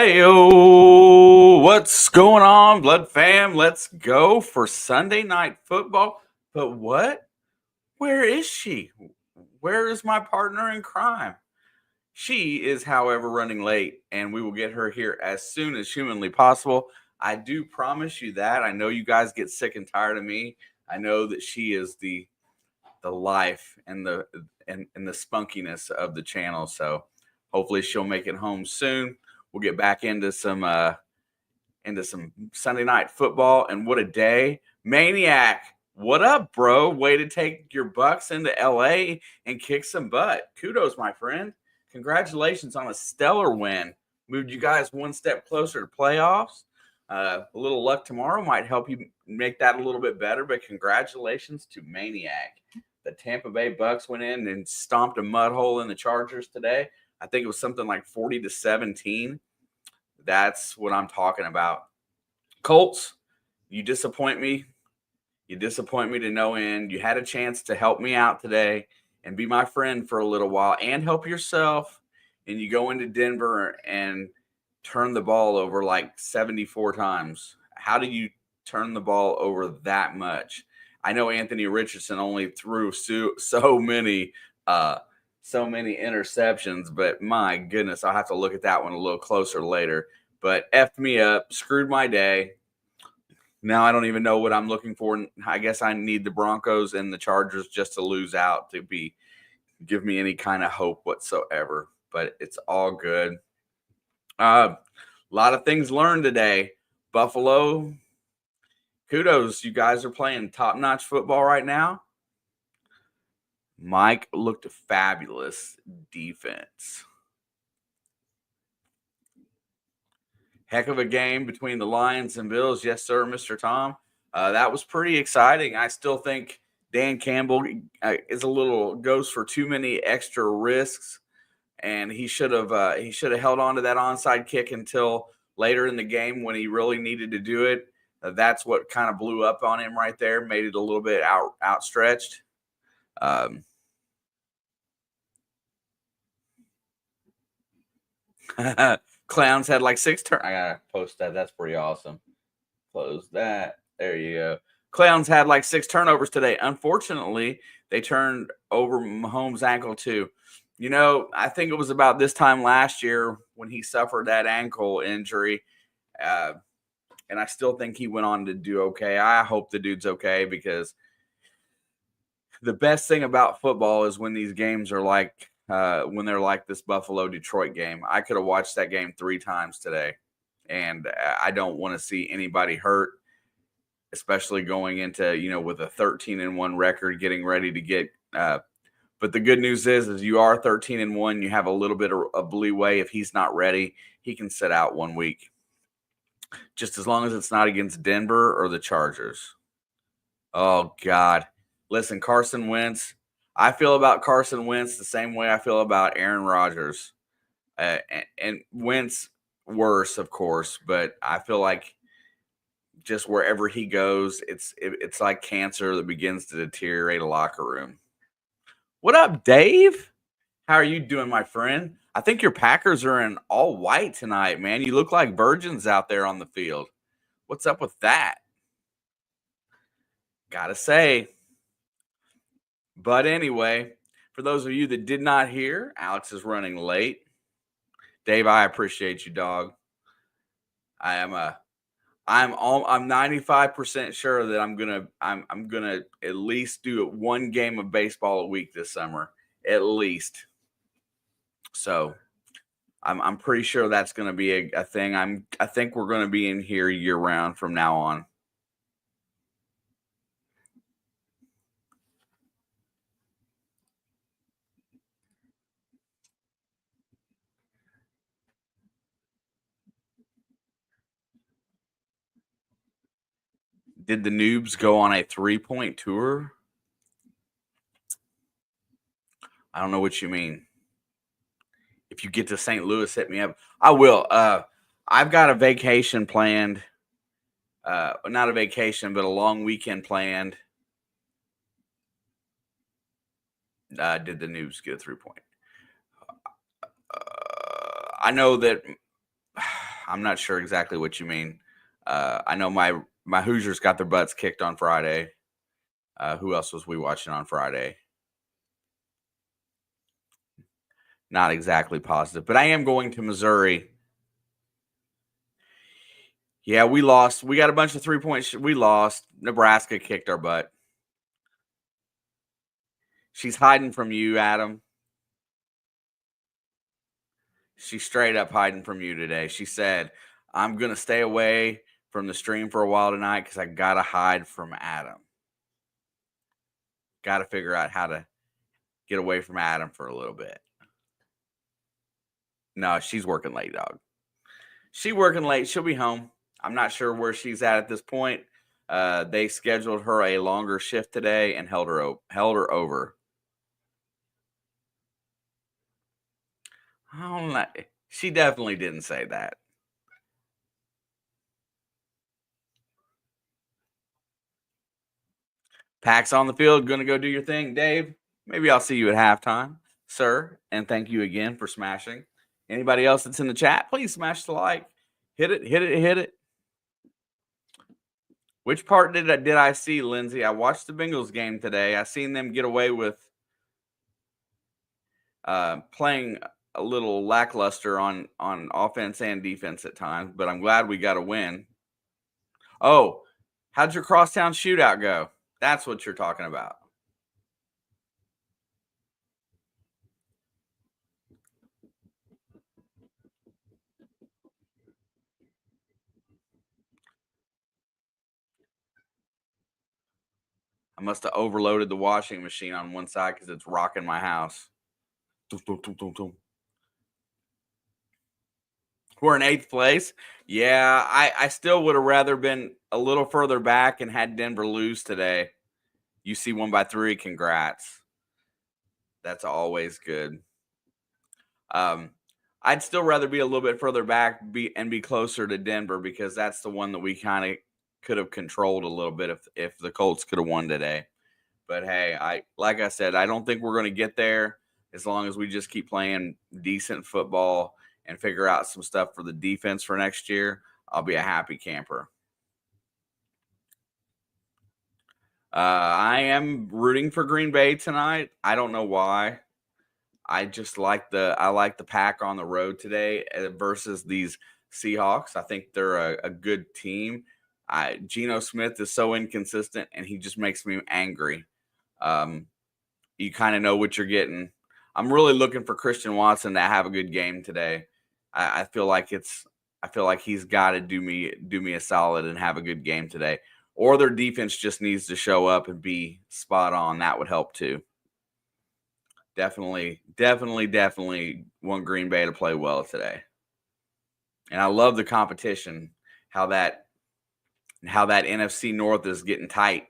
Hey, what's going on, Blood fam? Let's go for Sunday night football. But what? Where is she? Where is my partner in crime? She is, however, running late, and we will get her here as soon as humanly possible. I do promise you that. I know you guys get sick and tired of me. I know that she is the life and and the spunkiness of the channel. So hopefully she'll make it home soon. We'll get back into some Sunday night football, and what a day. Maniac, what up, bro? Way to take your Bucks into LA and kick some butt. Kudos, my friend. Congratulations on a stellar win. Moved you guys one step closer to playoffs. A little luck tomorrow might help you make that a little bit better, but congratulations to Maniac. The Tampa Bay Bucks went in and stomped a mud hole in the Chargers today. I think it was something like 40-17. That's what I'm talking about. Colts, you disappoint me. You disappoint me to no end. You had a chance to help me out today and be my friend for a little while and help yourself. And you go into Denver and turn the ball over like 74 times. How do you turn the ball over that much? I know Anthony Richardson only threw so many interceptions, but my goodness, I'll have to look at that one a little closer later. But effed me up, screwed my day. Now I don't even know what I'm looking for. I guess I need the Broncos and the Chargers just to lose out to give me any kind of hope whatsoever. But it's all good. A lot of things learned today. Buffalo, kudos. You guys are playing top-notch football right now. Mike looked fabulous defense. Heck of a game between the Lions and Bills. Yes, sir, Mr. Tom. That was pretty exciting. I still think Dan Campbell goes for too many extra risks, and he should have held on to that onside kick until later in the game when he really needed to do it. That's what kind of blew up on him right there, made it a little bit outstretched. Clowns had like 6 turns. I gotta post that. That's pretty awesome. Close that. There you go. Clowns had like 6 turnovers today. Unfortunately, they turned over Mahomes' ankle too. You know, I think it was about this time last year when he suffered that ankle injury. And I still think he went on to do okay. I hope the dude's okay, because the best thing about football is when these games are like when they're like this Buffalo-Detroit game. I could have watched that game 3 times today, and I don't want to see anybody hurt, especially going into, with a 13-1 record, getting ready to get but the good news is you are 13-1. You have a little bit of leeway. If he's not ready, he can sit out 1 week, just as long as it's not against Denver or the Chargers. Oh, God. Listen, Carson Wentz, I feel about Carson Wentz the same way I feel about Aaron Rodgers. And Wentz worse, of course, but I feel like just wherever he goes, it's like cancer that begins to deteriorate a locker room. What up, Dave? How are you doing, my friend? I think your Packers are in all white tonight, man. You look like virgins out there on the field. What's up with that? Gotta say. But anyway, for those of you that did not hear, Alex is running late. Dave, I appreciate you, dog. I'm 95% sure that I'm gonna at least do 1 game of baseball a week this summer, at least. So I'm pretty sure that's gonna be a thing. I think we're gonna be in here year round from now on. Did the noobs go on a 3-point tour? I don't know what you mean. If you get to St. Louis, hit me up. I will. I've got a vacation planned. Not a vacation, but a long weekend planned. Did the noobs get a 3-point? I know that I'm not sure exactly what you mean. I know my Hoosiers got their butts kicked on Friday. Who else was we watching on Friday? Not exactly positive, but I am going to Missouri. Yeah, we lost. We got a bunch of 3 point. We lost. Nebraska kicked our butt. She's hiding from you, Adam. She's straight up hiding from you today. She said, "I'm gonna stay away from the stream for a while tonight because I gotta hide from Adam. Got to figure out how to get away from Adam for a little bit." No, she's working late, dog. She working late. She'll be home. I'm not sure where she's at this point. They scheduled her a longer shift today and held her over. I don't know. She definitely didn't say that. Pack's on the field. Going to go do your thing, Dave. Maybe I'll see you at halftime, sir. And thank you again for smashing. Anybody else that's in the chat, please smash the like. Hit it, hit it, hit it. Which part did I see, Lindsay? I watched the Bengals game today. I seen them get away with playing a little lackluster on offense and defense at times, but I'm glad we got a win. Oh, how'd your crosstown shootout go? That's what you're talking about. I must have overloaded the washing machine on one side because it's rocking my house. We're in 8th place. Yeah, I still would have rather been a little further back and had Denver lose today. UC won by 3. Congrats. That's always good. I'd still rather be a little bit further back and be closer to Denver because that's the one that we kind of could have controlled a little bit if the Colts could have won today. But hey, like I said, I don't think we're going to get there as long as we just keep playing decent football and figure out some stuff for the defense for next year. I'll be a happy camper. I am rooting for Green Bay tonight. I don't know why. I just like the Pack on the road today versus these Seahawks. I think they're a good team. Geno Smith is so inconsistent, and he just makes me angry. You kind of know what you're getting. I'm really looking for Christian Watson to have a good game today. I feel like he's got to do me a solid and have a good game today. Or their defense just needs to show up and be spot on. That would help too. Definitely want Green Bay to play well today. And I love the competition, how that NFC North is getting tight.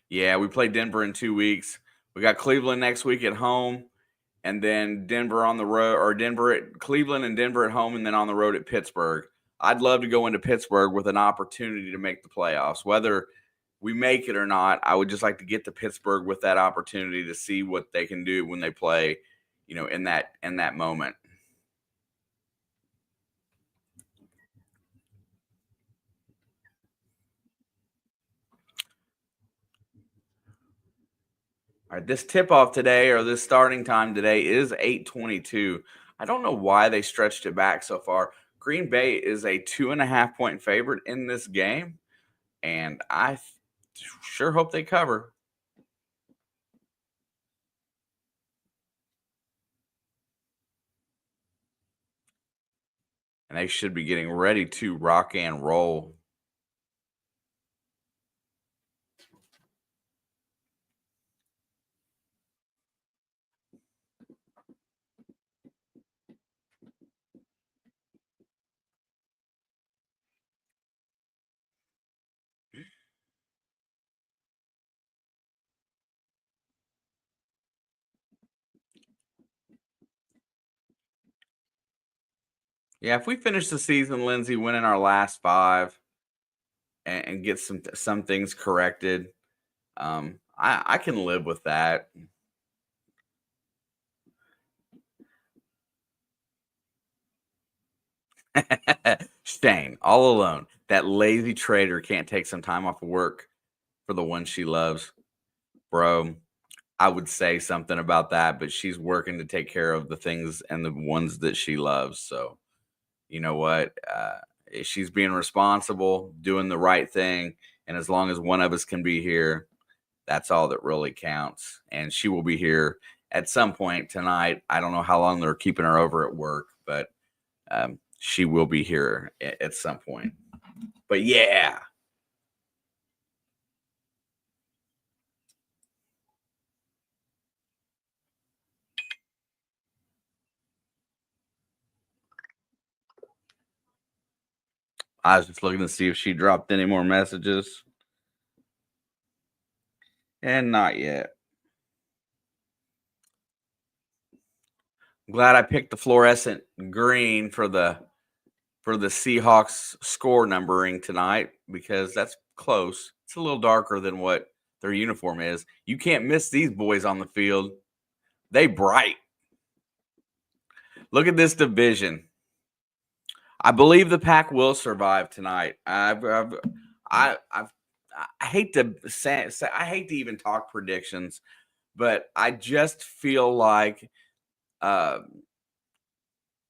Yeah, we play Denver in 2 weeks. We got Cleveland next week at home, and then Denver on the road, or Cleveland and Denver at home, and then on the road at Pittsburgh. I'd love to go into Pittsburgh with an opportunity to make the playoffs. Whether we make it or not, I would just like to get to Pittsburgh with that opportunity to see what they can do when they play, in that moment. All right, this tip-off today, or this starting time today, is 8:22. I don't know why they stretched it back so far. Green Bay is a 2.5-point favorite in this game, and I sure hope they cover. And they should be getting ready to rock and roll. Yeah, if we finish the season, Lindsay, winning our last 5 and get some things corrected, I can live with that. Shane, all alone. That lazy traitor can't take some time off of work for the one she loves. Bro, I would say something about that, but she's working to take care of the things and the ones that she loves. So, you know what? She's being responsible, doing the right thing. And as long as one of us can be here, that's all that really counts. And she will be here at some point tonight. I don't know how long they're keeping her over at work, but she will be here at some point. But yeah. I was just looking to see if she dropped any more messages. And not yet. Glad I picked the fluorescent green for the Seahawks score numbering tonight because that's close. It's a little darker than what their uniform is. You can't miss these boys on the field. They bright. Look at this division. I believe the Pack will survive tonight. I hate to say I hate to even talk predictions, but I just feel like uh,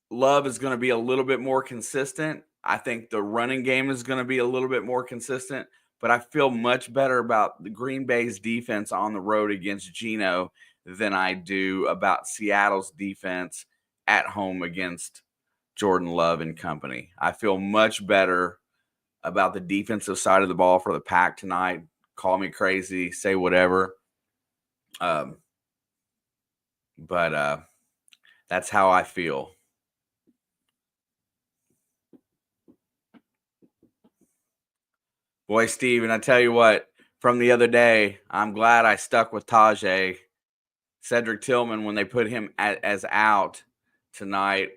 Love is going to be a little bit more consistent. I think the running game is going to be a little bit more consistent, but I feel much better about the Green Bay's defense on the road against Geno than I do about Seattle's defense at home against Jordan Love and company. I feel much better about the defensive side of the ball for the Pack tonight. Call me crazy, say whatever. But that's how I feel. Boy, Steve, and I tell you what, from the other day, I'm glad I stuck with Tajay. Cedric Tillman, when they put him as out tonight,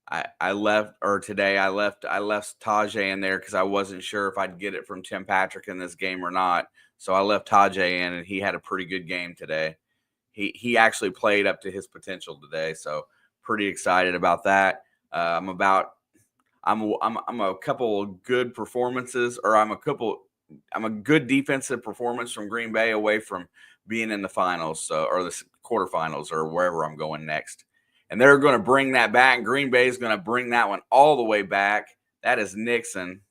I left, or today I left Tajay in there because I wasn't sure if I'd get it from Tim Patrick in this game or not. So I left Tajay in, and he had a pretty good game today. He actually played up to his potential today, so pretty excited about that. I'm a couple of good performances, or I'm a good defensive performance from Green Bay away from being in the finals, or the quarterfinals, or wherever I'm going next. And they're going to bring that back. Green Bay is going to bring that one all the way back. That is Nixon.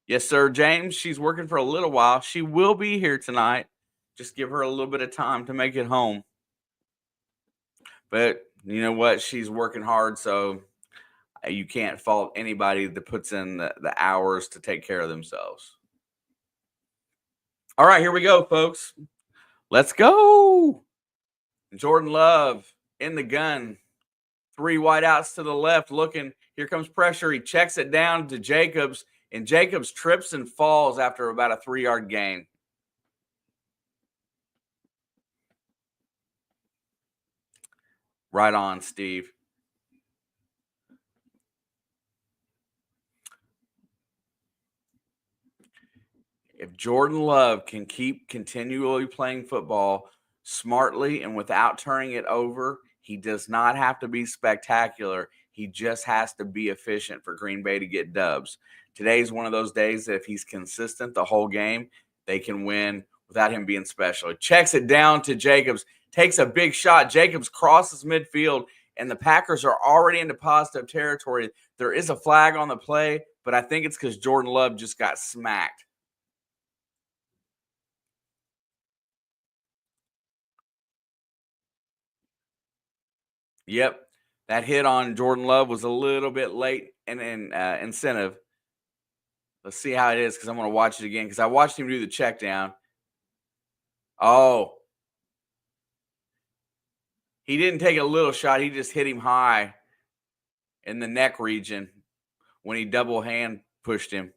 Yes, sir, James. She's working for a little while. She will be here tonight. Just give her a little bit of time to make it home. But you know what? She's working hard, so you can't fault anybody that puts in the hours to take care of themselves. All right, here we go, folks. Let's go. Jordan Love in the gun. 3 wideouts to the left looking. Here comes pressure. He checks it down to Jacobs, and Jacobs trips and falls after about a 3-yard gain. Right on, Steve. If Jordan Love can keep continually playing football smartly and without turning it over, he does not have to be spectacular. He just has to be efficient for Green Bay to get dubs. Today's one of those days that if he's consistent the whole game, they can win without him being special. He checks it down to Jacobs, takes a big shot. Jacobs crosses midfield, and the Packers are already into positive territory. There is a flag on the play, but I think it's because Jordan Love just got smacked. Yep. That hit on Jordan Love was a little bit late and incentive. Let's see how it is because I'm going to watch it again because I watched him do the check down. Oh, he didn't take a little shot. He just hit him high in the neck region when he double hand pushed him.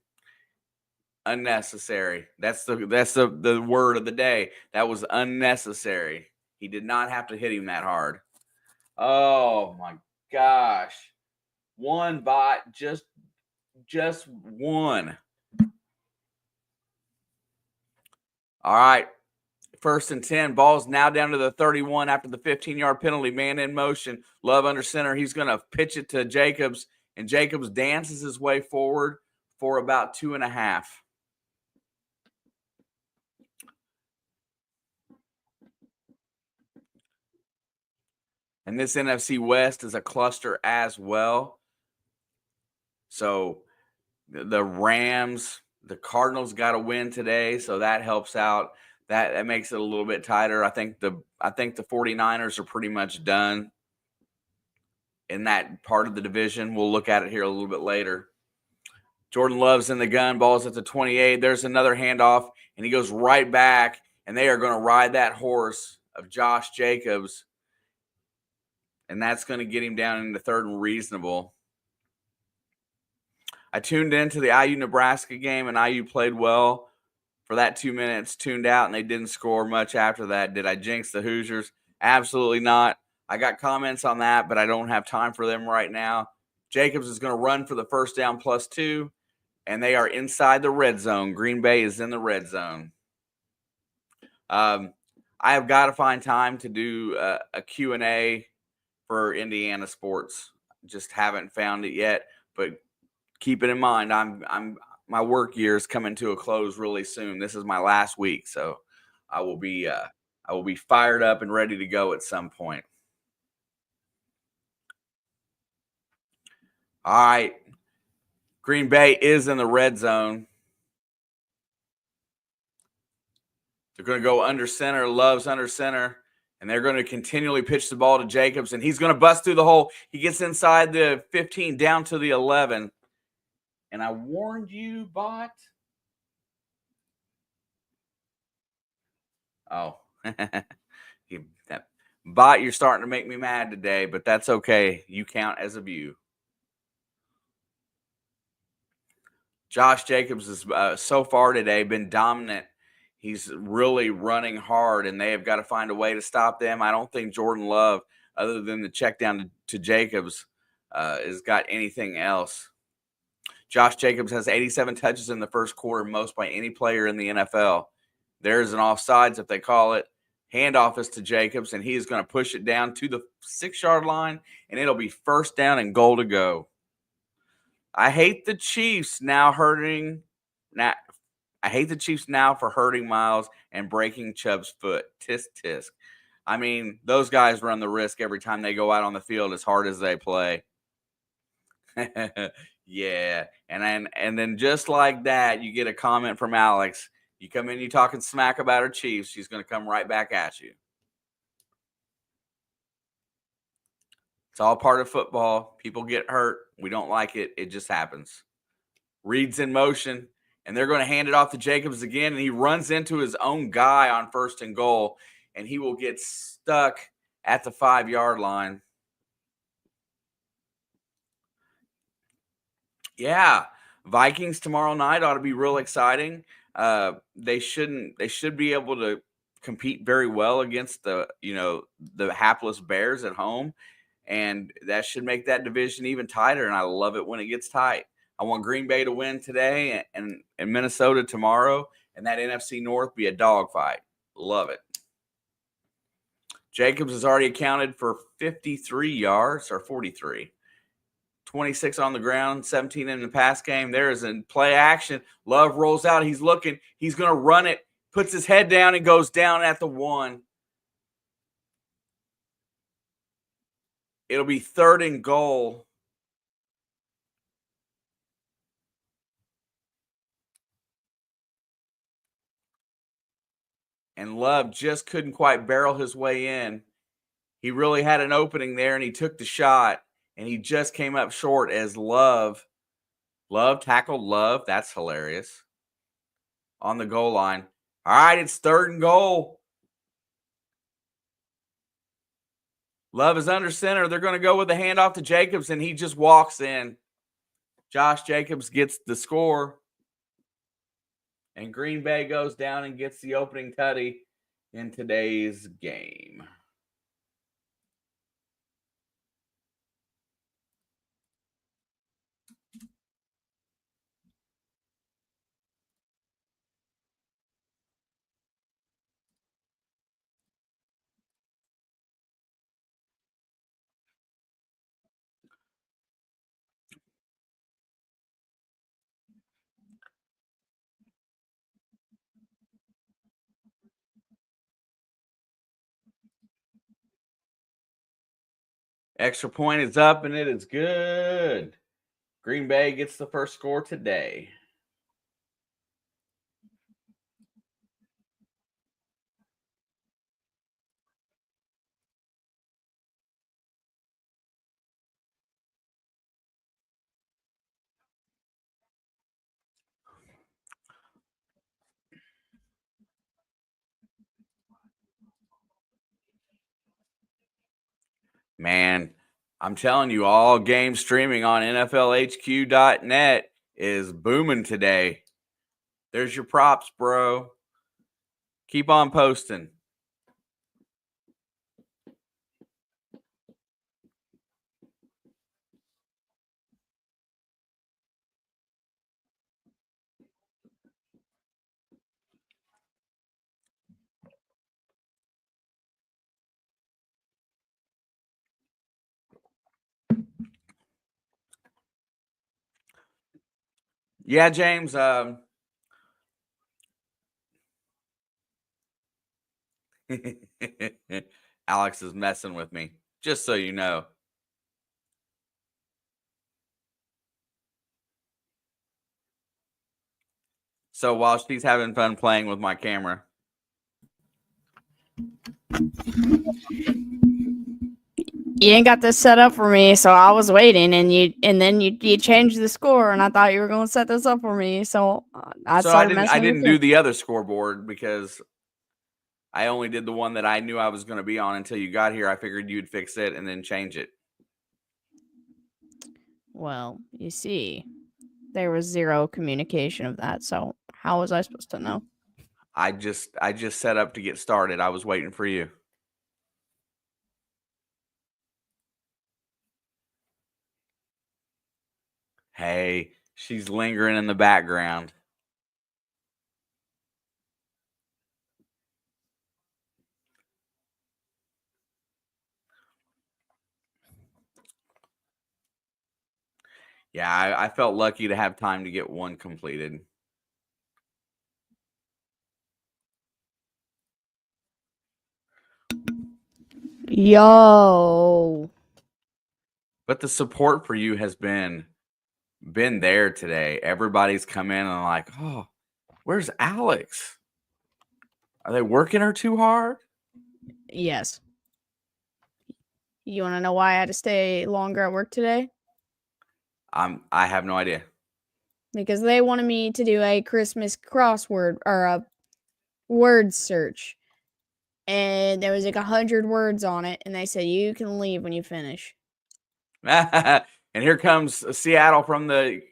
Unnecessary. That's the word of the day. That was unnecessary. He did not have to hit him that hard. Oh my gosh. One bot, just one. All right. First and 10. Ball's now down to the 31 after the 15-yard penalty. Man in motion. Love under center. He's going to pitch it to Jacobs, and Jacobs dances his way forward for about 2.5. And this NFC West is a cluster as well. So the Rams, the Cardinals got to win today, so that helps out. That makes it a little bit tighter. I think the 49ers are pretty much done in that part of the division. We'll look at it here a little bit later. Jordan Love's in the gun. Ball's at the 28. There's another handoff, and he goes right back, and they are going to ride that horse of Josh Jacobs, and that's going to get him down into third and reasonable. I tuned into the IU-Nebraska game, and IU played well for that 2 minutes, tuned out, and they didn't score much after that. Did I jinx the Hoosiers? Absolutely not. I got comments on that, but I don't have time for them right now. Jacobs is going to run for the first down +2, and they are inside the red zone. Green Bay is in the red zone. I have got to find time to do a Q&A for Indiana sports. Just haven't found it yet, but keep it in mind. My work year is coming to a close really soon. This is my last week, so I will be fired up and ready to go at some point. All right. Green Bay is in the red zone. They're going to go under center. Love's under center. And they're going to continually pitch the ball to Jacobs, and he's going to bust through the hole. He gets inside the 15 down to the 11. And I warned you, bot. Oh. Bot, you're starting to make me mad today, but that's okay. You count as a view. Josh Jacobs has so far today been dominant. He's really running hard, and they have got to find a way to stop them. I don't think Jordan Love, other than the check down to Jacobs, has got anything else. Josh Jacobs has 87 touches in the first quarter, most by any player in the NFL. There's an offsides, if they call it. Handoff is to Jacobs, and he is going to push it down to the 6-yard line, and it'll be first down and goal to go. I hate the Chiefs now hurting. I hate the Chiefs now for hurting Miles and breaking Chubb's foot. Tisk, tisk. I mean, those guys run the risk every time they go out on the field as hard as they play. Yeah. And then just like that, you get a comment from Alex. You come in, you talking smack about her Chiefs, she's going to come right back at you. It's all part of football. People get hurt. We don't like it. It just happens. Reed's in motion, and they're going to hand it off to Jacobs again, and he runs into his own guy on first and goal, and he will get stuck at the 5-yard line. Yeah, Vikings tomorrow night ought to be real exciting. They should be able to compete very well against the hapless Bears at home, and that should make that division even tighter. And I love it when it gets tight. I want Green Bay to win today and Minnesota tomorrow, and that NFC North be a dogfight. Love it. Jacobs has already accounted for 53 yards or 43. 26 on the ground, 17 in the pass game. There is a play action. Love rolls out. He's looking. He's going to run it, puts his head down, and goes down at the 1. It'll be third and goal. And Love just couldn't quite barrel his way in. He really had an opening there, and he took the shot, and he just came up short as Love tackled Love. That's hilarious. On the goal line. All right, it's third and goal. Love is under center. They're going to go with the handoff to Jacobs, and he just walks in. Josh Jacobs gets the score, and Green Bay goes down and gets the opening tutty in today's game. Extra point is up, and it is good. Green Bay gets the first score today. Man, I'm telling you, all game streaming on NFLHQ.net is booming today. There's your props, bro. Keep on posting. Yeah, James. Alex is messing with me, just so you know. So while she's having fun playing with my camera, you ain't got this set up for me, so I was waiting, and then you changed the score, and I thought you were going to set this up for me, so I started messing with you. I didn't do the other scoreboard because I only did the one that I knew I was going to be on until you got here. I figured you'd fix it and then change it. Well, you see, there was zero communication of that, so how was I supposed to know? I just set up to get started. I was waiting for you. Hey, she's lingering in the background. Yeah, I felt lucky to have time to get one completed. Yo. But the support for you has been there today. Everybody's come in and like, oh, where's Alex? Are they working her too hard? Yes. You want to know why I had to stay longer at work today? I have no idea. Because they wanted me to do a Christmas crossword or a word search. And there was like 100 words on it, and they said you can leave when you finish. And here comes Seattle from the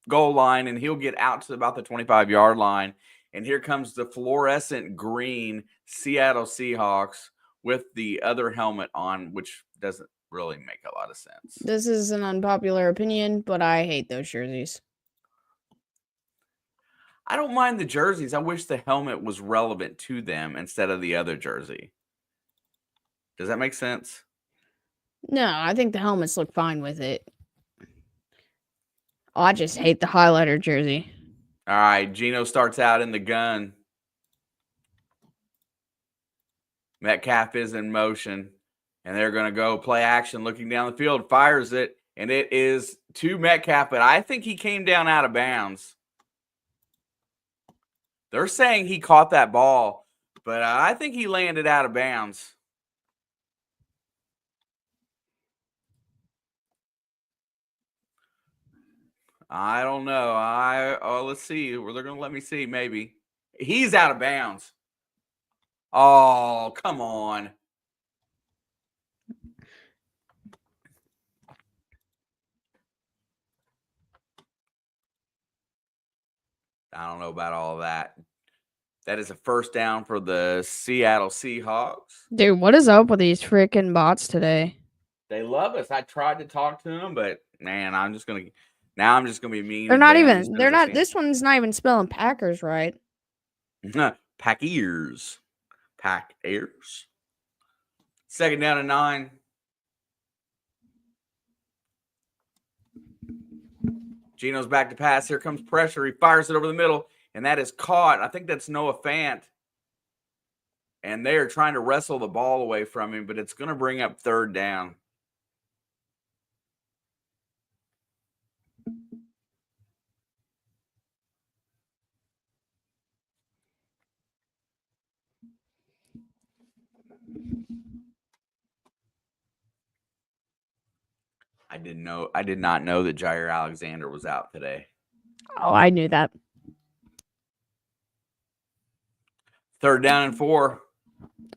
goal line, and he'll get out to about the 25-yard line. And here comes the fluorescent green Seattle Seahawks with the other helmet on, which doesn't really make a lot of sense. This is an unpopular opinion, but I hate those jerseys. I don't mind the jerseys. I wish the helmet was relevant to them instead of the other jersey. Does that make sense? No, I think the helmets look fine with it. Oh, I just hate the highlighter jersey. All right, Gino starts out in the gun. Metcalf is in motion, and they're going to go play action, looking down the field, fires it, and it is to Metcalf, but I think he came down out of bounds. They're saying he caught that ball, but I think he landed out of bounds. I don't know. Let's see. They're going to let me see, maybe. He's out of bounds. Oh, come on. I don't know about all of that. That is a first down for the Seattle Seahawks. Dude, what is up with these freaking bots today? They love us. I tried to talk to them, but man, I'm just gonna be mean. They're not even. They're not. This one's not even spelling Packers right. Packers. Packers. Second down and 9. Gino's back to pass. Here comes pressure. He fires it over the middle, and that is caught. I think that's Noah Fant. And they are trying to wrestle the ball away from him, but it's going to bring up third down. I did not know that Jair Alexander was out today. Oh, I knew that. 3rd down and 4.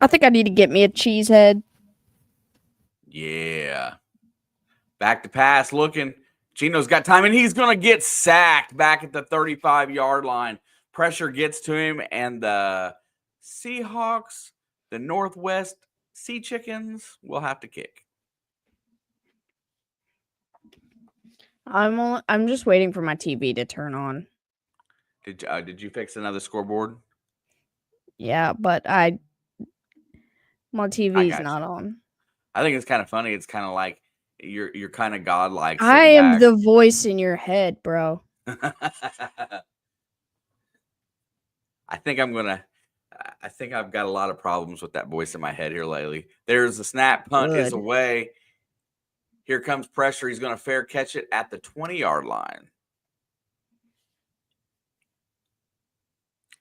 I think I need to get me a cheese head. Yeah. Back to pass looking. Gino's got time, and he's going to get sacked back at the 35-yard line. Pressure gets to him, and the Seahawks, the Northwest Sea Chickens, will have to kick. I'm just waiting for my TV to turn on. Did you fix another scoreboard? Yeah, but my TV's not on. I think it's kind of funny. It's kind of like you're kind of godlike. I am the voice in your head, bro. I think I've got a lot of problems with that voice in my head here lately. There's a snap, punt is away. Here comes pressure. He's going to fair catch it at the 20-yard line.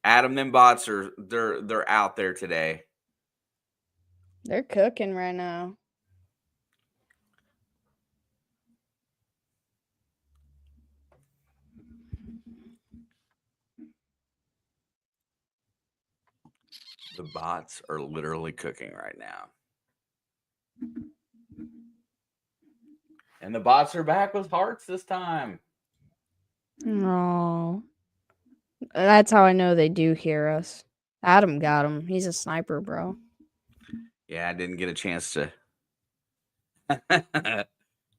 Adam, them bots they're out there today. They're cooking right now. The bots are literally cooking right now. And the bots are back with hearts this time. No. That's how I know they do hear us. Adam got him. He's a sniper, bro. Yeah, I didn't get a chance to.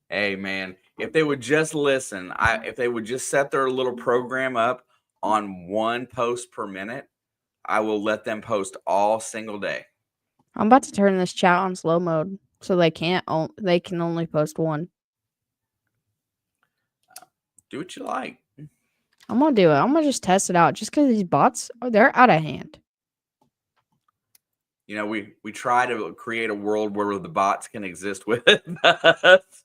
Hey, man, if they would just listen, if they would just set their little program up on 1 post per minute, I will let them post all single day. I'm about to turn this chat on slow mode so they can only post 1. Do what you like. I'm gonna do it. I'm gonna just test it out just because these bots they're out of hand. You know, we try to create a world where the bots can exist with us.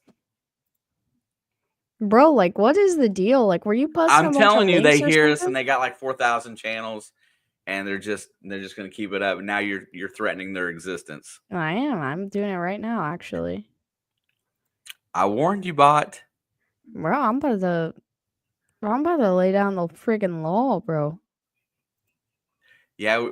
Bro, like, what is the deal? Like, were you posting? I'm telling you, they hear us, and they got like 4,000 channels, and they're just going to keep it up. And now you're threatening their existence. I am. I'm doing it right now, actually. I warned you, bot. Bro, I'm about to lay down the friggin' law, bro. Yeah.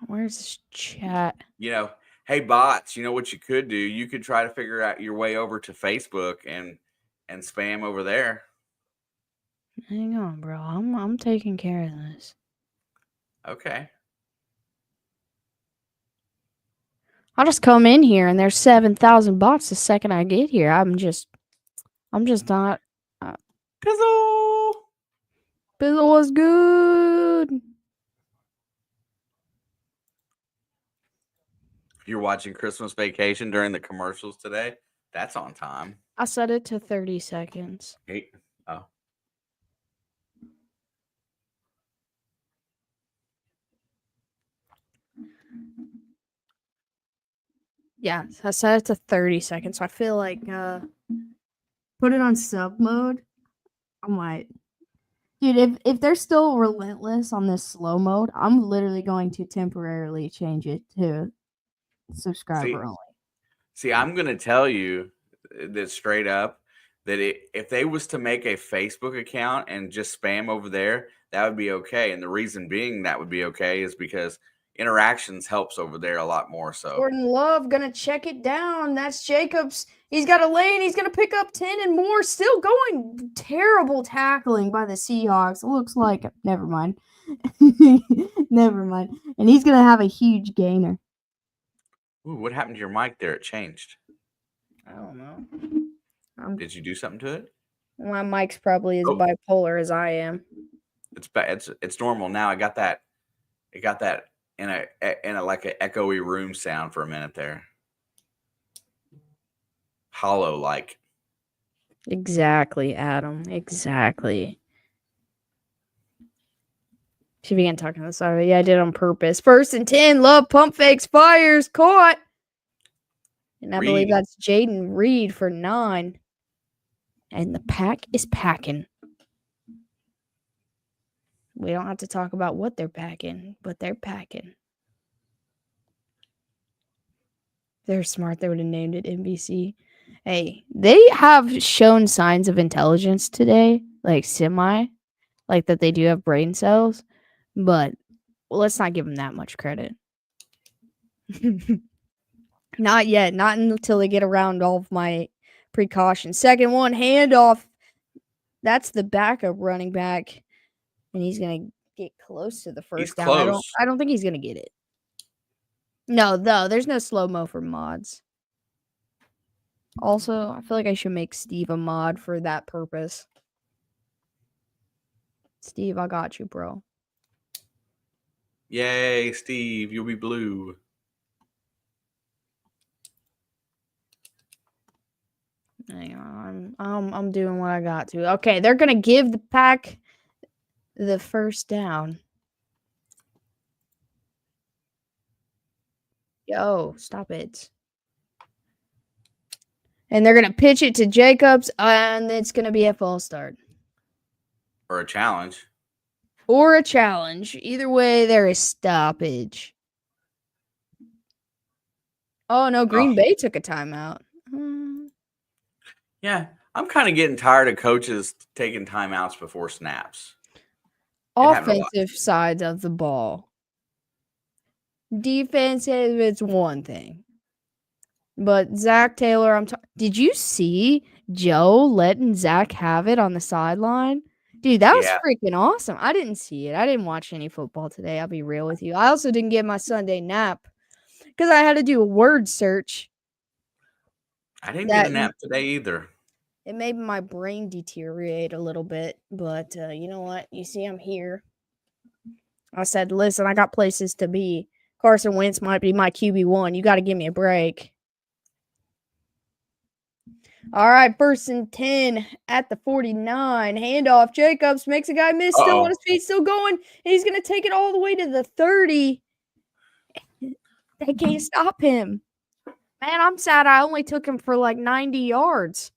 Where's this chat? You know, hey bots, you know what you could do? You could try to figure out your way over to Facebook and spam over there. Hang on, bro. I'm taking care of this. Okay. I'll just come in here and there's 7,000 bots the second I get here. I'm just not. Pizzle was good. You're watching Christmas Vacation during the commercials today. That's on time. I set it to 30 seconds. Hey, oh. Yeah, I set it to 30 seconds. So I feel like put it on sub mode. I might. Dude, if they're still relentless on this slow mode, I'm literally going to temporarily change it to subscriber only. See, I'm going to tell you that straight up that if they was to make a Facebook account and just spam over there, that would be okay. And the reason being that would be okay is because interactions helps over there a lot more. So Jordan Love gonna check it down. That's Jacobs. He's got a lane. He's gonna pick up 10 and more. Still going. Terrible tackling by the Seahawks. It looks like never mind. Never mind. And he's gonna have a huge gainer. Ooh, what happened to your mic there? It changed. I don't know. Did you do something to it? My mic's probably as bipolar as I am. It's normal now. I got that. It got that in a like an echoey room sound for a minute there. Hollow like. Exactly, Adam. Exactly. She began talking to the side of it. Yeah, I did on purpose. 1st and 10. Love pump fakes. Fires. Caught. And I believe that's Jaden Reed for 9. And the pack is packing. We don't have to talk about what they're packing, but they're packing. They're smart. They would have named it NBC. Hey, they have shown signs of intelligence today, like semi, like that they do have brain cells, but let's not give them that much credit. Not yet. Not until they get around all of my precautions. Second one, handoff. That's the backup running back, and he's gonna get close to the He's first down. close. I don't think he's gonna get it. No, though, there's no slow-mo for mods. Also, I feel like I should make Steve a mod for that purpose. Steve, I got you, bro. Yay, Steve, you'll be blue. Hang on. I'm doing what I got to. Okay, they're gonna give the Pack the first down. Yo, stop it. And they're gonna pitch it to Jacobs, and it's gonna be a false start. Or a challenge. Or a challenge. Either way, there is stoppage. Oh no, Green Bay took a timeout. Yeah, I'm kind of getting tired of coaches taking timeouts before snaps. Offensive sides of the ball. Defensive, it's one thing. But Zach Taylor, did you see Joe letting Zach have it on the sideline? Dude, that was freaking awesome. I didn't see it. I didn't watch any football today. I'll be real with you. I also didn't get my Sunday nap because I had to do a word search. I didn't get a nap today either. It made my brain deteriorate a little bit, but you know what? You see, I'm here. I said, listen, I got places to be. Carson Wentz might be my QB1. You got to give me a break. All right, 1st and 10 at the 49. Handoff. Jacobs makes a guy miss. Still on his feet, still going. And he's going to take it all the way to the 30. They can't stop him. Man, I'm sad I only took him for like 90 yards.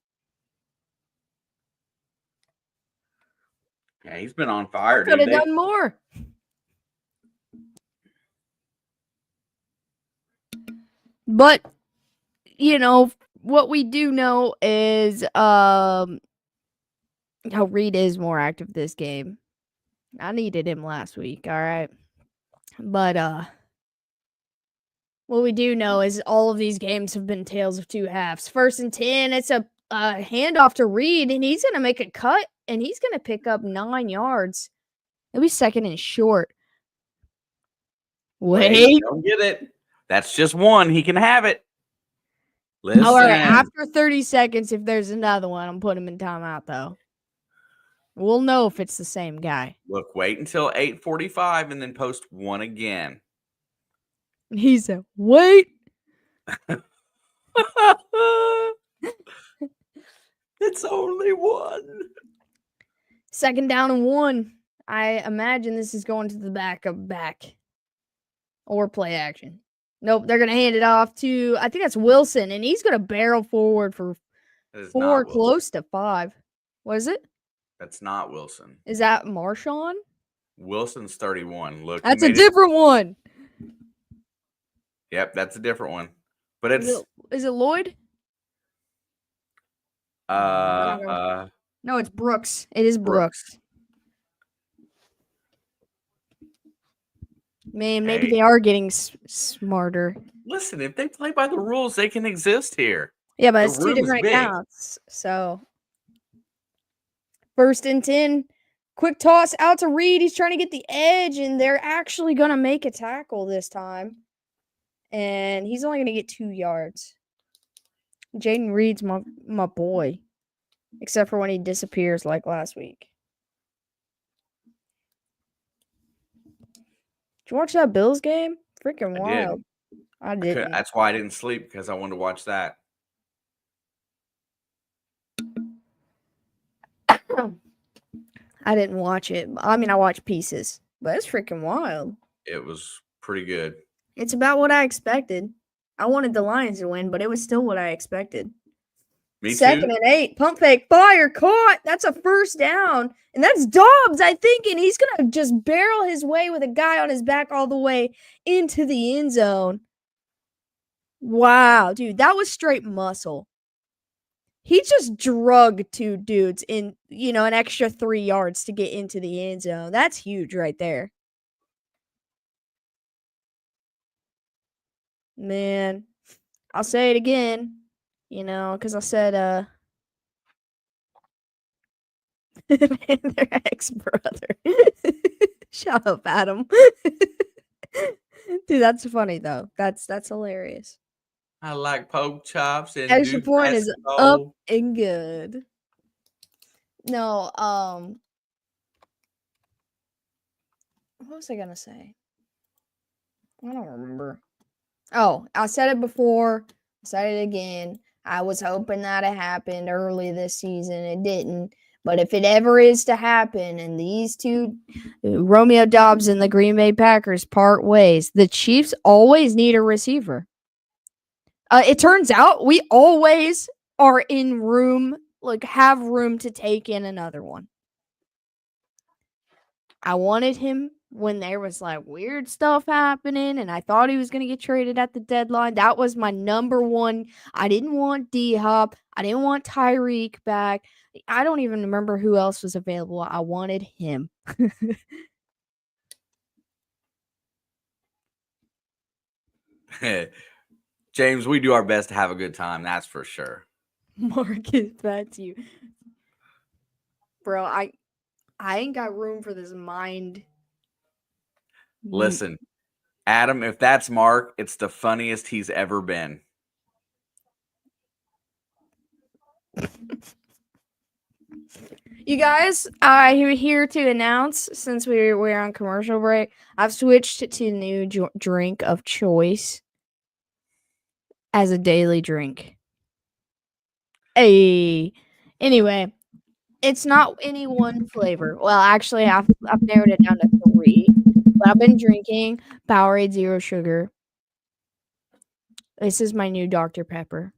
Yeah, he's been on fire. Could have done more. But, you know, what we do know is how Reed is more active this game. I needed him last week, all right? But what we do know is all of these games have been tales of two halves. 1st and 10, it's a handoff to Reed, and he's going to make a cut, and he's going to pick up 9 yards. It'll be 2nd and short. Wait. Don't get it. That's just one. He can have it. Listen. All right, after 30 seconds, if there's another one, I'm putting him in timeout, though. We'll know if it's the same guy. Look, wait until 8:45 and then post one again. He said, wait. It's only one. 2nd down and 1. I imagine this is going to the back. Or play action. Nope, they're going to hand it off to, I think that's Wilson, and he's going to barrel forward for 4, close to 5. What is it? That's not Wilson. Is that Marshawn? Wilson's 31. Look, that's a different one. Yep, that's a different one. But it's is it Lloyd? No, it's Brooks. It is Brooks. Man, maybe they are getting smarter. Listen, if they play by the rules, they can exist here. Yeah, but it's 2 different accounts. So 1st and 10. Quick toss out to Reed. He's trying to get the edge, and they're actually going to make a tackle this time. And he's only going to get 2 yards. Jaden Reed's my boy. Except for when he disappears like last week. Did you watch that Bills game? Freaking wild. I didn't. That's why I didn't sleep, because I wanted to watch that. I didn't watch it. I mean, I watched pieces, but it's freaking wild. It was pretty good. It's about what I expected. I wanted the Lions to win, but it was still what I expected. Me 2nd and 8. Pump fake. Fire. Caught. That's a 1st down. And that's Dobbs, I think. And he's going to just barrel his way with a guy on his back all the way into the end zone. Wow, dude, that was straight muscle. He just drugged 2 dudes in, an extra 3 yards to get into the end zone. That's huge right there. Man, I'll say it again, because I said, their ex-brother. Shut up, Adam. Dude, that's funny, though. That's hilarious. I like pork chops and Extra Duke point is up Esco. and good. No, what was I gonna say? I don't remember. Oh, I said it before. I said it again. I was hoping that it happened early this season. It didn't. But if it ever is to happen and these two, Romeo Dobbs and the Green Bay Packers, part ways, the Chiefs always need a receiver. It turns out we always are in room, have room to take in another one. I wanted him when there was weird stuff happening and I thought he was going to get traded at the deadline. That was my number one. I didn't want D-Hop. I didn't want Tyreek back. I don't even remember who else was available. I wanted him. James, we do our best to have a good time. That's for sure. Marcus, that's you. Bro, I ain't got room for this mind. Listen, Adam, if that's Mark, it's the funniest he's ever been. You guys, I'm here to announce, since we're on commercial break, I've switched to the new drink of choice as a daily drink. Hey, anyway, it's not any one flavor. Well, actually, I've narrowed it down to 3, but I've been drinking Powerade Zero Sugar. This is my new Dr. Pepper.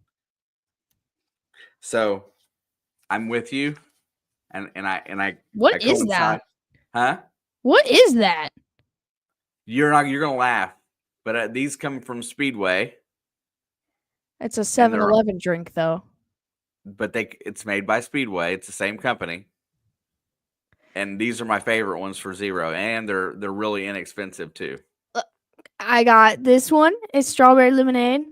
So, I'm with you, and I. What is that? Huh? What is that? You're gonna laugh, but these come from Speedway. It's a 7-Eleven drink, though. But it's made by Speedway. It's the same company, and these are my favorite ones for Zero, and they're really inexpensive too. I got this one. It's strawberry lemonade.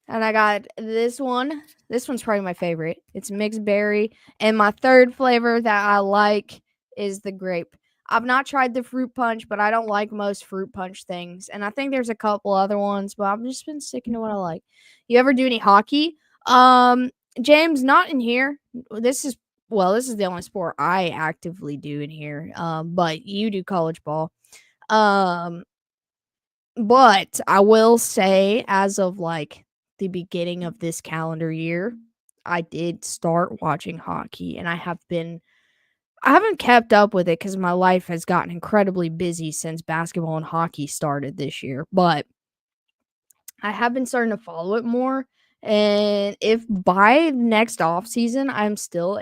And I got this one. This one's probably my favorite. It's mixed berry. And my third flavor that I like is the grape. I've not tried the fruit punch, but I don't like most fruit punch things. And I think there's a couple other ones, but I've just been sticking to what I like. You ever do any hockey? James, not in here. This is the only sport I actively do in here. But you do college ball. But I will say, as of the beginning of this calendar year, I did start watching hockey, and I haven't kept up with it because my life has gotten incredibly busy since basketball and hockey started this year. But I have been starting to follow it more. And if by next off season I'm still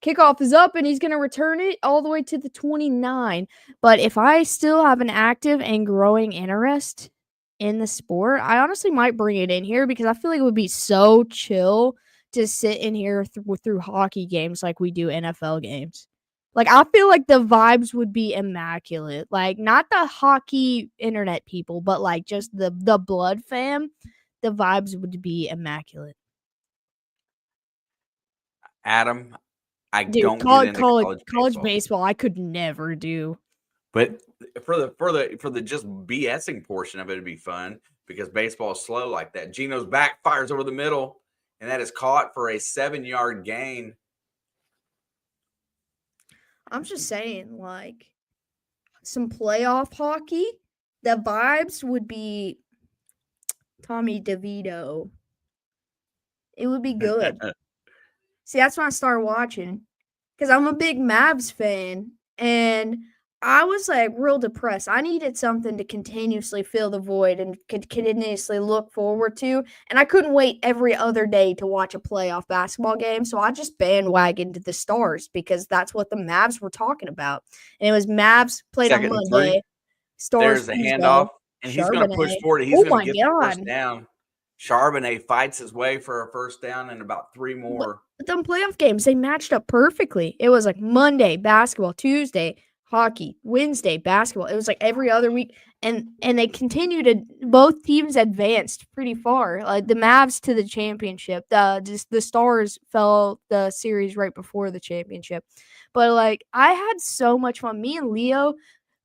kickoff is up and he's going to return it all the way to the 29. But if I still have an active and growing interest in the sport, I honestly might bring it in here because I feel like it would be so chill to sit in here through hockey games like we do NFL games. I feel like the vibes would be immaculate. Not the hockey internet people, but just the blood fam, the vibes would be immaculate. Adam, I Dude, don't get into college baseball. I could never do. But for the just BSing portion of it, it'd be fun because baseball is slow like that. Gino's back fires over the middle, and that is caught for a 7-yard gain. I'm just saying, some playoff hockey, the vibes would be Tommy DeVito. It would be good. See, that's when I started watching because I'm a big Mavs fan, and I was real depressed. I needed something to continuously fill the void and continuously look forward to. And I couldn't wait every other day to watch a playoff basketball game. So I just bandwagoned to the Stars because that's what the Mavs were talking about. And it was Mavs played on Monday. Stars There's a handoff. And he's going to push Charbonnet. forward. He's Oh going my to get the god. first down. Charbonnet fights his way for a first down and about 3 more. But them playoff games, they matched up perfectly. It was like Monday basketball, Tuesday hockey, Wednesday basketball. It was like every other week, and they continued to. Both teams advanced pretty far. Like the Mavs to the championship. The Stars fell the series right before the championship. But like I had so much fun. Me and Leo,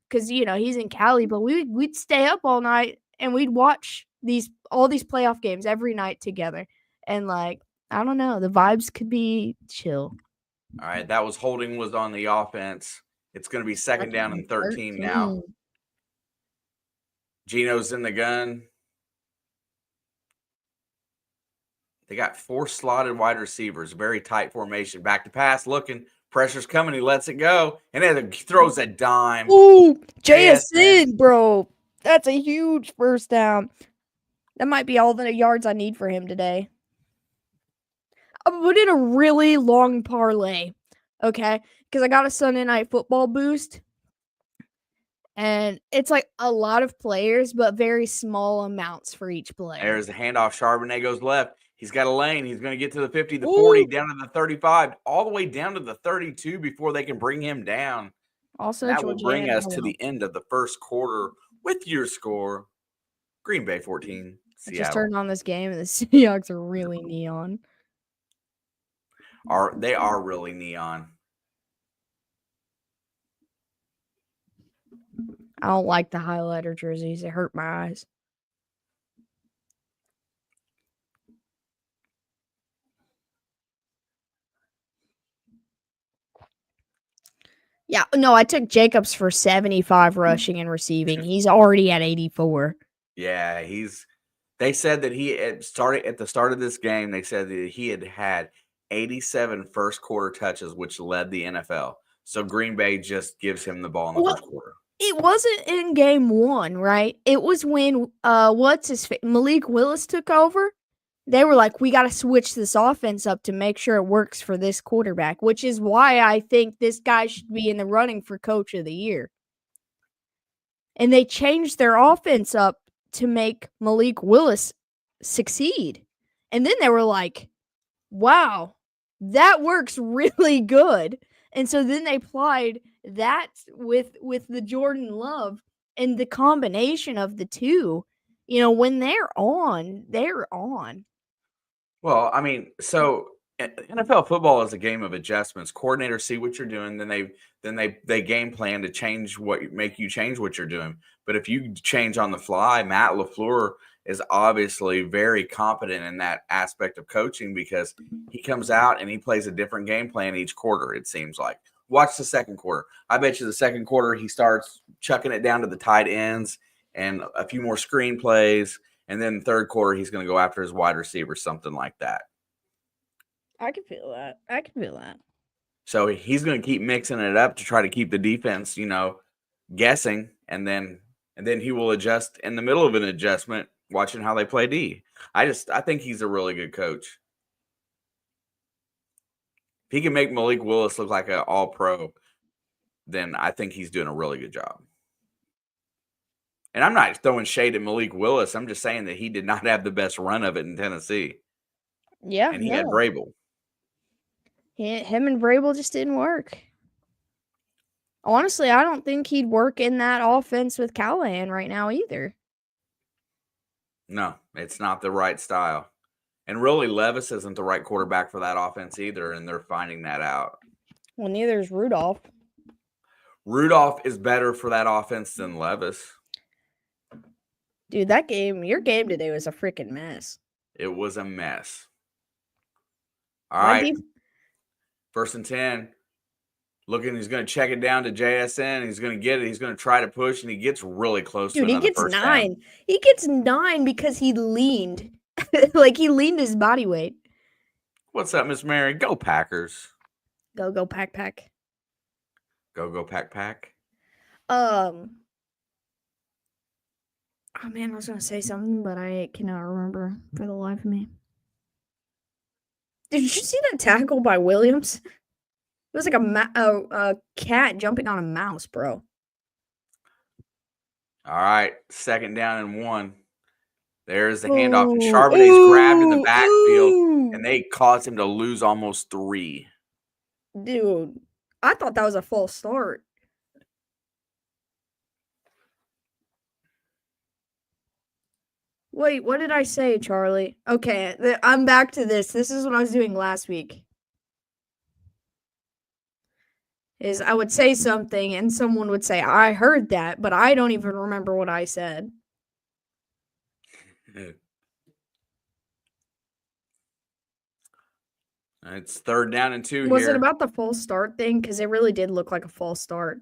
because he's in Cali, but we'd stay up all night and we'd watch all these playoff games every night together, and like. I don't know. The vibes could be chill. All right, that was holding was on the offense. It's going to be second down and 13 now. Gino's in the gun. They got 4 slotted wide receivers, very tight formation. Back to pass, looking. Pressure's coming. He lets it go, and then he throws a dime. Ooh, JSN, bro. That's a huge first down. That might be all the yards I need for him today. I put in a really long parlay, okay? Because I got a Sunday Night Football boost. And it's like a lot of players, but very small amounts for each player. There's a handoff. Charbonnet goes left. He's got a lane. He's going to get to the 50, the 40, down to the 35, all the way down to the 32 before they can bring him down. Also, that will bring us to the end of the first quarter with your score. Green Bay 14, Seattle. I just turned on this game, and the Seahawks are really neon. They are really neon. I don't like the highlighter jerseys. They hurt my eyes. Yeah, no, I took Jacobs for 75 rushing and receiving. He's already at 84. Yeah, they said that he had started at the start of this game. They said that he had 87 first quarter touches, which led the NFL. So Green Bay just gives him the ball in the first quarter. It wasn't in game 1, right? It was when Malik Willis took over. They were like, we got to switch this offense up to make sure it works for this quarterback, which is why I think this guy should be in the running for coach of the year. And they changed their offense up to make Malik Willis succeed. And then they were like, wow, that works really good. And so then they applied that with the Jordan Love, and the combination of the two, when they're on, they're on. Well, I mean, so NFL football is a game of adjustments. Coordinators see what you're doing, then they game plan to make you change what you're doing. But if you change on the fly, Matt LaFleur is obviously very competent in that aspect of coaching, because he comes out and he plays a different game plan each quarter, it seems like. Watch the second quarter. I bet you the second quarter he starts chucking it down to the tight ends and a few more screen plays. And then the third quarter, he's going to go after his wide receiver, something like that. I can feel that. So he's going to keep mixing it up to try to keep the defense, guessing. And then he will adjust in the middle of an adjustment, watching how they play D. I think he's a really good coach. If he can make Malik Willis look like an all-pro, then I think he's doing a really good job. And I'm not throwing shade at Malik Willis. I'm just saying that he did not have the best run of it in Tennessee. Yeah. And he had Vrabel. Him and Vrabel just didn't work. Honestly, I don't think he'd work in that offense with Callahan right now either. No, it's not the right style. And really, Levis isn't the right quarterback for that offense either, and they're finding that out. Well, neither is Rudolph. Rudolph is better for that offense than Levis. Dude, your game today was a freaking mess. It was a mess. All right. First and 10. Looking, he's going to check it down to JSN. He's going to get it. He's going to try to push, and he gets really close to another first down. Dude, he gets 9. He gets 9 because he leaned. Like, he leaned his body weight. What's up, Miss Mary? Go Packers. Go, Pack. Go, Pack. Oh, man, I was going to say something, but I cannot remember for the life of me. Did you see that tackle by Williams? It was like a cat jumping on a mouse, bro. All right, 2nd down and 1. There's the handoff, and Ooh, Charbonnet's grabbed in the ooh, backfield, and ooh. they caused him to lose almost 3. Dude, I thought that was a false start. Wait, what did I say, Charlie? Okay, I'm back to this. This is what I was doing last week. Is I would say something and someone would say, I heard that, but I don't even remember what I said. It's 3rd down and 2 Was it here. about the false start thing? Because it really did look like a false start.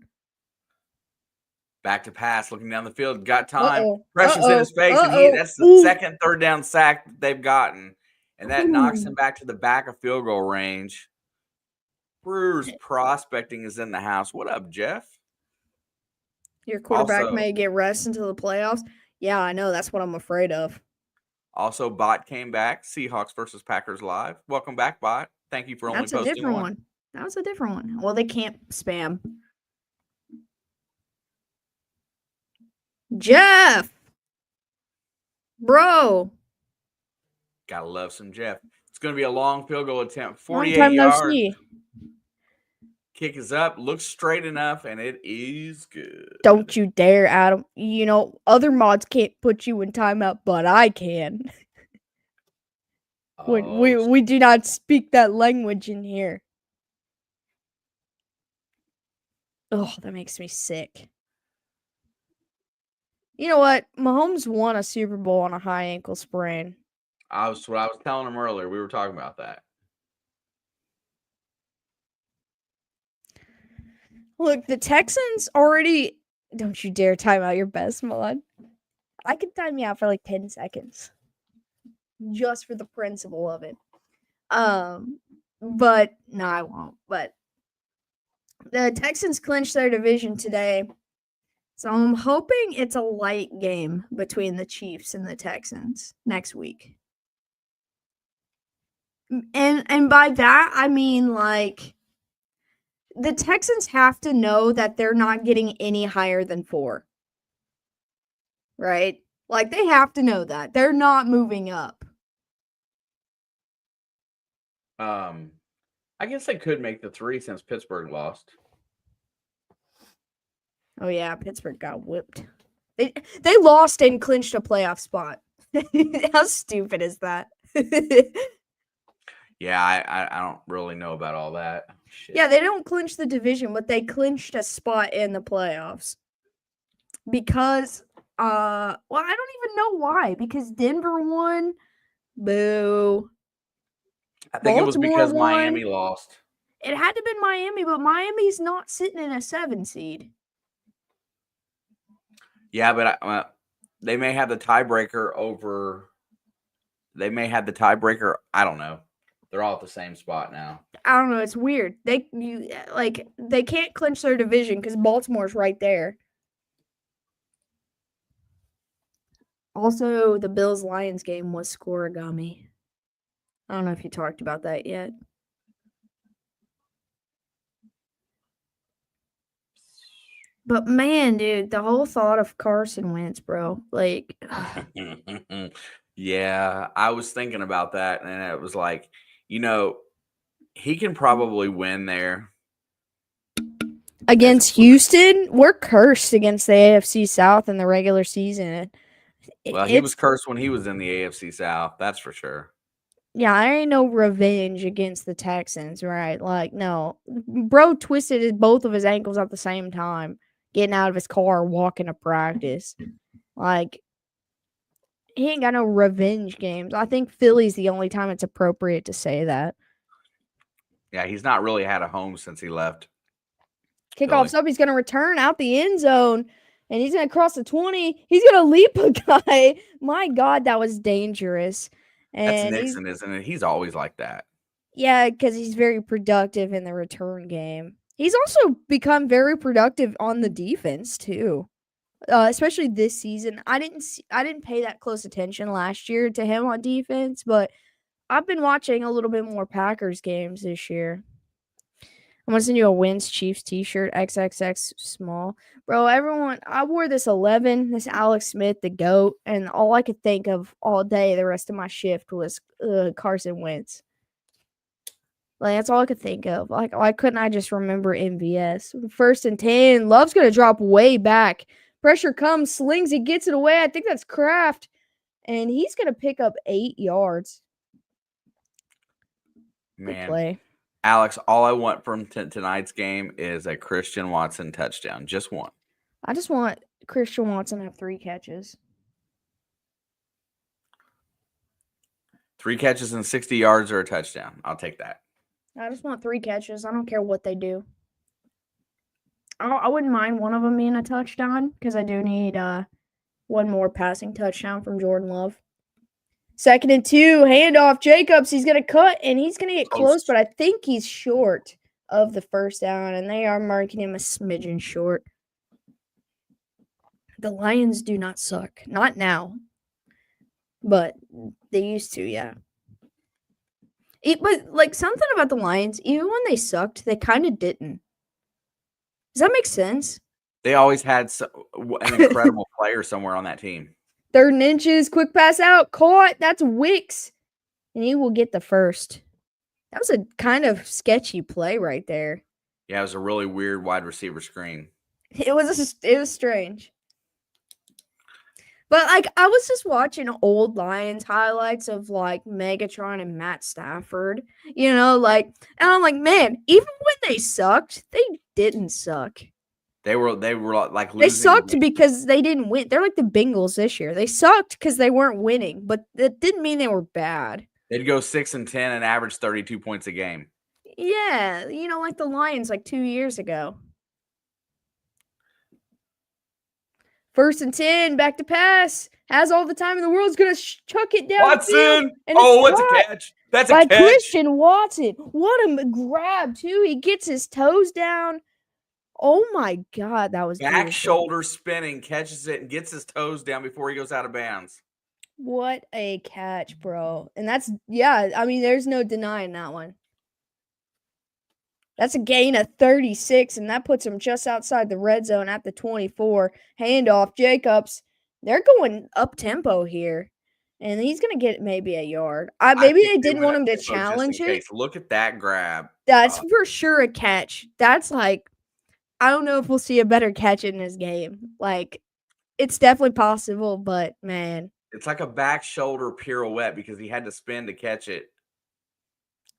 Back to pass, looking down the field, got time. Uh-oh. Pressure's in his face, and Uh-oh. that's the Ooh. second 3rd down sack that they've gotten, and that knocks him Ooh. back to the back of field goal range. Brewers prospecting is in the house. What up, Jeff? Your quarterback Also, may get rest until the playoffs. Yeah, I know. That's what I'm afraid of. Also, Bot came back. Seahawks versus Packers live. Welcome back, Bot. Thank you for only That's a posting different one. one. That was a different one. Well, they can't spam. Jeff! Bro! Gotta love some Jeff. It's going to be a long field goal attempt. Long 48 time no yards. see. Kick is up. Looks straight enough, and it is good. Don't you dare, Adam. You know, other mods can't put you in timeout, but I can. We do not speak that language in here. Oh, that makes me sick. You know what? Mahomes won a Super Bowl on a high ankle sprain. I was telling him earlier. We were talking about that. Look, the Texans already. Don't you dare time out your best mod. I could time you out for like 10 seconds. Just for the principle of it. But no, I won't. But the Texans clinched their division today. So I'm hoping it's a light game between the Chiefs and the Texans next week. And by that I mean like the Texans have to know that they're not getting any higher than 4. Right? Like they have to know that. They're not moving up. I guess they could make the 3 since Pittsburgh lost. Oh yeah, Pittsburgh got whipped. They lost and clinched a playoff spot. How stupid is that? Yeah, I don't really know about all that. Shit. Yeah, they don't clinch the division, but they clinched a spot in the playoffs. Because well, I don't even know why. Because Denver won. Boo. I think it was because Baltimore Miami won. lost. It had to have been Miami, but Miami's not sitting in a 7 seed. Yeah, but they may have the tiebreaker over. They may have the tiebreaker. I don't know. They're all at the same spot now. I don't know. It's weird. They can't clinch their division because Baltimore's right there. Also, the Bills-Lions game was scoregami. I don't know if you talked about that yet. But man, dude, the whole thought of Carson Wentz, bro. Like, yeah, I was thinking about that, and it was like, he can probably win there. Against Houston, we're cursed against the AFC South in the regular season. Well, he was cursed when he was in the AFC South, that's for sure. Yeah, I ain't no revenge against the Texans, right? Like, no. Bro twisted both of his ankles at the same time, getting out of his car, walking to practice. Like, he ain't got no revenge games. I think Philly's the only time it's appropriate to say that. Yeah, he's not really had a home since he left. Kickoff's up. He's going to return out the end zone, and he's going to cross the 20. He's going to leap a guy. My God, that was dangerous. And that's Nixon, isn't it? He's always like that. Yeah, because he's very productive in the return game. He's also become very productive on the defense too, especially this season. I didn't pay that close attention last year to him on defense, but I've been watching a little bit more Packers games this year. I'm gonna send you a Wins Chiefs t-shirt, XXX small. Bro, everyone, I wore this 11, this Alex Smith, the GOAT, and all I could think of all day the rest of my shift was Carson Wentz. Like, that's all I could think of. Like, why couldn't I just remember MVS? 1st and 10. Love's going to drop way back. Pressure comes, slings, he gets it away. I think that's Kraft. And he's going to pick up 8 yards. Good Man, play. Alex, all I want from tonight's game is a Christian Watson touchdown. Just one. I just want Christian Watson to have 3 catches. 3 catches and 60 yards or a touchdown. I'll take that. I just want 3 catches. I don't care what they do. I wouldn't mind one of them being a touchdown because I do need one more passing touchdown from Jordan Love. 2nd and 2, handoff. Jacobs, he's going to cut, and he's going to get close, but I think he's short of the 1st down, and they are marking him a smidgen short. The Lions do not suck. Not now. But they used to, yeah. But, like, something about the Lions, even when they sucked, they kind of didn't. Does that make sense? They always had an incredible player somewhere on that team. 3rd and inches, quick pass out, caught. That's Wicks. And he will get the first. That was a kind of sketchy play right there. Yeah, it was a really weird wide receiver screen. It was strange. But, like, I was just watching old Lions highlights of, like, Megatron and Matt Stafford, you know, like, and I'm like, man, even when they sucked, they didn't suck. They were like losing. They sucked because they didn't win. They're like the Bengals this year. They sucked because they weren't winning, but that didn't mean they were bad. They'd go 6 and 10 and average 32 points a game. Yeah, you know, like the Lions like 2 years ago. 1st and 10, back to pass. Has all the time in the world. Is going to chuck it down. Watson! Oh, it's a catch. That's a catch. By Christian Watson. What a grab, too. He gets his toes down. Oh, my God. That was back beautiful. shoulder spinning, catches it, and gets his toes down before he goes out of bounds. What a catch, bro. And that's, yeah, I mean, there's no denying that one. That's a gain of 36, and that puts him just outside the red zone at the 24. Handoff, Jacobs. They're going up-tempo here, and he's going to get maybe a yard. Maybe they didn't want him to challenge it. Look at that grab. That's for sure a catch. That's like, I don't know if we'll see a better catch in this game. Like, it's definitely possible, but, man. It's like a back shoulder pirouette because he had to spin to catch it.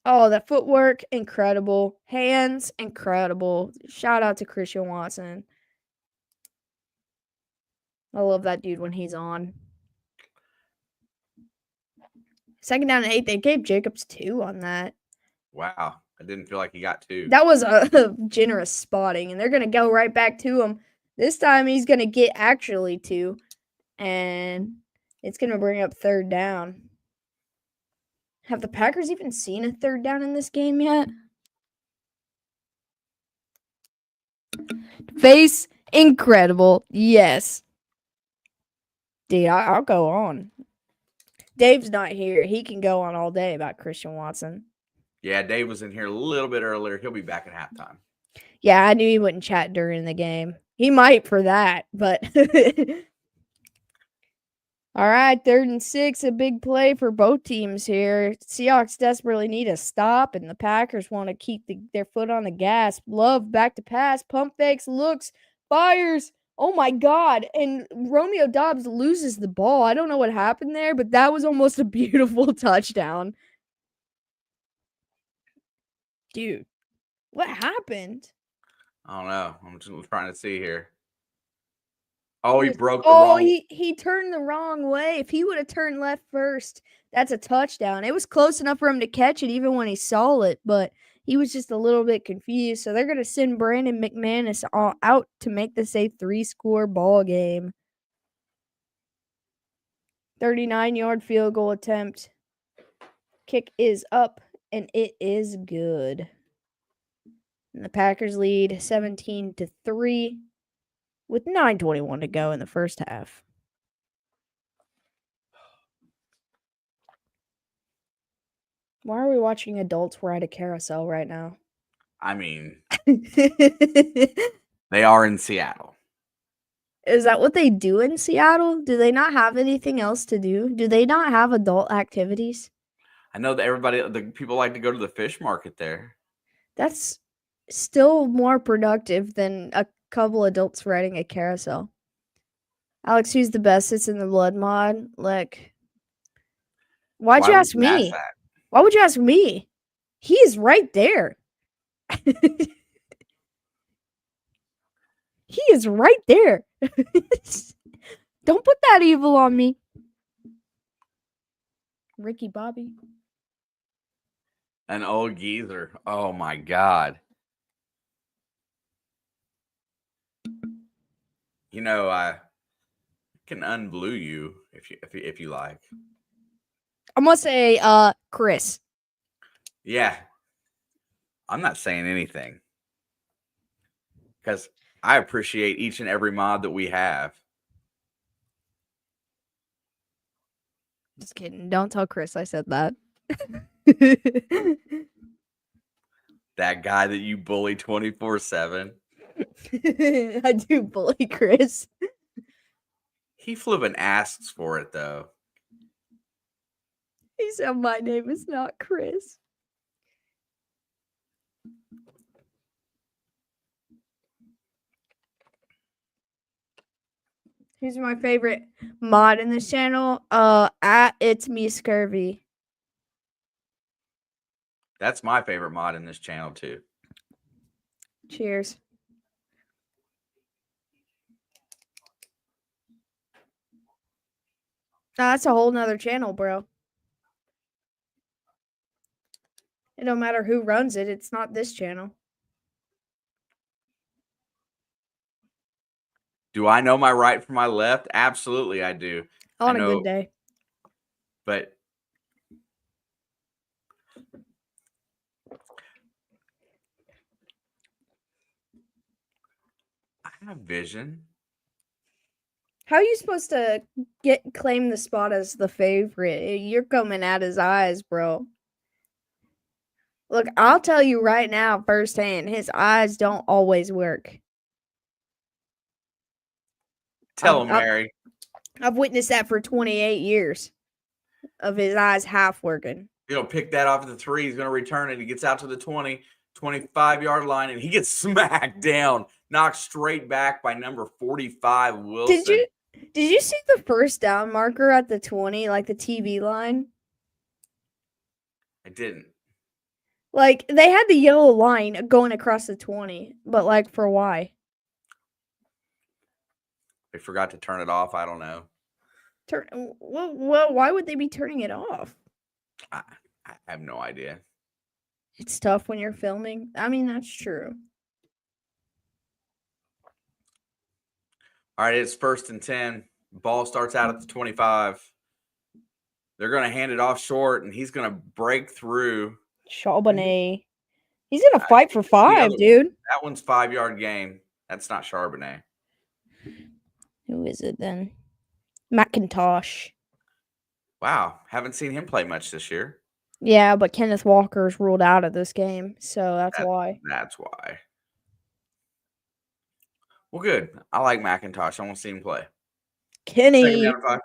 Oh, the footwork, incredible. Hands, incredible. Shout out to Christian Watson. I love that dude when he's on. 2nd down and 8. They gave Jacobs 2 on that. Wow. I didn't feel like he got 2. That was a generous spotting, and they're going to go right back to him. This time he's going to get actually 2, and it's going to bring up 3rd down. Have the Packers even seen a 3rd down in this game yet? Face, incredible. Yes. Dude, I'll go on. Dave's not here. He can go on all day about Christian Watson. Yeah, Dave was in here a little bit earlier. He'll be back at halftime. Yeah, I knew he wouldn't chat during the game. He might for that, but... All right, 3rd and 6, a big play for both teams here. Seahawks desperately need a stop, and the Packers want to keep their foot on the gas. Love back to pass, pump fakes, looks, fires. Oh, my God. And Romeo Doubs loses the ball. I don't know what happened there, but that was almost a beautiful touchdown. Dude, what happened? I don't know. I'm just trying to see here. Oh, he broke the wrong. He turned the wrong way. If he would have turned left first, that's a touchdown. It was close enough for him to catch it even when he saw it, but he was just a little bit confused. So they're going to send Brandon McManus out to make this a 3-score ball game. 39-yard field goal attempt. Kick is up, and it is good. And the Packers lead 17-3. With 9:21 to go in the first half. Why are we watching adults ride a carousel right now? I mean, Is they are in Seattle. that what they do in Seattle? Do they not have anything else to do? Do they not have adult activities? I know that the people like to go to the fish market there. That's still more productive than a couple adults riding a carousel. Alex, who's the best? It's in the blood mod. Like, why'd Why you would ask you ask me? that? Why would you ask me? He is right there. He is right there. Don't put that evil on me. Ricky Bobby. An old geezer. Oh my God. You know, I can unblue you if you like. I'm gonna say Chris. Yeah. I'm not saying anything. Because I appreciate each and every mod that we have. Just kidding. Don't tell Chris I said that. That guy that you bully 24/7. I do bully Chris. He flipping asks for it though. He said my name is not Chris. Who's my favorite mod in this channel? At It's Me Scurvy. That's my favorite mod in this channel too. Cheers. That's a whole nother channel, bro. It don't matter who runs it. It's not this channel. Do I know my right from my left? Absolutely, I do. On a good day. But I have vision. How are you supposed to claim the spot as the favorite? You're coming at his eyes, bro. Look, I'll tell you right now firsthand, his eyes don't always work. Tell him, Mary. I've witnessed that for 28 years of his eyes half working. Pick that off at the 3. He's going to return it. He gets out to the 20, 25-yard line, and he gets smacked down, knocked straight back by number 45, Wilson. Did you see the first down marker at the 20, like the TV line? I didn't. Like, they had the yellow line going across the 20, but, like, for why? They forgot to turn it off. I don't know. Well, why would they be turning it off? I have no idea. It's tough when you're filming. I mean, that's true. All right, it's 1st and 10. Ball starts out at the 25. They're going to hand it off short, and he's going to break through. Charbonnet. He's going to fight for 5, dude. That one's 5-yard gain. That's not Charbonnet. Who is it then? McIntosh. Wow, haven't seen him play much this year. Yeah, but Kenneth Walker's ruled out of this game, so that's why. That's why. Well, good. I like McIntosh. I want to see him play. Kenny. 2nd down and 5.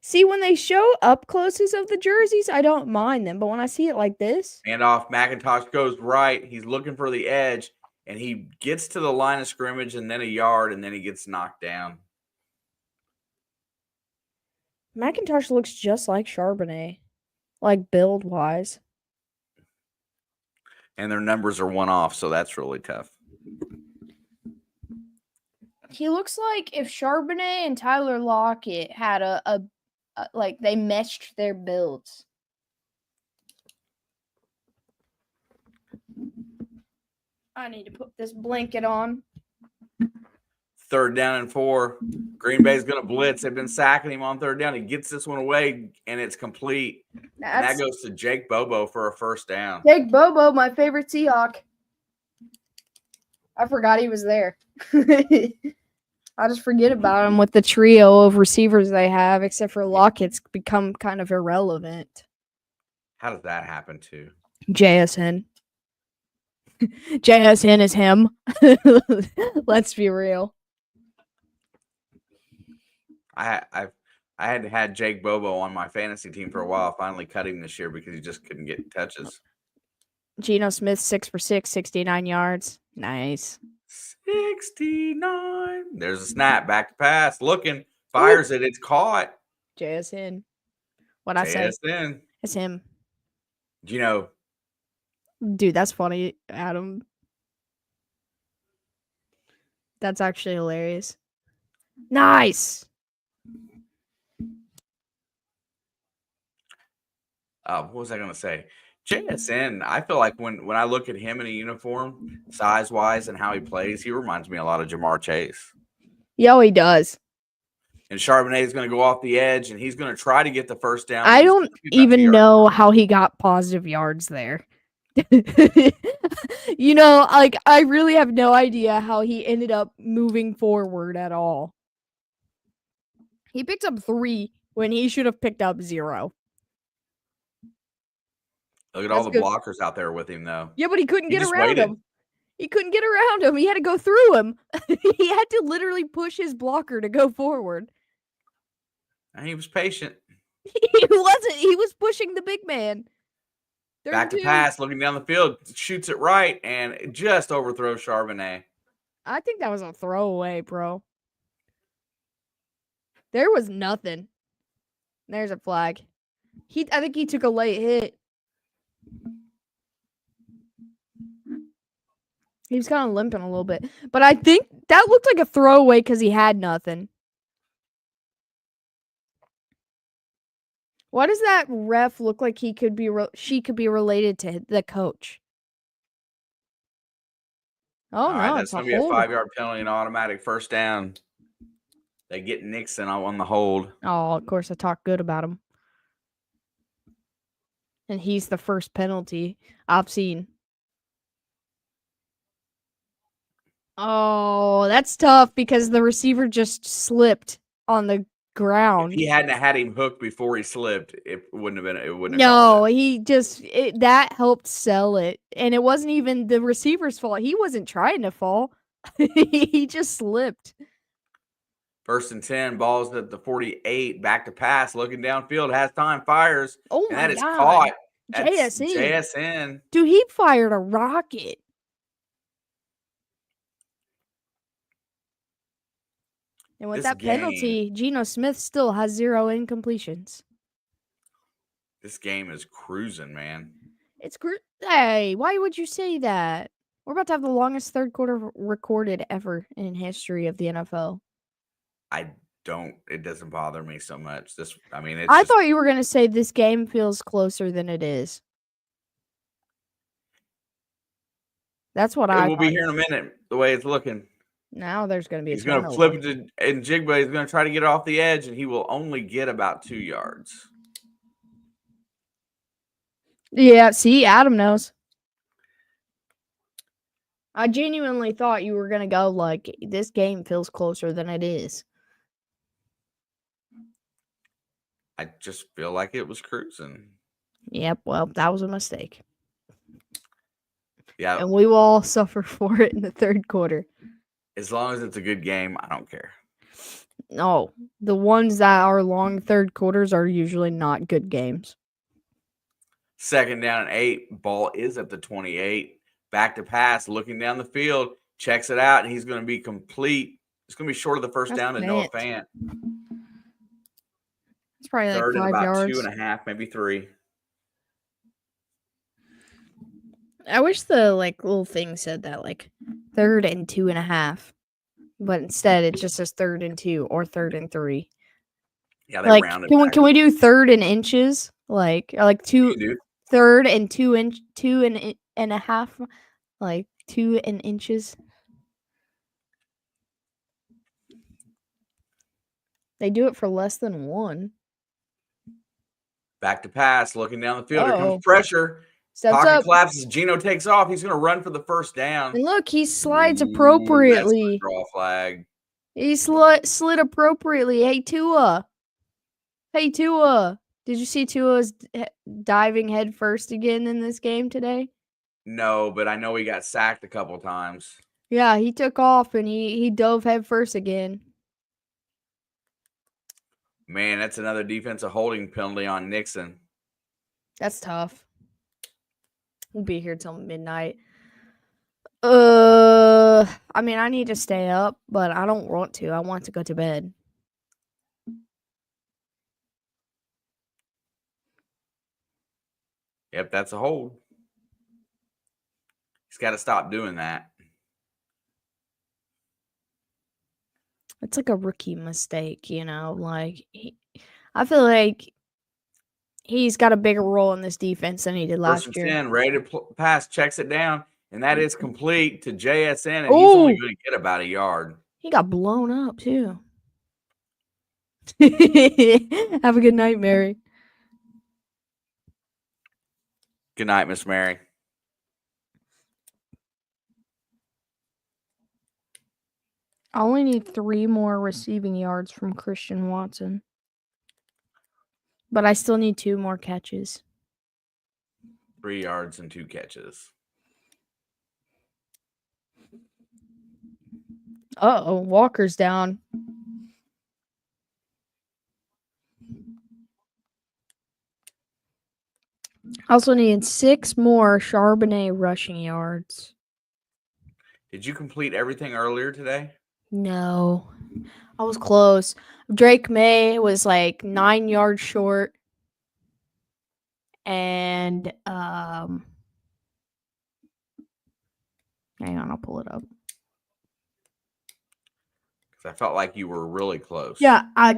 See, when they show up closes of the jerseys, I don't mind them. But when I see it like this. And off, McIntosh goes right. He's looking for the edge, and he gets to the line of scrimmage and then a yard, and then he gets knocked down. McIntosh looks just like Charbonnet, like build-wise. And their numbers are one off, so that's really tough. He looks like if Charbonnet and Tyler Lockett had a like they meshed their builds. I need to put this blanket on. 3rd down and 4. Green Bay's going to blitz. They've been sacking him on 3rd down. He gets this one away, and it's complete. And that goes to Jake Bobo for a 1st down. Jake Bobo, my favorite Seahawk. I forgot he was there. I just forget about him with the trio of receivers they have, except for Lockett's become kind of irrelevant. How does that happen too? JSN. JSN is him. Let's be real. I had Jake Bobo on my fantasy team for a while. Finally cut him this year because he just couldn't get touches. Geno Smith, 6 for 6, 69 yards. Nice. 69. There's a snap. Back to pass. Looking. Fires it. It's caught. JSN. What'd I say? JSN. It's him. Geno. Dude, that's funny, Adam. That's actually hilarious. Nice. What was I going to say? JSN, I feel like when I look at him in a uniform, size-wise and how he plays, he reminds me a lot of Jamar Chase. Yo, he does. And Charbonnet is going to go off the edge, and he's going to try to get the first down. I don't even know how he got positive yards there. You know, like, I really have no idea how he ended up moving forward at all. He picked up 3 when he should have picked up 0. Look at all the blockers out there with him, though. Yeah, but he couldn't get around him. He couldn't get around him. He had to go through him. He had to literally push his blocker to go forward. And he was patient. He wasn't. He was pushing the big man. Back to pass, looking down the field, shoots it right, and it just overthrows Charbonnet. I think that was a throwaway, bro. There was nothing. There's a flag. I think he took a late hit. He was kind of limping a little bit. But I think that looked like a throwaway because he had nothing. Why does that ref look like she could be related to the coach? Oh, no, that's going to be a 5-yard penalty and automatic first down. They get Nixon on the hold. Oh, of course, I talk good about him. And he's the first penalty I've seen. Oh, that's tough because the receiver just slipped on the ground. If he hadn't had him hooked before he slipped, it wouldn't have been. It wouldn't. No, he just that helped sell it, and it wasn't even the receiver's fault. He wasn't trying to fall; he just slipped. 1st and 10, balls at the 48, back to pass, looking downfield, has time, fires. Oh and my that is God. caught. JSN. JSN. Dude, he fired a rocket. And with that penalty, Geno Smith still has 0 incompletions. This game is cruising, man. It's Hey, why would you say that? We're about to have the longest third quarter recorded ever in history of the NFL. It doesn't bother me so much. I thought you were going to say this game feels closer than it is. That's what I will be here in a minute, the way it's looking. Now there's going to be He's going to flip it to Njigba. He's going to try to get off the edge, and he will only get about 2 yards. Yeah, see, Adam knows. I genuinely thought you were going to go like, this game feels closer than it is. I just feel like it was cruising. Yep, well, that was a mistake. Yeah. And we will all suffer for it in the third quarter. As long as it's a good game, I don't care. No, the ones that are long third quarters are usually not good games. 2nd down and 8. Ball is at the 28. Back to pass, looking down the field, checks it out, and he's going to be complete. It's going to be short of the first down to Noah Fant. It's probably like 3rd 5 and about yards. 2.5, maybe 3. I wish the little thing said that 3rd and 2.5, but instead it just says 3rd and 2 or 3rd and 3. Yeah, they rounded. Can we do 3rd in inches? Like 2 3rd and 2 and a half, 2 in inches. They do it for less than 1. Back to pass, looking down the field. Here comes pressure. Pocket collapses. Geno takes off. He's going to run for the first down. And look, he slides appropriately. That's a draw flag. He slid appropriately. Hey, Tua. Did you see Tua's diving head first again in this game today? No, but I know he got sacked a couple times. Yeah, he took off and he dove head first again. Man, that's another defensive holding penalty on Nixon. That's tough. We'll be here till midnight. I mean, I need to stay up, but I don't want to. I want to go to bed. Yep, that's a hold. He's got to stop doing that. It's like a rookie mistake, like I feel like he's got a bigger role in this defense than he did last year. 10, ready to pass, checks it down, and that is complete to JSN, and he's only going to get about a yard. He got blown up, too. Have a good night, Mary. Good night, Miss Mary. I only need 3 more receiving yards from Christian Watson. But I still need 2 more catches. 3 yards and 2 catches. Uh-oh, Walker's down. I also need 6 more Charbonnet rushing yards. Did you complete everything earlier today? No. I was close. Drake May was like 9 yards short. And hang on, I'll pull it up. Because I felt like you were really close. Yeah, I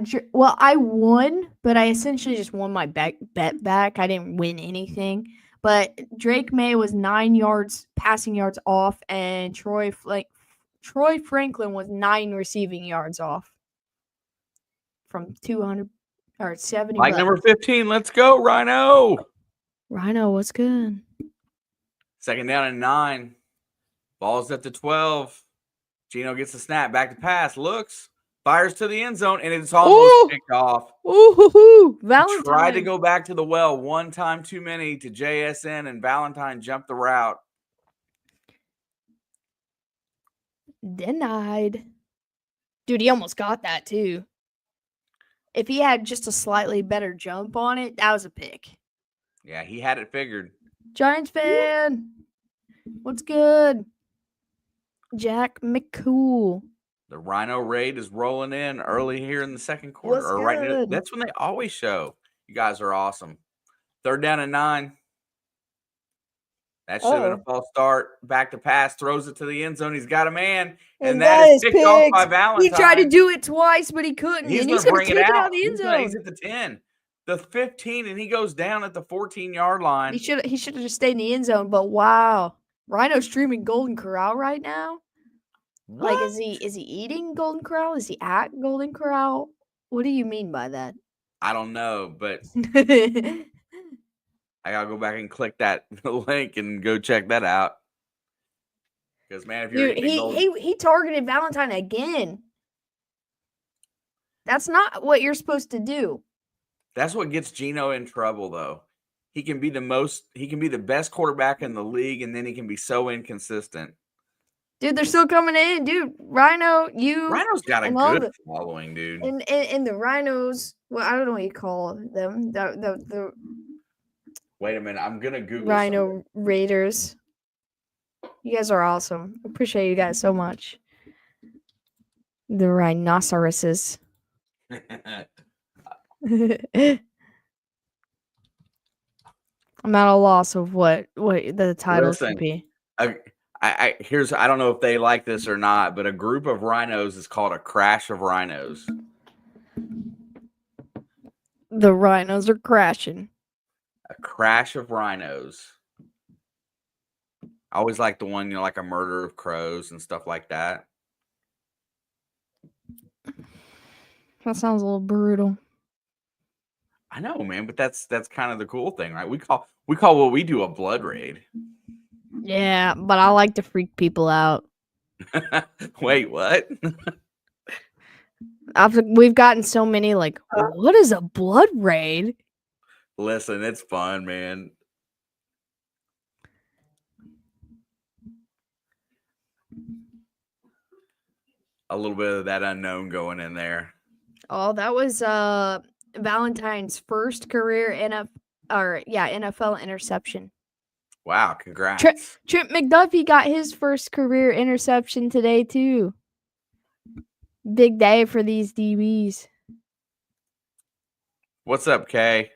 won, but I essentially just won my bet back. I didn't win anything. But Drake May was 9 yards passing yards off, and Troy Franklin was 9 receiving yards off from 200 or 70. Like number 15, let's go, Rhino. Rhino, what's good? 2nd down and 9. Ball's at the 12. Gino gets the snap, back to pass, looks, fires to the end zone, and it's almost picked off. Ooh, Valentine tried to go back to the well one time too many to JSN, and Valentine jumped the route. Denied. Dude, he almost got that too. If he had just a slightly better jump on it, that was a pick. Yeah, he had it figured. Giants fan, what's good? Jack McCool. The Rhino raid is rolling in early here in the second quarter. That's when they always show. You guys are awesome. 3rd down and 9. That should have been a false start. Back to pass, throws it to the end zone. He's got a man, and that is picked off by Valentine. He tried to do it twice, but he couldn't. He's going to bring it out of the end zone. He's at the 10, the 15, and he goes down at the 14-yard line. He should have just stayed in the end zone. But wow, Rhino's streaming Golden Corral right now. What? Like, is he eating Golden Corral? Is he at Golden Corral? What do you mean by that? I don't know, but I gotta go back and click that link and go check that out. Because man, if you're he targeted Valentine again. That's not what you're supposed to do. That's what gets Gino in trouble, though. He can be the best quarterback in the league, and then he can be so inconsistent. Dude, they're still coming in, dude. Rhino's got a good following, dude. And the Rhinos, well, I don't know what you call them. The Wait a minute, I'm gonna Google Rhino Raiders. You guys are awesome. Appreciate you guys so much. The rhinoceroses. I'm at a loss of what the title should be. I don't know if they like this or not, but a group of rhinos is called a crash of rhinos. The rhinos are crashing. A crash of rhinos. I always like the one, like a murder of crows and stuff like that. That sounds a little brutal. I know, man, but that's kind of the cool thing, right? We call what we do a blood raid. Yeah, but I like to freak people out. Wait, what? We've gotten so many like, what is a blood raid? Listen, it's fun, man. A little bit of that unknown going in there. Oh, that was Valentine's first career NFL interception. Wow, congrats. Trent McDuffie got his first career interception today too. Big day for these DBs. What's up, Kay?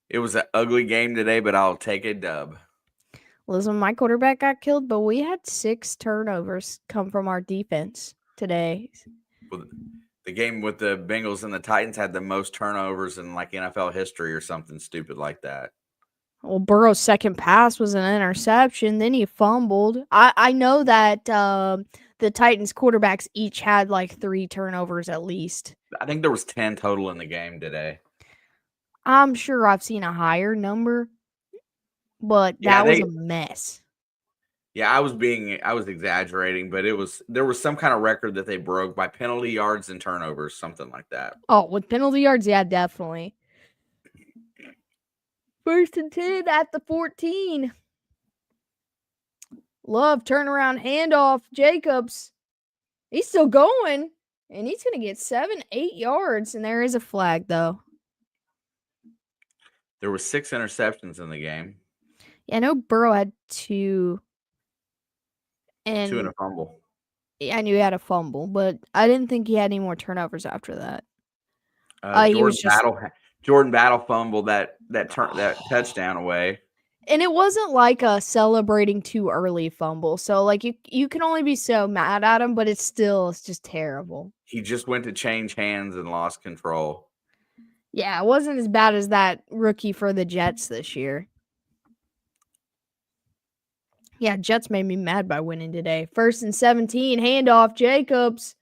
It was an ugly game today, but I'll take a dub. Listen, my quarterback got killed, but we had 6 turnovers come from our defense today. The game with the Bengals and the Titans had the most turnovers in like NFL history or something stupid like that. Well, Burrow's second pass was an interception. Then he fumbled. I know that the Titans quarterbacks each had like 3 turnovers at least. I think there was 10 total in the game today. I'm sure I've seen a higher number, but that was a mess. Yeah, I was exaggerating, but there was some kind of record that they broke by penalty yards and turnovers, something like that. Oh, with penalty yards, yeah, definitely. 1st and 10 at the 14. Love turnaround handoff. Jacobs. He's still going, and he's going to get 7-8 yards, and there is a flag, though. There were 6 interceptions in the game. Yeah, I know Burrow had 2. And 2 and a fumble. Yeah, I knew he had a fumble, but I didn't think he had any more turnovers after that. Jordan Battle fumbled that touchdown away. And it wasn't like a celebrating too early fumble. So like you can only be so mad at him, but it's just terrible. He just went to change hands and lost control. Yeah, it wasn't as bad as that rookie for the Jets this year. Yeah, Jets made me mad by winning today. 1st and 17, handoff, Jacobs.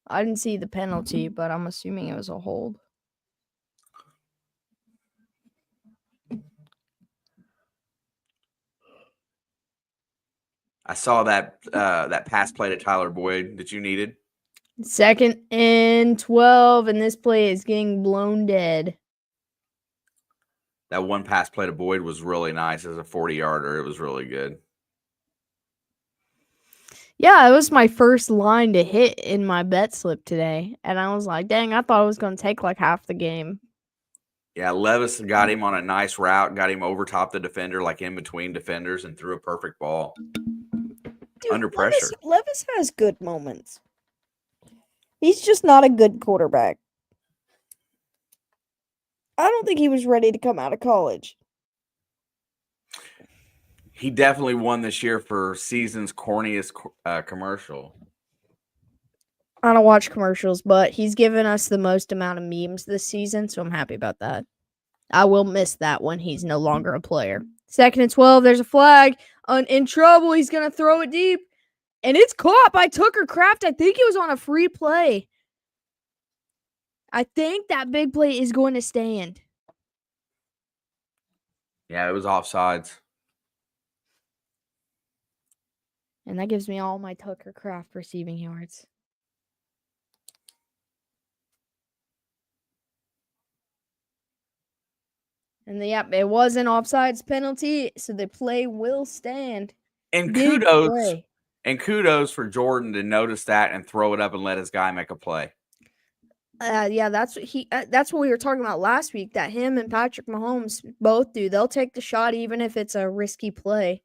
I didn't see the penalty, but I'm assuming it was a hold. I saw that pass play to Tyler Boyd that you needed. 2nd and 12, and this play is getting blown dead. That one pass play to Boyd was really nice as a 40-yarder. It was really good. Yeah, it was my first line to hit in my bet slip today. And I was like, dang, I thought it was going to take like half the game. Yeah, Levis got him on a nice route, got him over top the defender, like in between defenders, and threw a perfect ball. Dude, under pressure. Levis has good moments. He's just not a good quarterback. I don't think he was ready to come out of college. He definitely won this year for season's corniest commercial. I don't watch commercials, but he's given us the most amount of memes this season, so I'm happy about that. I will miss that when he's no longer a player. 2nd and 12, there's a flag. In trouble, he's going to throw it deep. And it's caught by Tucker Kraft. I think it was on a free play. I think that big play is going to stand. Yeah, it was offsides. And that gives me all my Tucker Kraft receiving yards. And it was an offsides penalty, so the play will stand. And kudos for Jordan to notice that and throw it up and let his guy make a play. Yeah, that's what we were talking about last week, that him and Patrick Mahomes both do. They'll take the shot even if it's a risky play,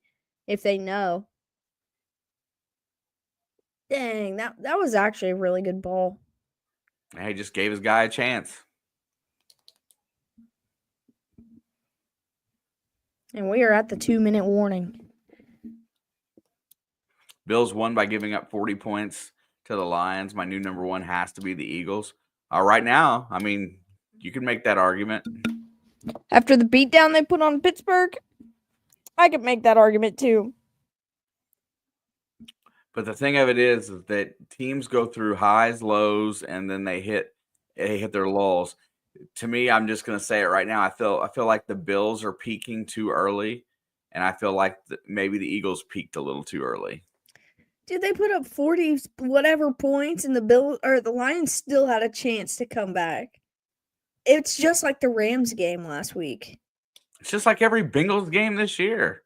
if they know. Dang, that was actually a really good ball. He just gave his guy a chance. And we are at the 2-minute warning. Bills won by giving up 40 points to the Lions. My new number 1 has to be the Eagles. Right now, I mean, you can make that argument. After the beatdown they put on Pittsburgh, I could make that argument too. But the thing of it is that teams go through highs, lows, and then they hit their lulls. To me, I'm just going to say it right now. I feel like the Bills are peaking too early, and I feel like maybe the Eagles peaked a little too early. Dude, they put up 40 whatever points, and the Lions still had a chance to come back. It's just like the Rams game last week. It's just like every Bengals game this year.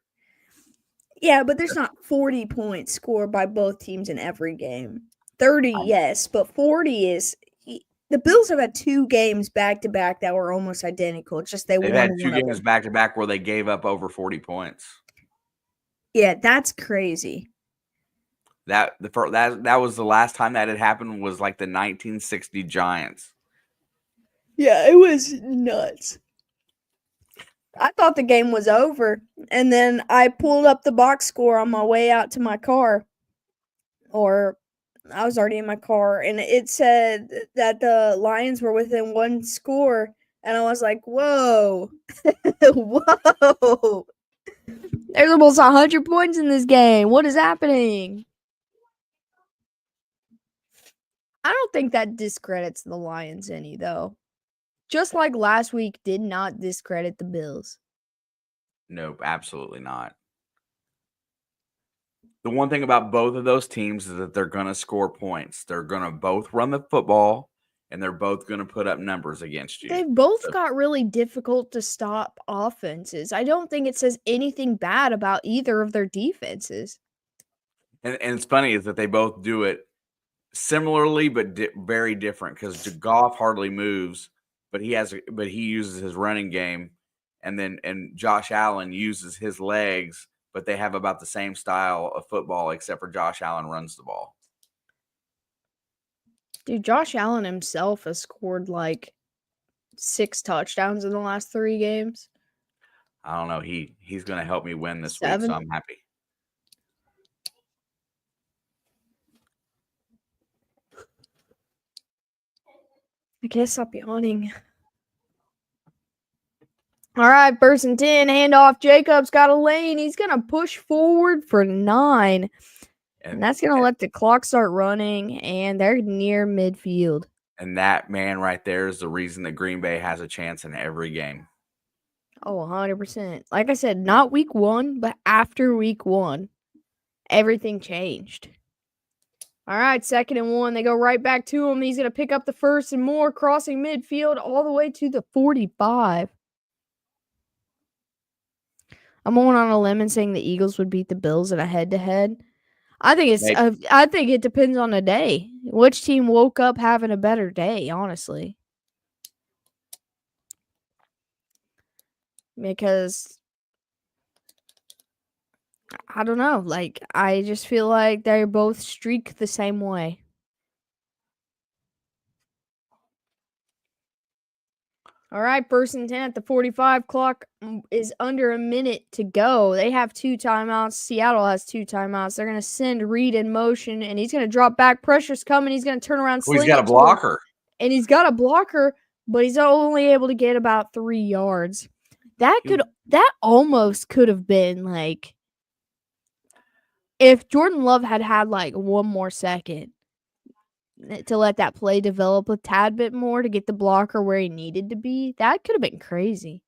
Yeah, but there's not 40 points scored by both teams in every game. 30, yes, but 40 is. The Bills have had 2 games back to back that were almost identical. It's just they've won had 2 one of games them. back to back where they gave up over 40 points. Yeah, that's crazy. That was the last time that had happened was like the 1960 Giants. Yeah, it was nuts. I thought the game was over, and then I pulled up the box score on my way out to my car. Or I was already in my car, and it said that the Lions were within 1 score, and I was like, whoa. Whoa. There's almost 100 points in this game. What is happening? I don't think that discredits the Lions any, though. Just like last week did not discredit the Bills. Nope, absolutely not. The one thing about both of those teams is that they're going to score points. They're going to both run the football, and they're both going to put up numbers against you. They've both got really difficult to stop offenses. I don't think it says anything bad about either of their defenses. And it's funny is that they both do it similarly but very different because Goff hardly moves, but he uses his running game, and Josh Allen uses his legs, but they have about the same style of football except for Josh Allen runs the ball. Dude, Josh Allen himself has scored like 6 touchdowns in the last 3 games. I don't know. He's going to help me win this 7? week, so I'm happy. I can't stop yawning. All right, 1st and 10, handoff. Jacobs got a lane. He's going to push forward for 9. And that's going to let the clock start running, and they're near midfield. And that man right there is the reason that Green Bay has a chance in every game. Oh, 100%. Like I said, not week 1, but after week 1, everything changed. All right, 2nd and 1. They go right back to him. He's going to pick up the 1st and more, crossing midfield all the way to the 45. I'm going on a limb and saying the Eagles would beat the Bills in a head-to-head. I think it depends on the day. Which team woke up having a better day, honestly. Because I don't know. Like, I just feel like they both streak the same way. All right, 1st and 10 at the 45. Clock is under a minute to go. They have 2 timeouts. Seattle has 2 timeouts. They're going to send Reed in motion, and he's going to drop back. Pressure's coming. He's going to turn around. He's got a blocker. And he's got a blocker, but he's only able to get about 3 yards. That almost could have been like if Jordan Love had like 1 more second to let that play develop a tad bit more to get the blocker where he needed to be. That could have been crazy.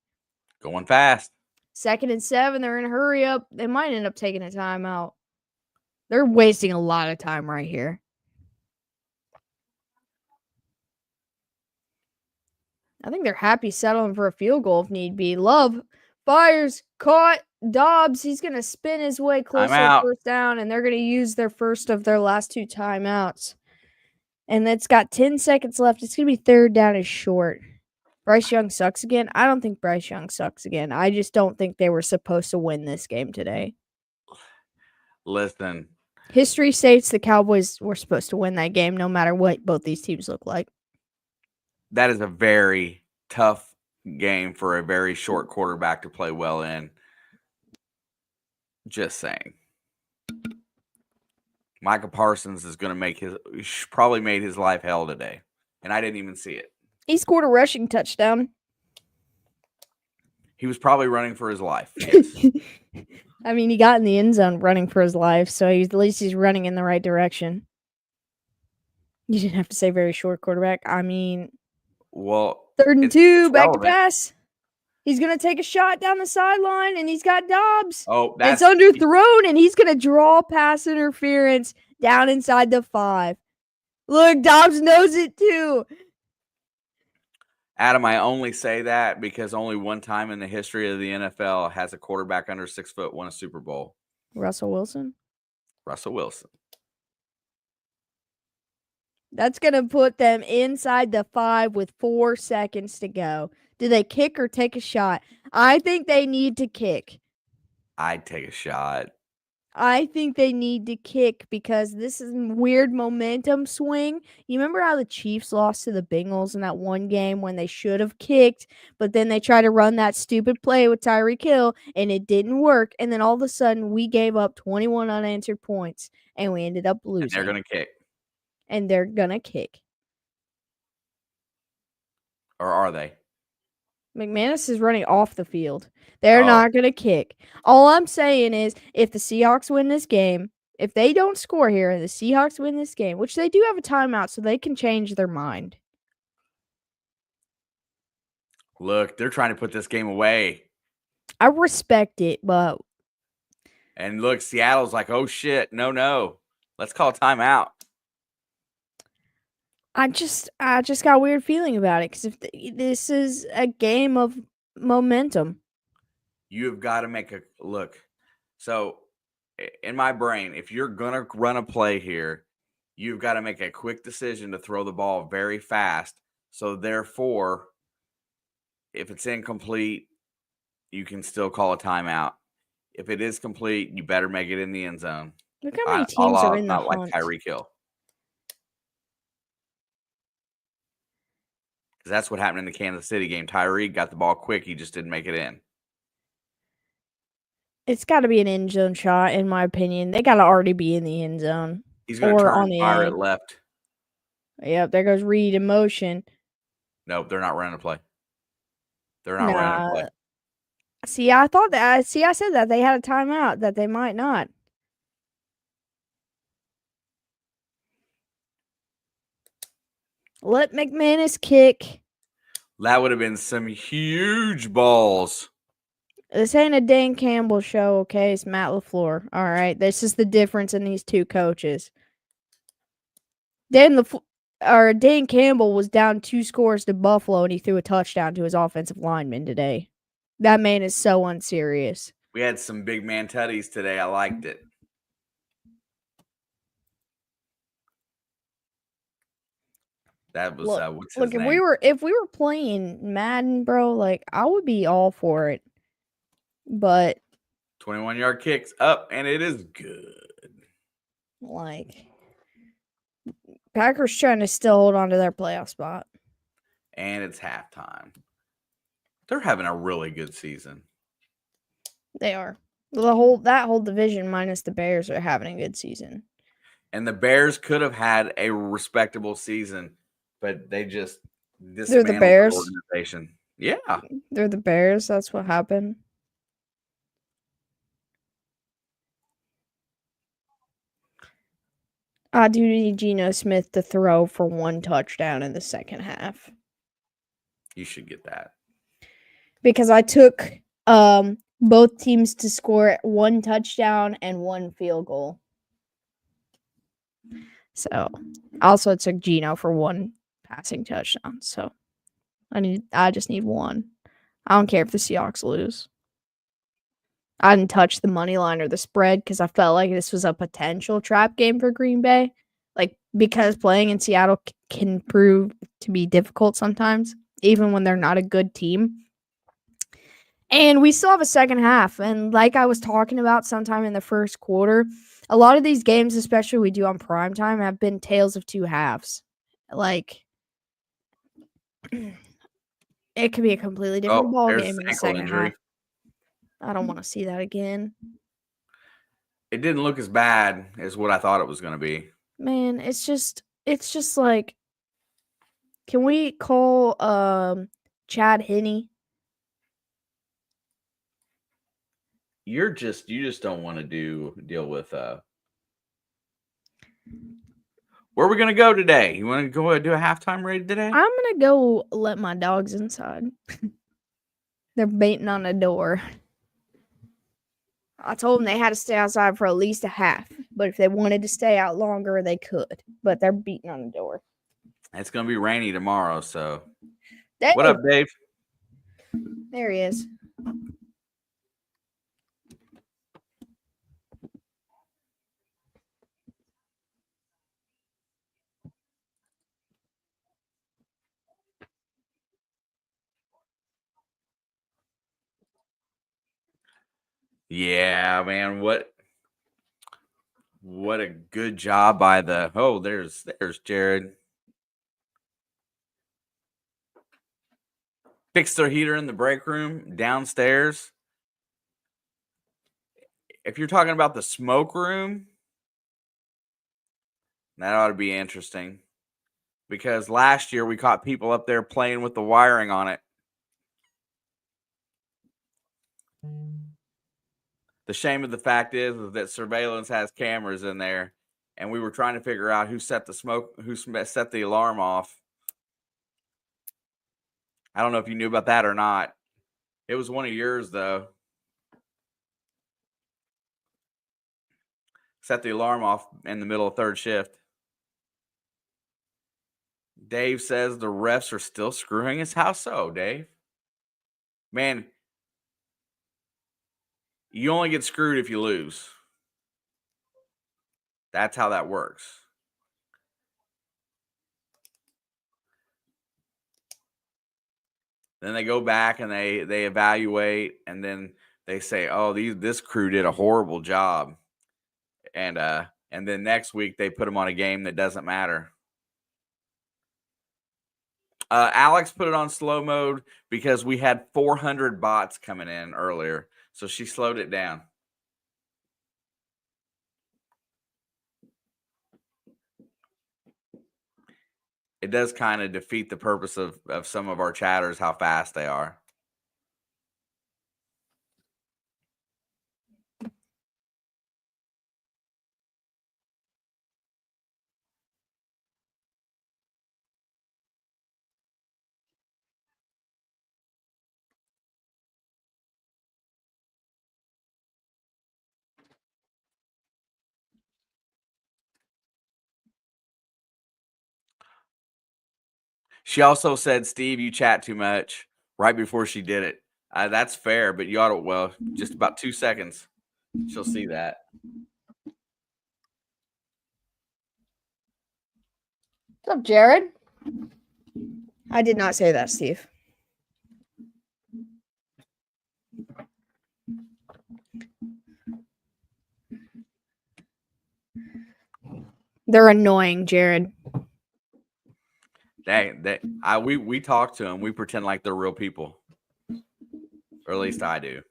Going fast. 2nd and 7. They're in a hurry up. They might end up taking a timeout. They're wasting a lot of time right here. I think they're happy settling for a field goal if need be. Love fires, caught. Dobbs, he's going to spin his way closer to 1st down, and they're going to use their first of their last 2 timeouts. And it's got 10 seconds left. It's going to be 3rd down is short. Bryce Young sucks again. I don't think Bryce Young sucks again. I just don't think they were supposed to win this game today. Listen. History states the Cowboys were supposed to win that game no matter what both these teams look like. That is a very tough game for a very short quarterback to play well in. Just saying. Micah Parsons is going to probably made his life hell today. And I didn't even see it. He scored a rushing touchdown. He was probably running for his life. Yes. I mean, he got in the end zone running for his life, so at least he's running in the right direction. You didn't have to say very short quarterback. I mean, well, 3rd and 2, back relevant. to pass. He's going to take a shot down the sideline, and he's got Dobbs. Oh, it's underthrown, and he's going to draw pass interference down inside the 5. Look, Dobbs knows it too. Adam, I only say that because only one time in the history of the NFL has a quarterback under 6 foot won a Super Bowl. Russell Wilson. Russell Wilson. That's going to put them inside the 5 with 4 seconds to go. Do they kick or take a shot? I think they need to kick. I'd take a shot. I think they need to kick because this is a weird momentum swing. You remember how the Chiefs lost to the Bengals in that one game when they should have kicked, but then they tried to run that stupid play with Tyreek Hill and it didn't work. And then all of a sudden we gave up 21 unanswered points and we ended up losing. And they're going to kick. And they're going to kick. Or are they? McManus is running off the field. They're not going to kick. All I'm saying is if the Seahawks win this game, if they don't score here and the Seahawks win this game, which they do have a timeout so they can change their mind. Look, they're trying to put this game away. I respect it, but... And look, Seattle's like, oh, shit, no. Let's call timeout. I just got a weird feeling about it because if this is a game of momentum. You've got to make a look. So in my brain, if you're going to run a play here, you've got to make a quick decision to throw the ball very fast. So therefore, if it's incomplete, you can still call a timeout. If it is complete, you better make it in the end zone. Look how many teams are in the hunt. Like Tyreek Hill. Because that's what happened in the Kansas City game. Tyreek got the ball quick. He just didn't make it in. It's got to be an end zone shot, in my opinion. They got to already be in the end zone. He's going to turn fire at left. Yep, there goes Reed in motion. Nope, they're not running a play. They're not running a play. See, I thought that. See, I said that they had a timeout, that they might not. Let McManus kick. That would have been some huge balls. This ain't a Dan Campbell show, okay? It's Matt LaFleur. All right, this is the difference in these two coaches. Dan Campbell was down 2 scores to Buffalo, and he threw a touchdown to his offensive lineman today. That man is so unserious. We had some big man tutties today. I liked it. That was what's his name? If we were playing Madden, bro, like I would be all for it. But 21-yard kicks up, and it is good. Like Packers trying to still hold on to their playoff spot. And it's halftime. They're having a really good season. They are. That whole division minus the Bears are having a good season. And the Bears could have had a respectable season, but they just dismantled the Bears organization. Yeah. They're the Bears. That's what happened. I do need Geno Smith to throw for 1 touchdown in the second half. You should get that. Because I took both teams to score 1 touchdown and 1 field goal. So, also took Geno for 1 passing touchdown. So, I just need 1. I don't care if the Seahawks lose. I didn't touch the money line or the spread because I felt like this was a potential trap game for Green Bay. Like, because playing in Seattle can prove to be difficult sometimes, even when they're not a good team. And we still have a second half. And like I was talking about sometime in the first quarter, a lot of these games, especially we do on primetime, have been tales of 2 halves. Like, it could be a completely different ball game in the second half. I don't want to see that again. It didn't look as bad as what I thought it was going to be. Man, it's just like, can we call Chad Henne? You just don't want to deal with where are we gonna go today? You want to go do a halftime raid today? I'm gonna go let my dogs inside. They're beating on the door. I told them they had to stay outside for at least a half, but if they wanted to stay out longer, they could. But they're beating on the door. It's gonna be rainy tomorrow, so Dave. What up, Dave? There he is. Yeah, man. What a good job by the. Oh, there's Jared. Fixed their heater in the break room downstairs. If you're talking about the smoke room, that ought to be interesting. Because last year we caught people up there playing with the wiring on it. The shame of the fact is that surveillance has cameras in there, and we were trying to figure out who set the alarm off. I don't know if you knew about that or not. It was one of yours, though. Set the alarm off in the middle of third shift. Dave says the refs are still screwing us. How so, Dave? Man, you only get screwed if you lose. That's how that works. Then they go back and they evaluate, and then they say, "Oh, this crew did a horrible job," and then next week they put them on a game that doesn't matter. Alex put it on slow mode because we had 400 bots coming in earlier, so she slowed it down. It does kind of defeat the purpose of some of our chatters, how fast they are. She also said, "Steve, you chat too much," right before she did it. That's fair, but you ought to, well, just about 2 seconds. She'll see that. What's up, Jared? I did not say that, Steve. They're annoying, Jared. We talk to them. We pretend like they're real people, or at least I do.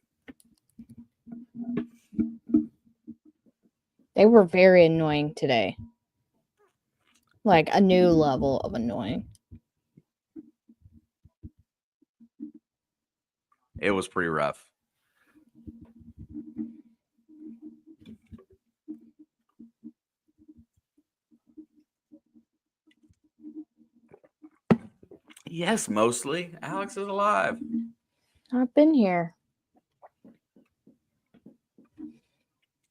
They were very annoying today. Like a new level of annoying. It was pretty rough. Yes, mostly. Alex is alive. I've been here.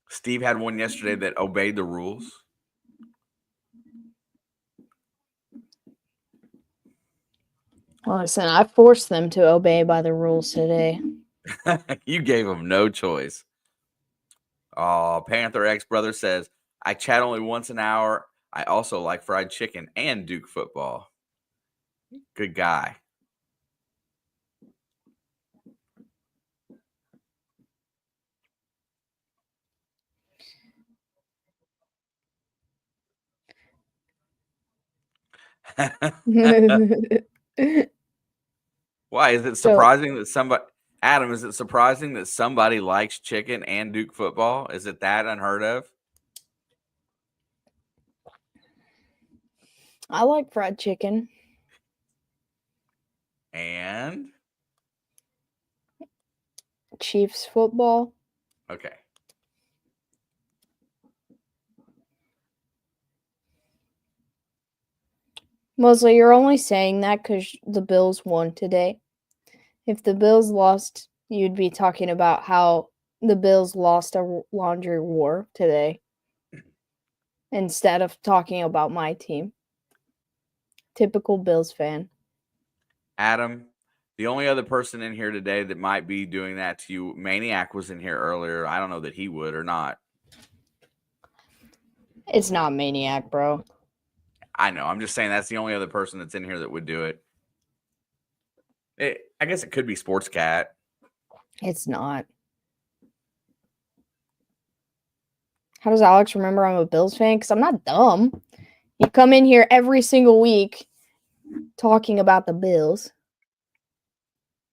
Steve had one yesterday that obeyed the rules. Well, listen, I forced them to obey by the rules today. You gave them no choice. Oh, Panther X brother says, "I chat only once an hour. I also like fried chicken and Duke football." Good guy. Why is it surprising that somebody, Adam, is it surprising that somebody likes chicken and Duke football? Is it that unheard of? I like fried chicken. And Chiefs football. okay. Mosley, you're only saying that because the Bills won today. If the Bills lost, you'd be talking about how the Bills lost a laundry war today instead of talking about my team. Typical Bills fan. Adam, the only other person in here today that might be doing that to you, Maniac was in here earlier. I don't know that he would or not. It's not Maniac, bro. I know. I'm just saying that's the only other person that's in here that would do it. I guess it could be Sports Cat. It's not. How does Alex remember I'm a Bills fan? Because I'm not dumb. You come in here every single week talking about the Bills.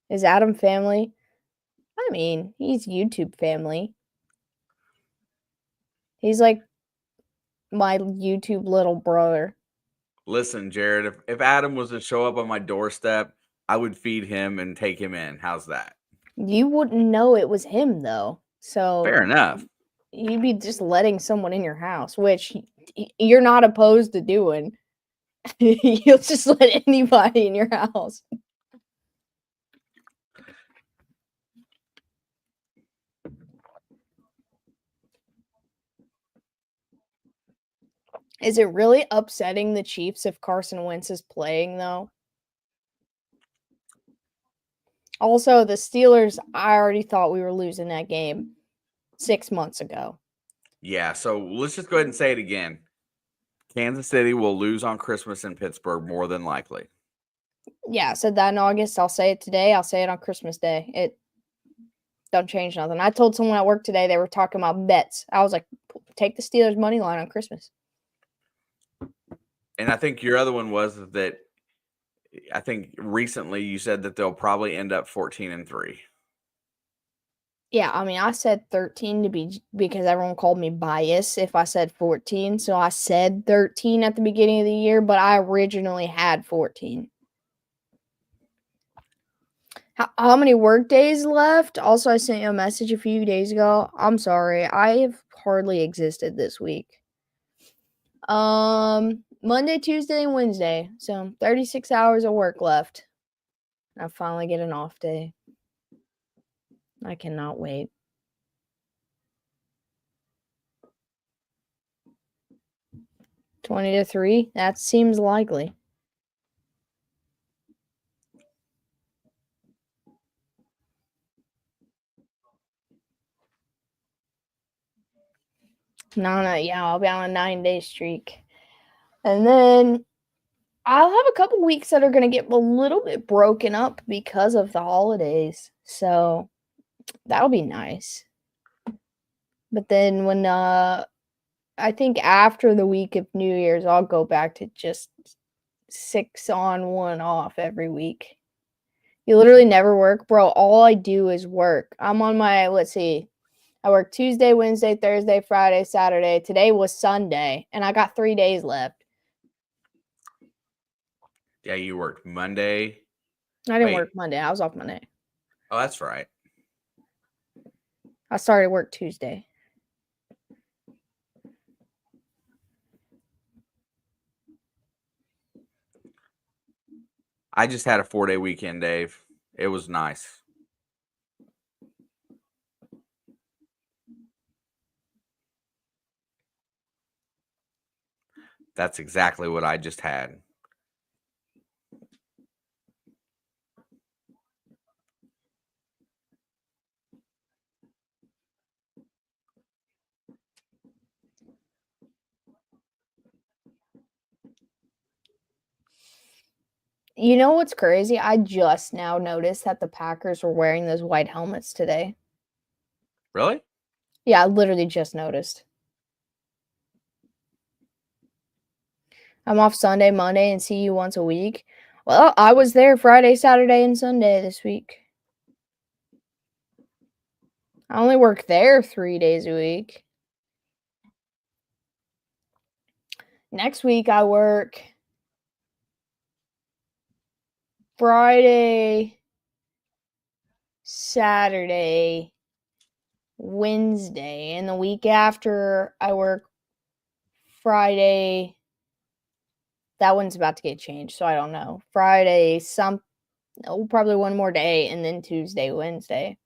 Is Adam family? I mean, he's YouTube family. He's like my YouTube little brother. Listen, Jared, if Adam was to show up on my doorstep, I would feed him and take him in. How's that? You wouldn't know it was him, though. So Fair enough. you'd be just letting someone in your house, which you're not opposed to doing. You'll just let anybody in your house. Is it really upsetting the Chiefs if Carson Wentz is playing, though? Also, the Steelers, I already thought we were losing that game 6 months ago. Yeah, so let's just go ahead and say it again. Kansas City will lose on Christmas in Pittsburgh more than likely. Yeah, I said that in August. I'll say it today. I'll say it on Christmas Day. It don't change nothing. I told someone at work today they were talking about bets. I was like, take the Steelers money line on Christmas. And I think your other one was that I think recently you said that they'll probably end up 14-3. Yeah, I mean, I said 13 to be because everyone called me biased if I said 14. So I said 13 at the beginning of the year, but I originally had 14. How many work days left? Also, I sent you a message a few days ago. I'm sorry. I have hardly existed this week. Monday, Tuesday, and Wednesday. So 36 hours of work left. I finally get an off day. I cannot wait. $20 to $3. That seems likely. No, yeah, I'll be on a 9-day streak. And then I'll have a couple weeks that are going to get a little bit broken up because of the holidays. So that'll be nice. But then when I think after the week of New Year's, I'll go back to just 6 on, 1 off every week. You literally never work, bro. All I do is work. I'm on my, let's see, I work Tuesday, Wednesday, Thursday, Friday, Saturday. Today was Sunday, and I got 3 days left. Yeah, you worked Monday. I didn't work Monday. I was off Monday. Oh, that's right. I started work Tuesday. I just had a 4-day weekend, Dave. It was nice. That's exactly what I just had. You know what's crazy? I just now noticed that the Packers were wearing those white helmets today. Really? Yeah, I literally just noticed. I'm off Sunday, Monday, and see you once a week. Well, I was there Friday, Saturday, and Sunday this week. I only work there 3 days a week. Next week, I work Friday, Saturday, Wednesday, and the week after, I work Friday. That one's about to get changed, so I don't know. Friday, probably one more day, and then Tuesday, Wednesday.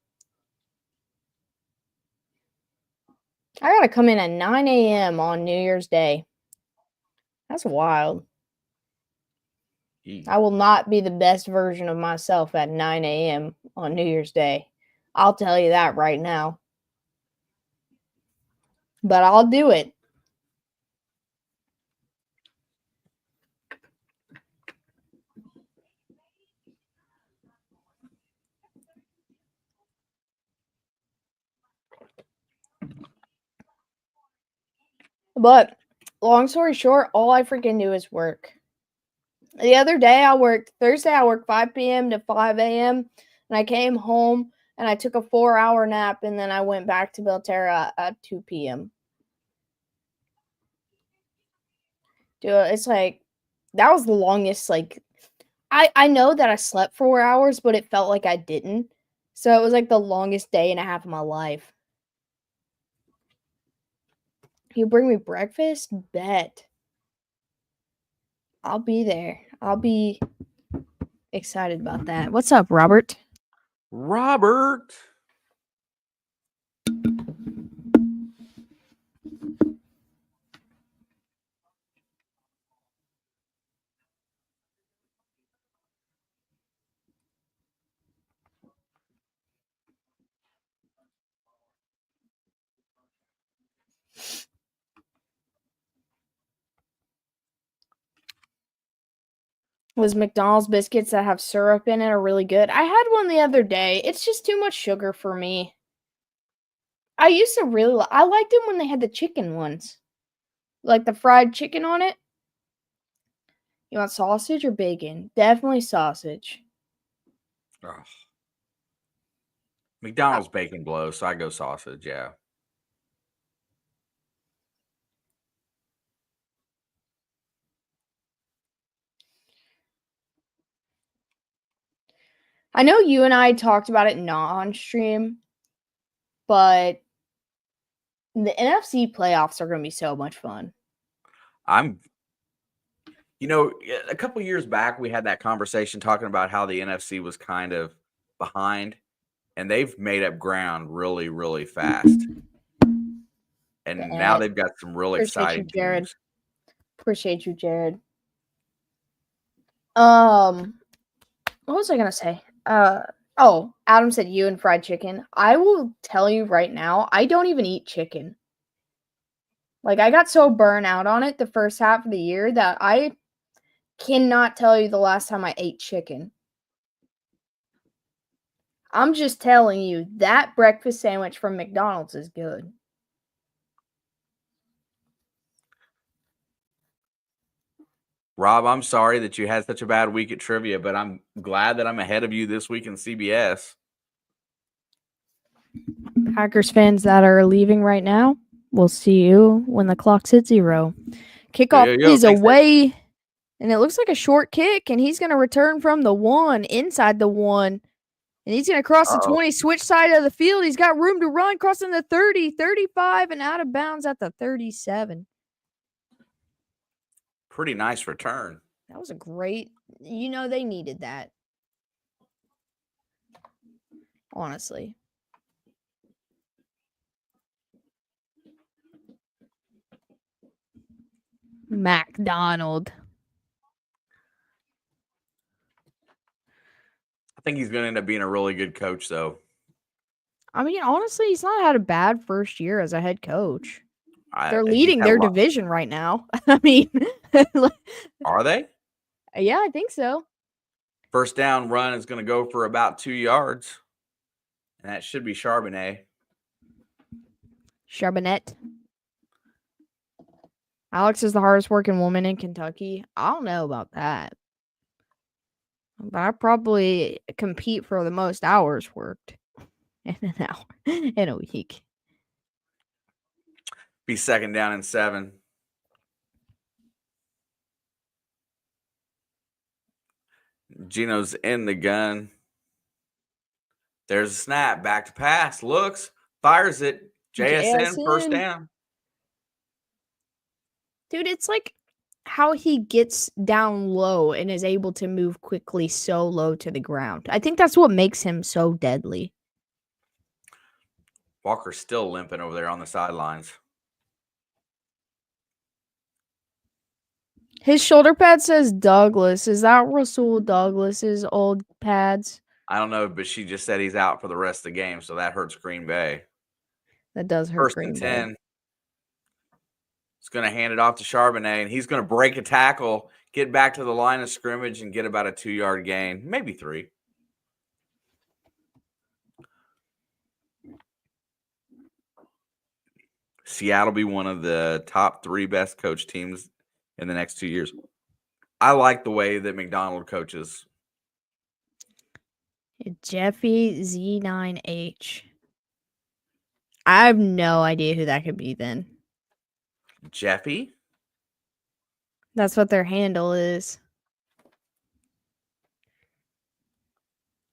I gotta come in at 9 a.m. on New Year's Day. That's wild. I will not be the best version of myself at 9 a.m. on New Year's Day. I'll tell you that right now. But I'll do it. But long story short, all I freaking do is work. The other day Thursday I worked 5 p.m. to 5 a.m. and I came home and I took a 4-hour nap and then I went back to Belterra at 2 p.m. Dude, it's like, that was the longest, like, I know that I slept 4 hours, but it felt like I didn't. So it was like the longest day and a half of my life. You bring me breakfast? Bet. I'll be there. I'll be excited about that. What's up, Robert? Robert. Was McDonald's biscuits that have syrup in it are really good. I had one the other day. It's just too much sugar for me. I used to really I liked them when they had the chicken ones. Like the fried chicken on it. You want sausage or bacon? Definitely sausage. Ugh. McDonald's bacon blows, so I go sausage, yeah. I know you and I talked about it not on stream, but the NFC playoffs are going to be so much fun. A couple years back, we had that conversation talking about how the NFC was kind of behind, and they've made up ground really, really fast. And now they've got some real exciting teams. Appreciate you, Jared. What was I going to say? Adam said you and fried chicken. I will tell you right now, I don't even eat chicken. Like, I got so burnt out on it the first half of the year that I cannot tell you the last time I ate chicken. I'm just telling you, that breakfast sandwich from McDonald's is good. Rob, I'm sorry that you had such a bad week at trivia, but I'm glad that I'm ahead of you this week in CBS. Packers fans that are leaving right now, we'll see you when the clock's at 0. Kickoff is away, and it looks like a short kick, and he's going to return from the 1, inside the 1, and he's going to cross the 20, switch side of the field. He's got room to run, crossing the 30, 35, and out of bounds at the 37. Pretty nice return. That was a great, they needed that. Honestly. McDonald. I think he's going to end up being a really good coach, though. I mean, honestly, he's not had a bad first year as a head coach. They're leading their division right now. I mean, are they? Yeah, I think so. First down run is going to go for about 2 yards. And that should be Charbonnet. Alex is the hardest working woman in Kentucky. I don't know about that. But I probably compete for the most hours worked in an hour in a week. Be second down and 7. Gino's in the gun. There's a snap. Back to pass. Looks. Fires it. JSN. First down. Dude, it's like how he gets down low and is able to move quickly so low to the ground. I think that's what makes him so deadly. Walker's still limping over there on the sidelines. His shoulder pad says Douglas. Is that Rasul Douglas's old pads? I don't know, but she just said he's out for the rest of the game, so that hurts Green Bay. That does hurt First and Green Bay. 10. He's going to hand it off to Charbonnet, and he's going to break a tackle, get back to the line of scrimmage, and get about a 2-yard gain, maybe 3. Seattle will be one of the top 3 best coach teams in the next 2 years. I like the way that McDonald coaches. Jeffy Z9H. I have no idea who that could be then. Jeffy? That's what their handle is.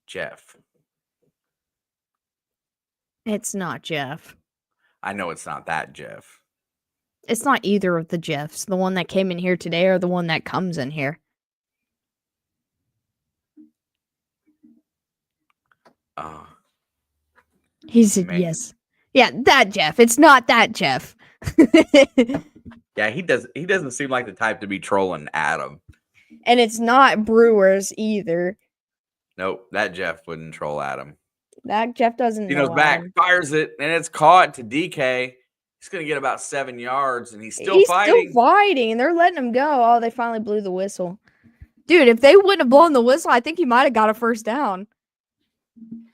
Jeff. It's not Jeff. I know it's not that Jeff. It's not either of the Jeffs. The one that came in here today or the one that comes in here. Oh. He said yes. Yeah, that Jeff. It's not that Jeff. Yeah, he doesn't seem like the type to be trolling Adam. And it's not Brewers either. Nope, that Jeff wouldn't troll Adam. That Jeff doesn't know back, Adam. fires it, and it's caught to DK. He's going to get about 7 yards, and he's He's fighting. still fighting, and they're letting him go. Oh, they finally blew the whistle. Dude, if they wouldn't have blown the whistle, I think he might have got a first down.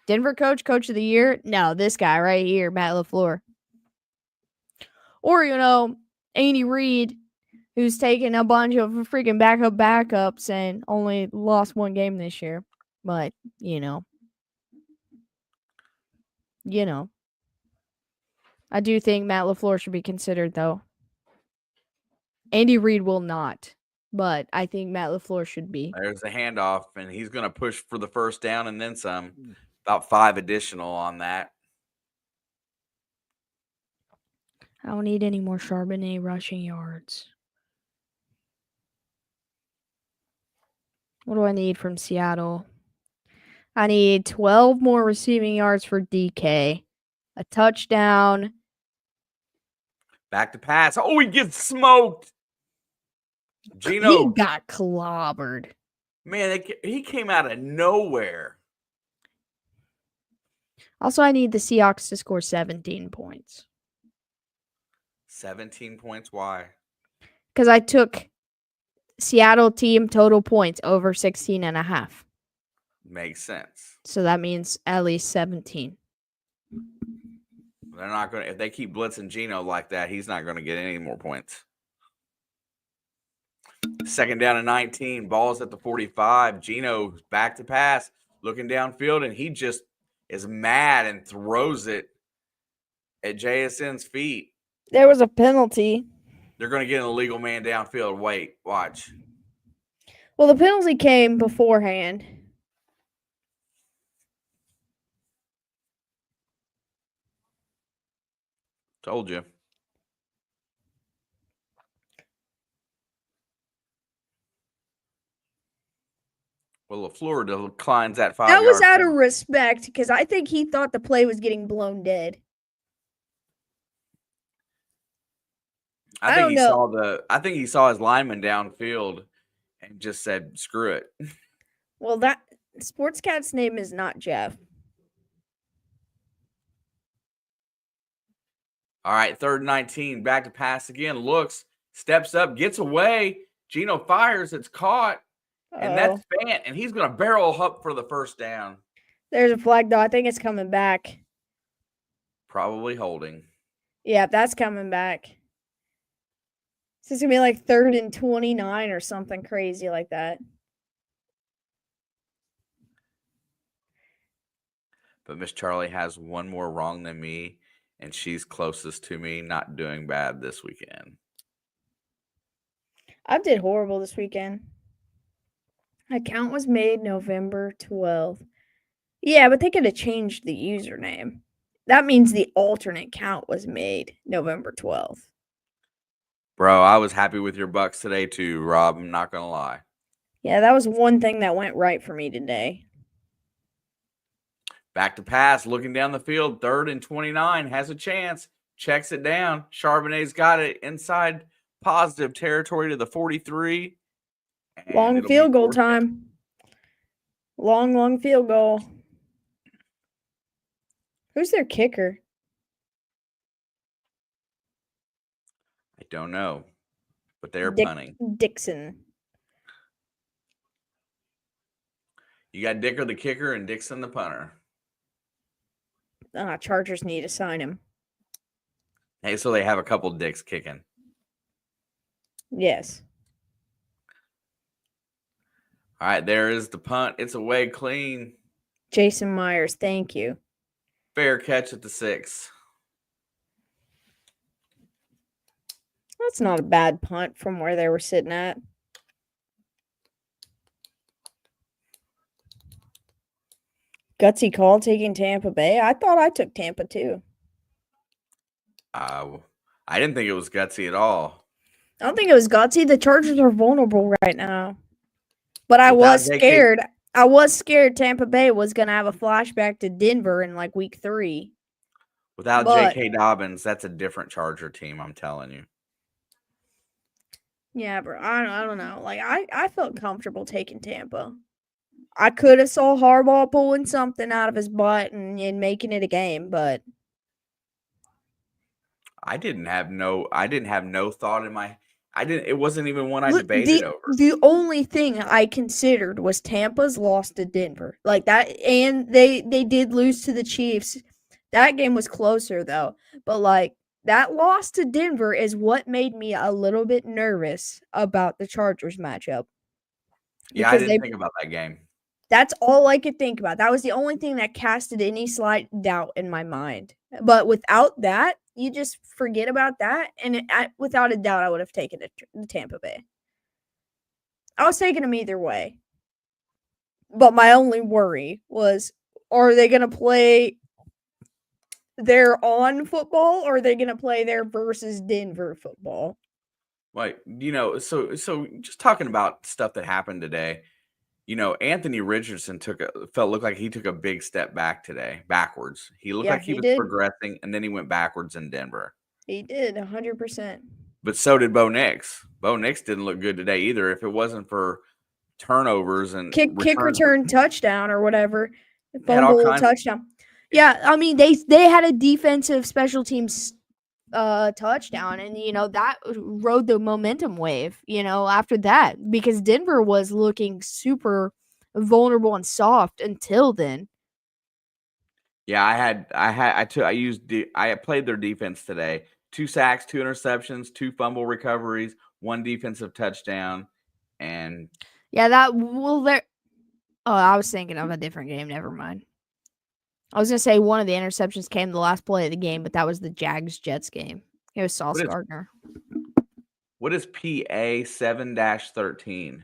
Denver coach of the year? No, this guy right here, Matt LaFleur. Or, Andy Reid, who's taking a bunch of freaking backups and only lost 1 game this year. But, I do think Matt LaFleur should be considered, though. Andy Reid will not, but I think Matt LaFleur should be. There's the handoff, and he's going to push for the first down and then some. About 5 additional on that. I don't need any more Charbonnet rushing yards. What do I need from Seattle? I need 12 more receiving yards for DK. A touchdown. Back to pass. Oh, he gets smoked. Gino. He got clobbered. Man, he came out of nowhere. Also, I need the Seahawks to score 17 points. 17 points? Why? Because I took Seattle team total points over 16.5. Makes sense. So that means at least 17. They're not going to, if they keep blitzing Gino like that, he's not going to get any more points. 2nd down and 19. Ball's at the 45. Gino back to pass, looking downfield, and he just is mad and throws it at JSN's feet. There was a penalty. They're going to get an illegal man downfield. Wait, watch. Well, the penalty came beforehand. Told you. Well, LaFleur declines that 5 That was yard out penalty. of respect because I think he thought the play was getting blown dead. I think he saw his lineman downfield and just said, "Screw it." Well, that Sportscat's name is not Jeff. All right, 3rd and 19. Back to pass again. Looks, steps up, gets away. Gino fires. It's caught. And that's Fant, and he's going to barrel up for the first down. There's a flag, though. I think it's coming back. Probably holding. Yeah, that's coming back. So it's going to be like 3rd and 29 or something crazy like that. But Miss Charlie has one more wrong than me, and she's closest to me not doing bad this weekend. I did horrible this weekend. Account was made November 12th. Yeah, but they could have changed the username. That means the alternate count was made November 12th. Bro, I was happy with your Bucks today too, Rob. I'm not going to lie. Yeah, that was one thing that went right for me today. Back to pass, looking down the field, 3rd and 29, has a chance, checks it down. Charbonnet's got it inside positive territory to the 43. And Long it'll be field goal 4th down. time. Long field goal. Who's their kicker? I don't know, but they're punting. Dixon. You got Dicker the kicker and Dixon the punter. Chargers need to sign him. Hey, so they have a couple dicks kicking. Yes. All right, there is the punt. It's away clean. Jason Myers, thank you. Fair catch at the 6. That's not a bad punt from where they were sitting at. Gutsy call taking Tampa Bay. I thought I took Tampa too. I didn't think it was gutsy at all. I don't think it was gutsy. The Chargers are vulnerable right now. But I was scared. I was scared Tampa Bay was going to have a flashback to Denver in like week 3. Without J.K. Dobbins, that's a different Charger team, I'm telling you. Yeah, bro. I don't know. Like, I felt comfortable taking Tampa. I could have saw Harbaugh pulling something out of his butt and making it a game, but I didn't have no thought in my it wasn't even one I debated over. The only thing I considered was Tampa's loss to Denver. Like that, and they did lose to the Chiefs. That game was closer though. But like that loss to Denver is what made me a little bit nervous about the Chargers matchup. Yeah, I didn't think about that game. That's all I could think about. That was the only thing that casted any slight doubt in my mind. But without that, you just forget about that. And without a doubt, I would have taken it to Tampa Bay. I was taking them either way. But my only worry was, are they going to play their on football or are they going to play their versus Denver football? Like, so just talking about stuff that happened today. Anthony Richardson looked like he took a big step back today, backwards. He looked like he was progressing, and then he went backwards in Denver. He did, 100%. But so did Bo Nix. Bo Nix didn't look good today either. If it wasn't for turnovers and kick return touchdown or whatever, fumble touchdown. Yeah, I mean they had a defensive special teams touchdown, and that rode the momentum wave after that, because Denver was looking super vulnerable and soft until then. Yeah, I played their defense today. 2 sacks, 2 interceptions, 2 fumble recoveries, 1 defensive touchdown, and I was thinking of a different game. Never mind. I was going to say one of the interceptions came the last play of the game, but that was the Jags-Jets game. It was Sauce Gardner. What is PA 7-13?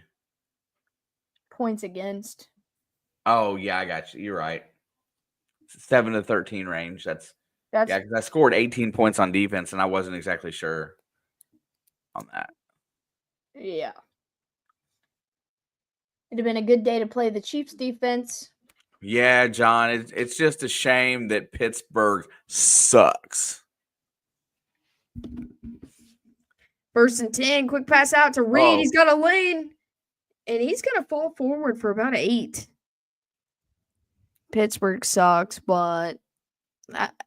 Points against. Oh, yeah, I got you. You're right. 7 to 13 range. That's because I scored 18 points on defense, and I wasn't exactly sure on that. Yeah. It'd have been a good day to play the Chiefs defense. Yeah, John, it's just a shame that Pittsburgh sucks. 1st and 10, quick pass out to Reed. He's got a lane, and he's going to fall forward for about 8. Pittsburgh sucks, but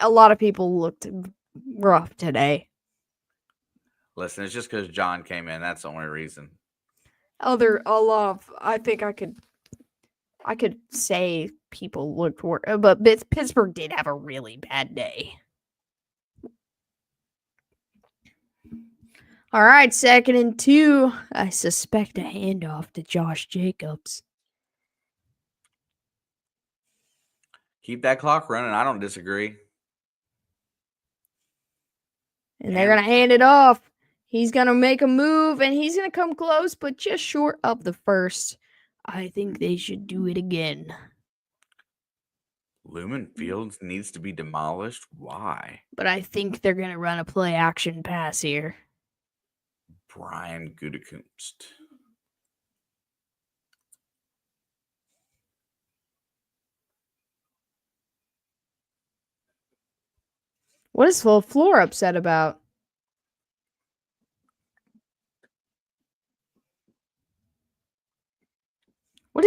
a lot of people looked rough today. Listen, it's just because John came in. That's the only reason. I think I could say people looked worse, but Pittsburgh did have a really bad day. All right, 2nd and 2. I suspect a handoff to Josh Jacobs. Keep that clock running. I don't disagree. And they're going to hand it off. He's going to make a move, and he's going to come close, but just short of the first. I think they should do it again. Lumen Fields needs to be demolished. Why? But I think they're going to run a play action pass here. Brian Gutekunst. What is LaFleur upset about?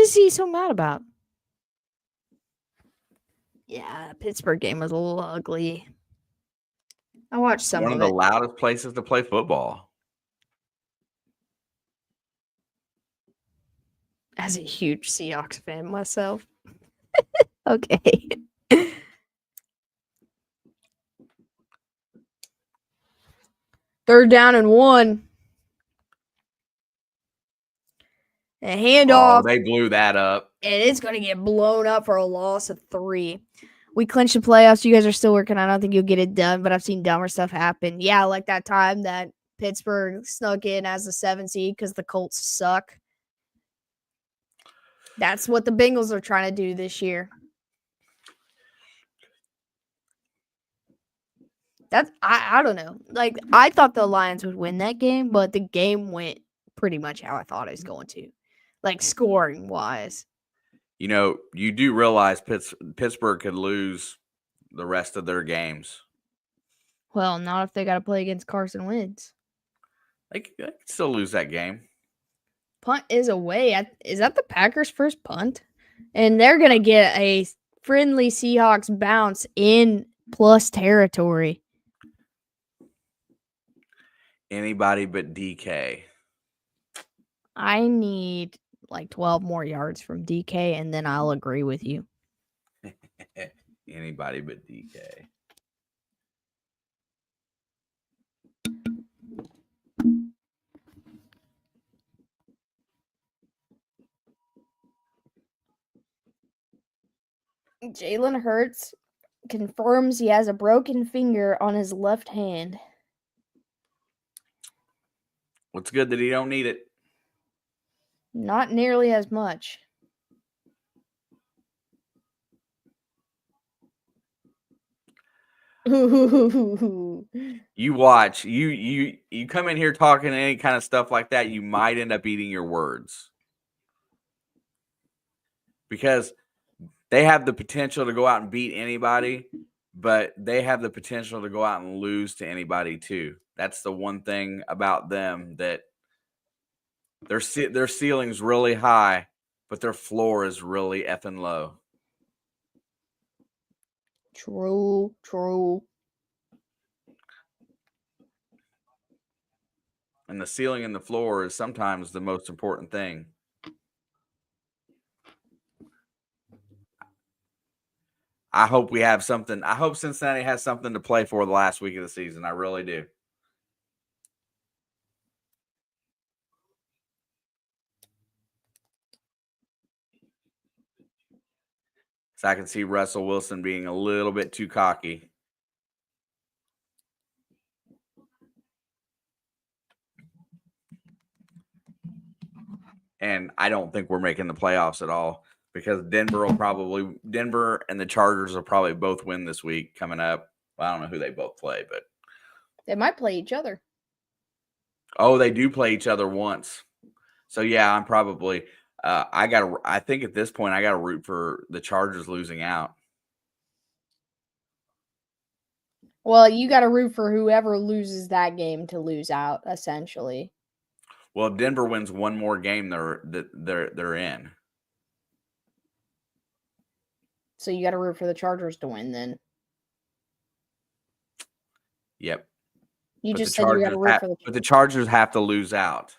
is he so mad about? Yeah, Pittsburgh game was a little ugly. I watched some One of of the it. loudest places to play football. As a huge Seahawks fan myself. Okay. 3rd down and 1. A handoff. Oh, they blew that up. And it's going to get blown up for a loss of 3. We clinched the playoffs. You guys are still working. I don't think you'll get it done, but I've seen dumber stuff happen. Yeah, like that time that Pittsburgh snuck in as the 7th seed because the Colts suck. That's what the Bengals are trying to do this year. I don't know. Like, I thought the Lions would win that game, but the game went pretty much how I thought it was going to. Like, scoring wise. You know, you do realize Pittsburgh could lose the rest of their games. Well, not if they got to play against Carson Wentz. They could still lose that game. Punt is away. Is that the Packers' first punt? And they're going to get a friendly Seahawks bounce in plus territory. Anybody but DK. I need like 12 more yards from DK, and then I'll agree with you. Anybody but DK. Jalen Hurts confirms he has a broken finger on his left hand. What's good that he don't need it? Not nearly as much. You watch. You come in here talking any kind of stuff like that, you might end up eating your words. Because they have the potential to go out and beat anybody, but they have the potential to go out and lose to anybody too. That's the one thing about them, that their ceiling's really high, but their floor is really effing low. True. And the ceiling and the floor is sometimes the most important thing. I hope we have something. I hope Cincinnati has something to play for the last week of the season. I really do. So I can see Russell Wilson being a little bit too cocky. And I don't think we're making the playoffs at all, because Denver and the Chargers will probably both win this week coming up. Well, I don't know who they both play, but they might play each other. Oh, they do play each other once. So yeah, I'm probably I think at this point I got to root for the Chargers losing out. Well, you got to root for whoever loses that game to lose out, essentially. Well, if Denver wins one more game, they're in. So you got to root for the Chargers to win then. Yep. You just said you got to root for the Chargers. But the Chargers have to lose out.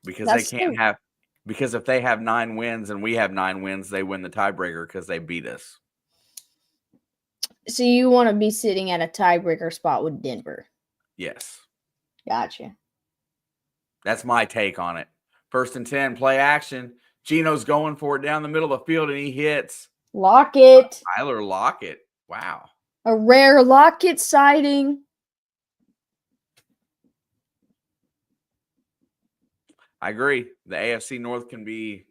Because they can't have, because if they have 9 wins and we have 9 wins, they win the tiebreaker because they beat us. So you want to be sitting at a tiebreaker spot with Denver? Yes. Gotcha. That's my take on it. 1st and 10, play action. Geno's going for it down the middle of the field, and he hits. Lockett. Tyler Lockett. Wow. A rare Lockett sighting. I agree. The AFC North can be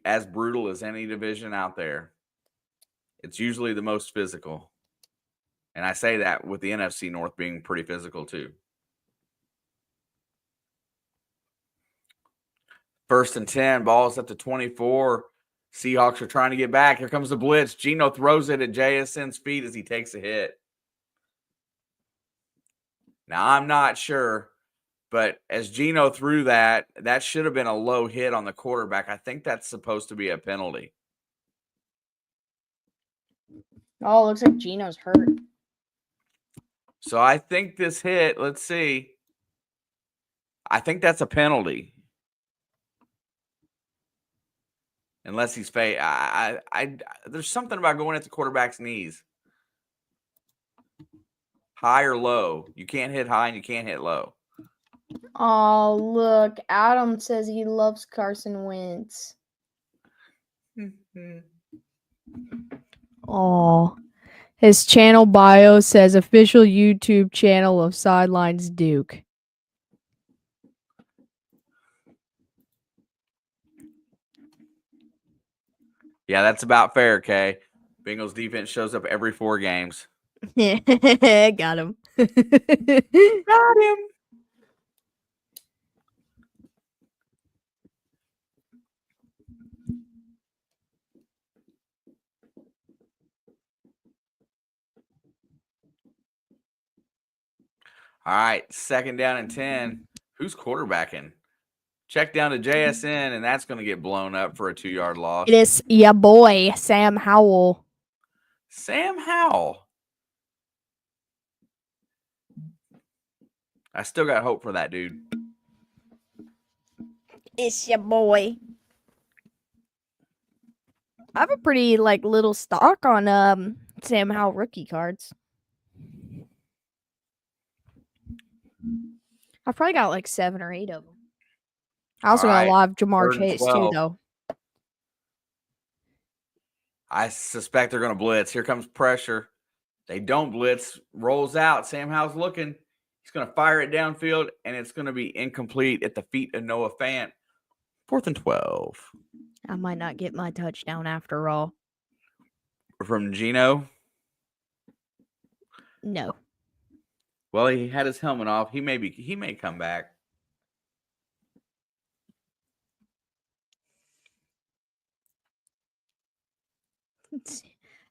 as brutal as any division out there. It's usually the most physical. And I say that with the NFC North being pretty physical too. 1st and 10, ball's at the 24. Seahawks are trying to get back. Here comes the blitz. Geno throws it at JSN's feet as he takes a hit. Now, I'm not sure, But as Gino threw that should have been a low hit on the quarterback. I think that's supposed to be a penalty. Oh, looks like Gino's hurt. So I think this hit, let's see. I think that's a penalty. Unless he's there's something about going at the quarterback's knees. High or low. You can't hit high and you can't hit low. Oh, look. Adam says he loves Carson Wentz. Oh. His channel bio says official YouTube channel of Sidelines Duke. Yeah, that's about fair, Kay. Bengals defense shows up every 4 games. Got him. Got him. All right, 2nd down and 10. Who's quarterbacking? Check down to JSN, and that's going to get blown up for a 2-yard loss. It is your boy, Sam Howell. Sam Howell. I still got hope for that dude. It's your boy. I have a pretty little stock on Sam Howell rookie cards. I've probably got 7 or 8 of them. I also got a lot of Jamar 3rd and Chase 12. too, though. I suspect they're going to blitz. Here comes pressure. They don't blitz. Rolls out. Sam Howell's looking. He's going to fire it downfield, and it's going to be incomplete at the feet of Noah Fant. 4th and 12. I might not get my touchdown after all. From Gino? No. Well, he had his helmet off. He may come back.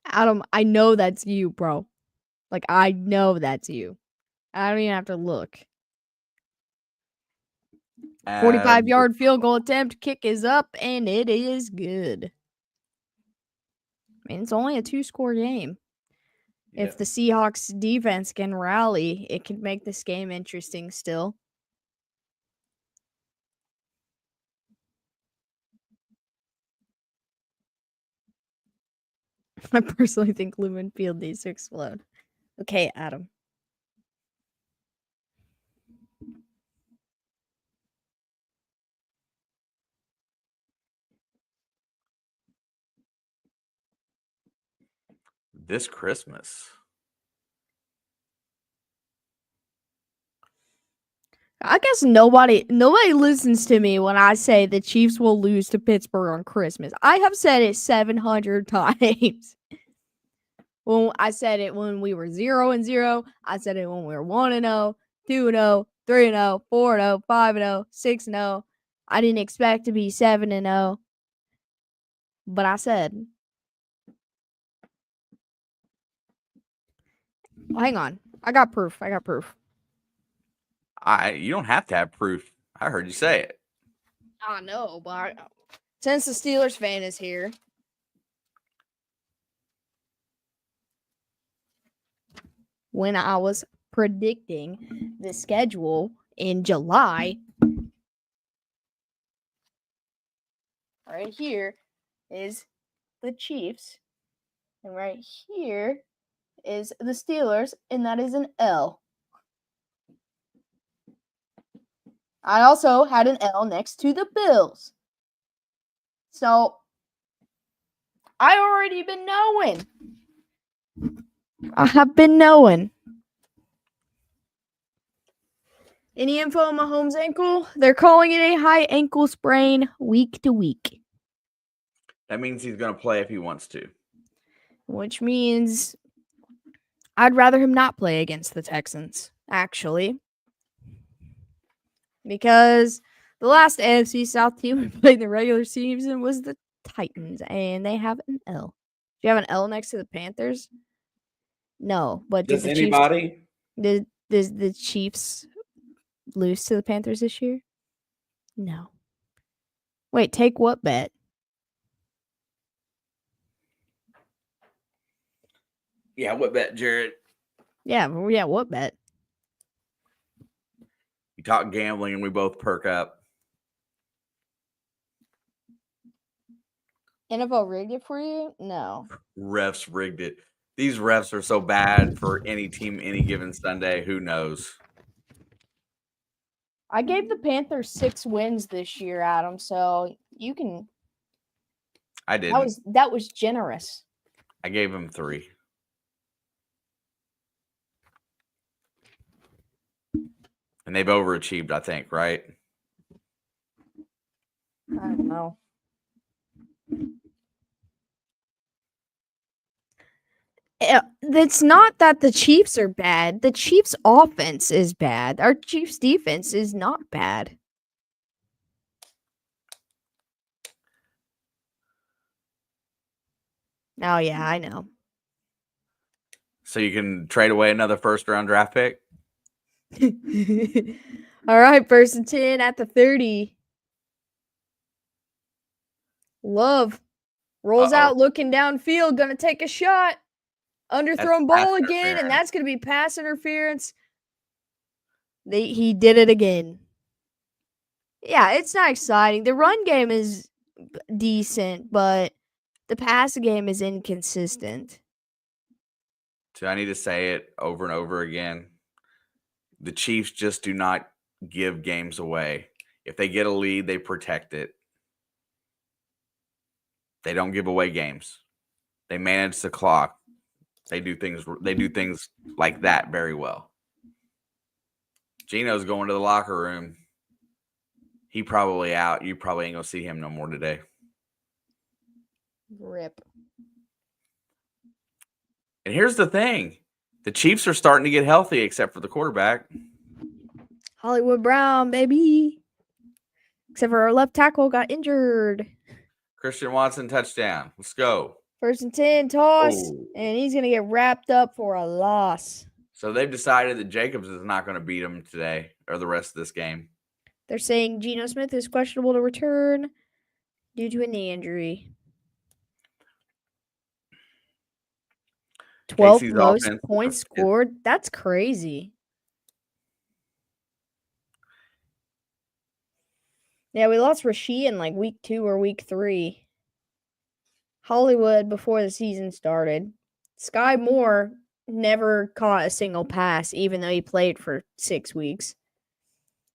Adam, I know that's you, bro. I know that's you. I don't even have to look. 45-yard field goal attempt. Kick is up, and it is good. I mean, it's only a 2-score game. Yeah. If the Seahawks defense can rally, it can make this game interesting still. I personally think Lumen Field needs to explode. Okay, Adam. This Christmas. I guess nobody listens to me when I say the Chiefs will lose to Pittsburgh on Christmas. I have said it 700 times. Well, I said it when we were 0-0. I said it when we were 1-0, 2-0, 3-0, 4-0, 5-0, 6-0. I didn't expect to be 7-0. But I said. Oh, hang on. I got proof. You don't have to have proof. I heard you say it. I know, but since the Steelers fan is here. When I was predicting the schedule in July, right here is the Chiefs, and right here is the Steelers, and that is an L. I also had an L next to the Bills. So, I already been knowing. I have been knowing. Any info on Mahomes' ankle? They're calling it a high ankle sprain week to week. That means he's going to play if he wants to. Which means I'd rather him not play against the Texans, actually. Because the last AFC South team we played in the regular season was the Titans, and they have an L. Do you have an L next to the Panthers? No, but does anybody? Does the Chiefs lose to the Panthers this year? No. Wait, take what bet? Yeah, what bet, Jared? Yeah, what bet? You talk gambling and we both perk up. NFL rigged it for you? No. Refs rigged it. These refs are so bad for any team any given Sunday. Who knows? I gave the Panthers 6 wins this year, Adam, so you can. I didn't. That was generous. I gave him 3. And they've overachieved, I think, right? I don't know. It's not that the Chiefs are bad. The Chiefs' offense is bad. Our Chiefs' defense is not bad. Oh, yeah, I know. So you can trade away another first-round draft pick? All right, 1st and 10 at the 30. Love rolls out looking downfield, gonna take a shot. Underthrown ball again, and that's gonna be pass interference. He did it again. Yeah, it's not exciting. The run game is decent, but the pass game is inconsistent. So I need to say it over and over again. The Chiefs just do not give games away. If they get a lead, they protect it. They don't give away games. They manage the clock. They do things like that very well. Gino's going to the locker room. He probably out. You probably ain't gonna see him no more today. Rip. And here's the thing. The Chiefs are starting to get healthy except for the quarterback. Hollywood Brown, baby. Except for our left tackle got injured. Christian Watson touchdown. Let's go. 1st and 10 toss, and he's going to get wrapped up for a loss. So they've decided that Jacobs is not going to beat him today or the rest of this game. They're saying Geno Smith is questionable to return due to a knee injury. 12 most points scored. That's crazy. Yeah, we lost Rasheed in like week 2 or week 3. Hollywood before the season started. Sky Moore never caught a single pass, even though he played for 6 weeks.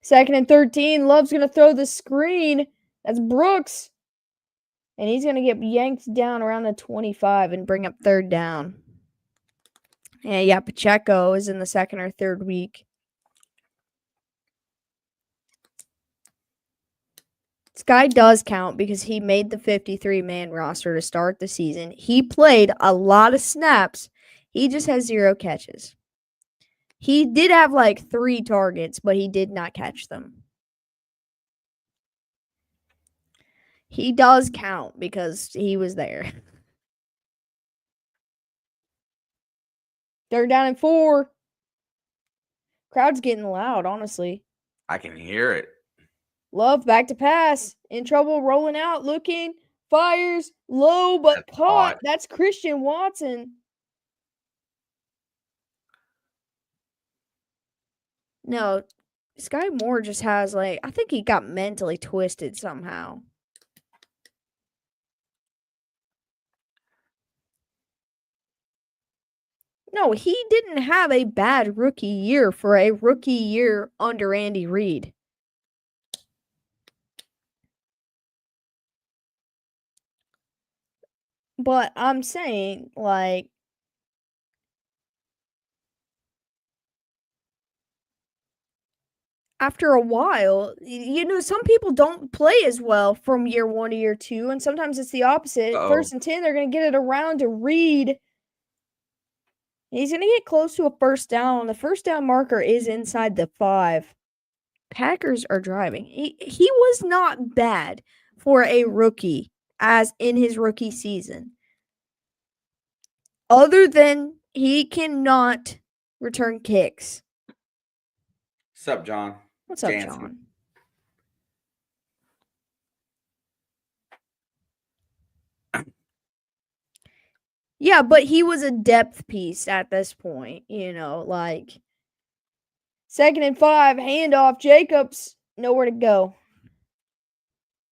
2nd and 13. Love's going to throw the screen. That's Brooks. And he's going to get yanked down around the 25 and bring up 3rd down. And yeah, Pacheco is in the 2nd or 3rd week. Sky does count because he made the 53-man roster to start the season. He played a lot of snaps. He just has 0 catches. He did have like 3 targets, but he did not catch them. He does count because he was there. 3rd down and 4. Crowd's getting loud, honestly. I can hear it. Love back to pass. In trouble, rolling out, looking, fires, low, but caught. That's Christian Watson. No, Sky Moore just has I think he got mentally twisted somehow. No, he didn't have a bad rookie year for a rookie year under Andy Reid. But I'm saying, after a while, some people don't play as well from year 1 to year 2, and sometimes it's the opposite. 1st and 10, they're going to get it around to Reid. He's going to get close to a 1st down. The 1st down marker is inside the 5. Packers are driving. He was not bad for a rookie as in his rookie season. Other than he cannot return kicks. What's up, John? What's up, Jansen. John? Yeah, but he was a depth piece at this point, like 2nd and 5, handoff, Jacobs, nowhere to go.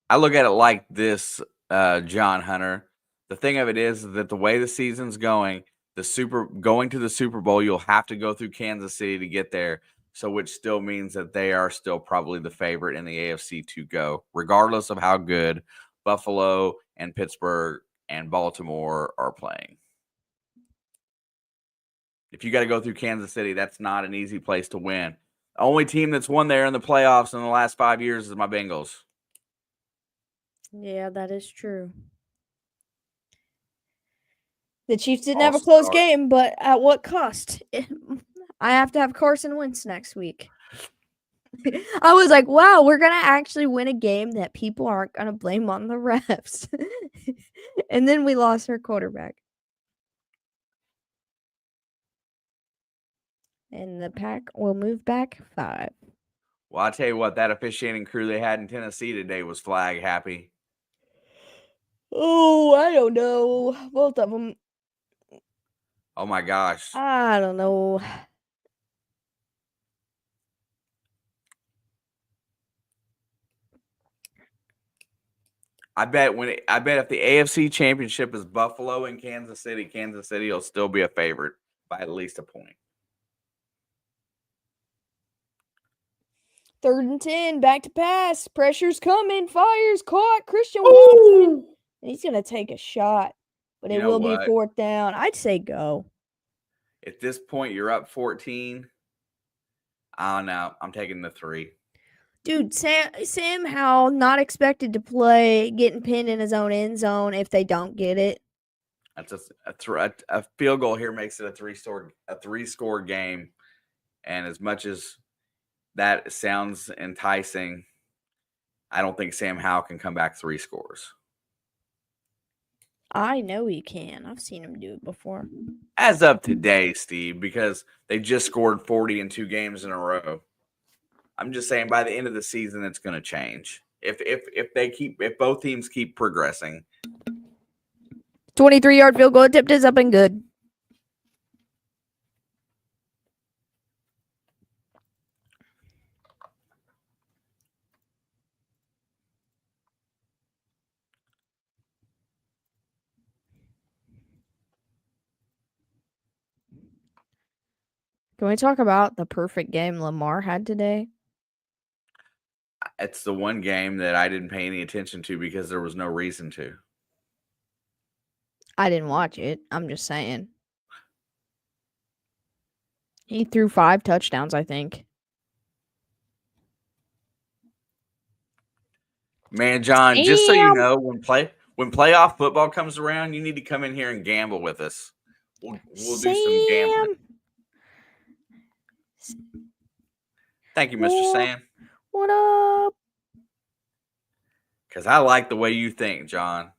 I look at it like this, John Hunter. The thing of it is that the way the season's going to the Super Bowl, you'll have to go through Kansas City to get there. So, which still means that they are still probably the favorite in the AFC to go, regardless of how good Buffalo and Pittsburgh and Baltimore are playing. If you got to go through Kansas City, that's not an easy place to win. The only team that's won there in the playoffs in the last 5 years is my Bengals. Yeah, that is true. The Chiefs didn't have a close game, but at what cost? I have to have Carson Wentz next week. I was like, wow, we're going to actually win a game that people aren't going to blame on the refs. And then we lost our quarterback. And the Pack will move back 5. Well, I'll tell you what, that officiating crew they had in Tennessee today was flag happy. Oh, I don't know. Both of them. Oh, my gosh. I don't know. I bet if the AFC Championship is Buffalo and Kansas City will still be a favorite by at least a point. 3rd and 10, back to pass. Pressure's coming. Fire's caught. Christian Watson. He's going to take a shot, but it will be 4th down. I'd say go. At this point, you're up 14. I don't know. I'm taking the 3. Dude, Sam Howell not expected to play, getting pinned in his own end zone if they don't get it. That's a field goal here makes it a 3-score game, and as much as that sounds enticing, I don't think Sam Howell can come back 3 scores. I know he can. I've seen him do it before. As of today, Steve, because they just scored 40 in 2 games in a row. I'm just saying by the end of the season, it's going to change. If both teams keep progressing. 23-yard field goal attempt is up and good. Can we talk about the perfect game Lamar had today? It's the one game that I didn't pay any attention to because there was no reason to. I didn't watch it. I'm just saying. He threw 5 touchdowns, I think. Man, John, just so you know, when playoff football comes around, you need to come in here and gamble with us. We'll do some gambling. Thank you, Mr. Sam. What up? Because I like the way you think, John.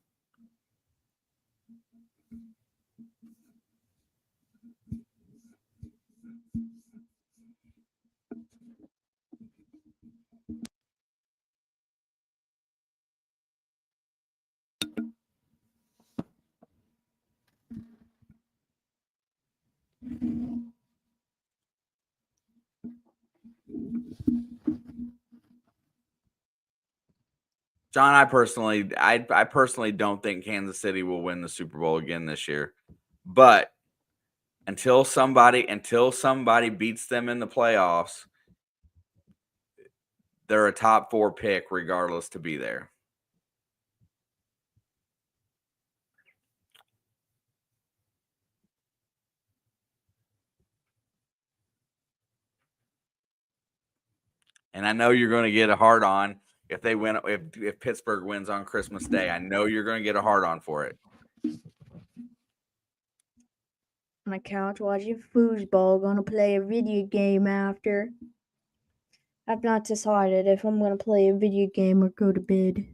John, I personally don't think Kansas City will win the Super Bowl again this year. But until somebody beats them in the playoffs, they're a top 4 pick regardless to be there. And I know you're going to get a hard on if they win. If Pittsburgh wins on Christmas Day, I know you're going to get a hard on for it. On the couch watching foosball, gonna play a video game after. I've not decided if I'm gonna play a video game or go to bed.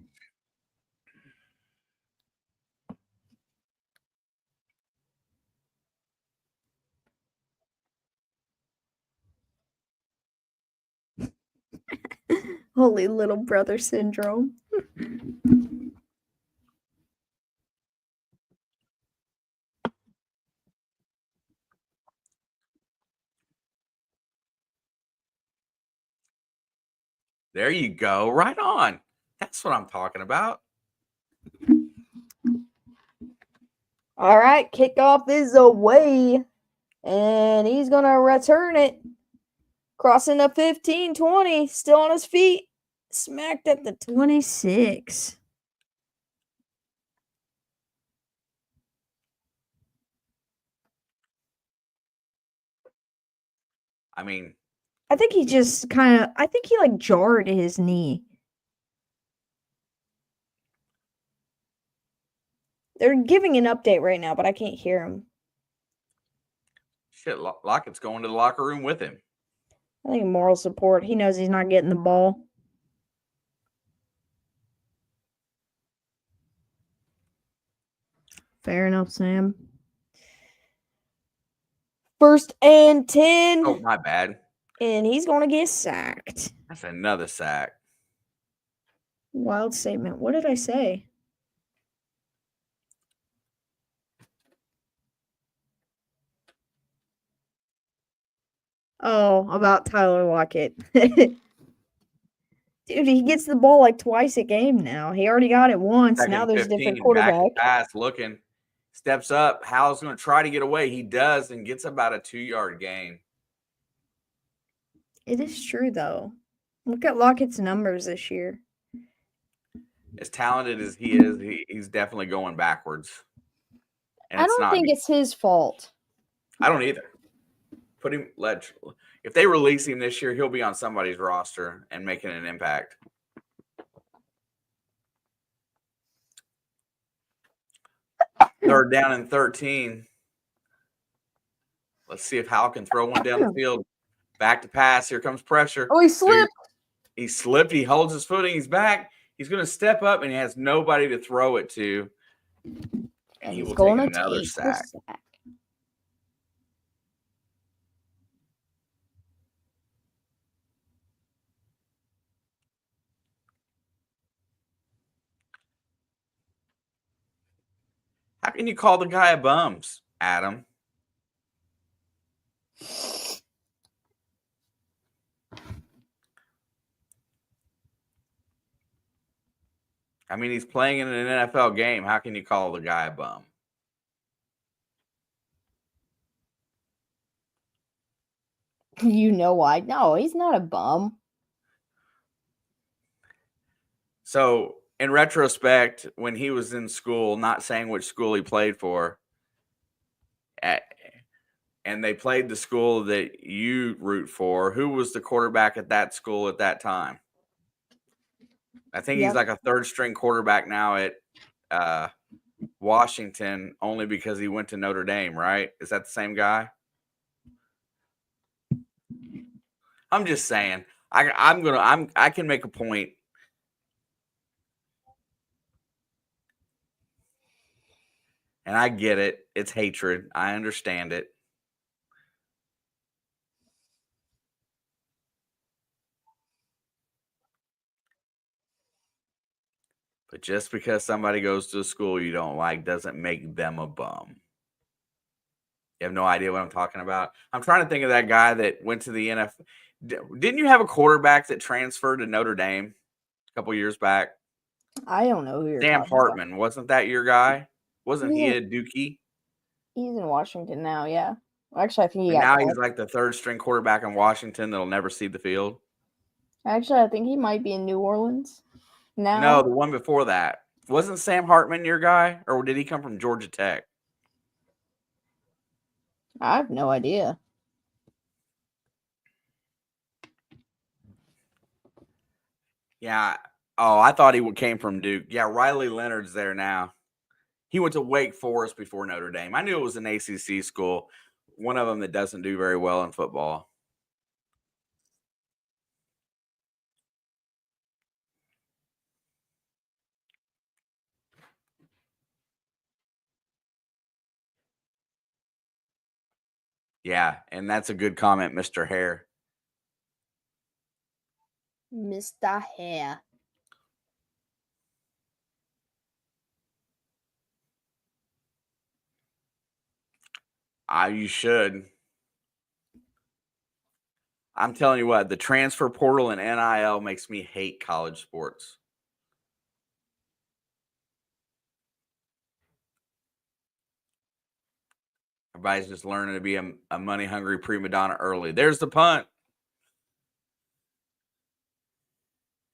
Holy little brother syndrome. There you go. Right on. That's what I'm talking about. All right, kickoff is away. And he's going to return it. Crossing the 15-20. Still on his feet. Smacked at the 26. I mean, I think he just I think he like jarred his knee. They're giving an update right now, but I can't hear him. shit, Lockett's going to the locker room with him. I think moral support. He knows he's not getting the ball. Fair enough, Sam. 1st and 10. Oh, my bad. And he's going to get sacked. That's another sack. Wild statement. What did I say? Oh, about Tyler Lockett. Dude, he gets the ball like twice a game now. He already got it once. Second Now there's a different 15, quarterback. back to pass, looking, steps up. Hal's going to try to get away. He does and gets about a 2-yard gain. It is true, though. Look at Lockett's numbers this year. As talented as he is, he's definitely going backwards. And I don't think it's his fault. I don't either. If they release him this year, he'll be on somebody's roster and making an impact. Third down and 13. Let's see if Hal can throw one down the field. Back to pass. Here comes pressure. Oh, he slipped. He slipped. He holds his footing. He's back. He's going to step up, and he has nobody to throw it to. And he will take another sack. How can you call the guy a bums, Adam? I mean, he's playing in an NFL game. How can you call the guy a bum? You know why? No, he's not a bum. So, in retrospect, when he was in school, not saying which school he played for, and they played the school that you root for, who was the quarterback at that school at that time? I think he's like a third-string quarterback now at Washington, only because he went to Notre Dame, right? Is that the same guy? I'm just saying. I can make a point. And I get it. It's hatred. I understand it. But just because somebody goes to a school you don't like doesn't make them a bum. You have no idea what I'm talking about. I'm trying to think of that guy that went to the NFL. Didn't you have a quarterback that transferred to Notre Dame a couple years back? I don't know who you're Sam talking Hartman. about. Wasn't that your guy? Wasn't he a Dookie? He's in Washington now, yeah. Well, actually, I think he's like the third-string quarterback in Washington that'll never see the field. Actually, I think he might be in New Orleans now. No, the one before that. Wasn't Sam Hartman your guy? Or did he come from Georgia Tech? I have no idea. Yeah. Oh, I thought he came from Duke. Yeah, Riley Leonard's there now. He went to Wake Forest before Notre Dame. I knew it was an ACC school, one of them that doesn't do very well in football. Yeah, and that's a good comment, Mr. Hare. Mr. Hair. You should. I'm telling you what, the transfer portal and NIL makes me hate college sports. Everybody's just learning to be a money-hungry prima donna early. There's the punt.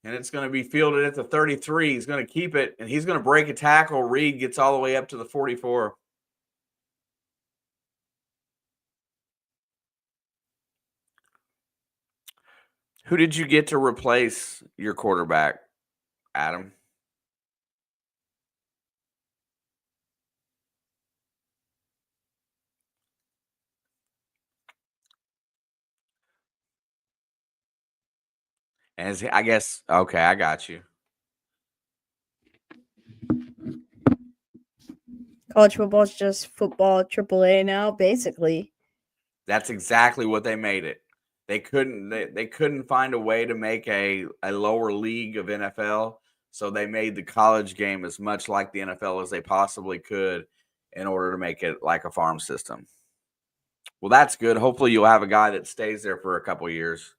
And it's going to be fielded at the 33. He's going to keep it, and he's going to break a tackle. Reed gets all the way up to the 44. Who did you get to replace your quarterback, Adam? As I guess, okay, I got you. College football is just football AAA now, basically. That's exactly what they made it. They couldn't find a way to make a lower league of NFL, so they made the college game as much like the NFL as they possibly could in order to make it like a farm system. Well, that's good. Hopefully you'll have a guy that stays there for a couple of years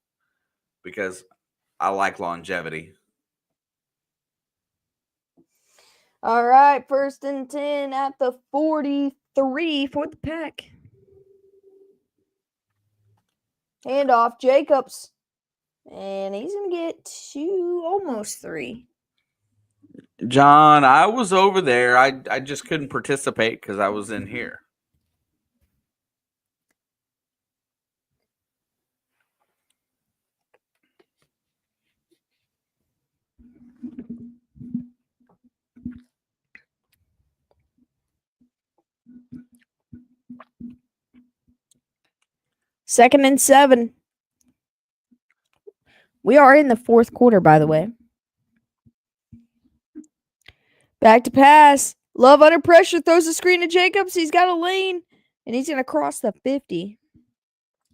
because I like longevity. All right, 1st and 10 at the 43 for the Pack. Handoff, Jacobs. And he's going to get 2, almost 3. John, I was over there. I just couldn't participate because I was in here. Second and 7. We are in the 4th quarter, by the way. Back to pass. Love under pressure. Throws the screen to Jacobs. He's got a lane. And he's going to cross the 50.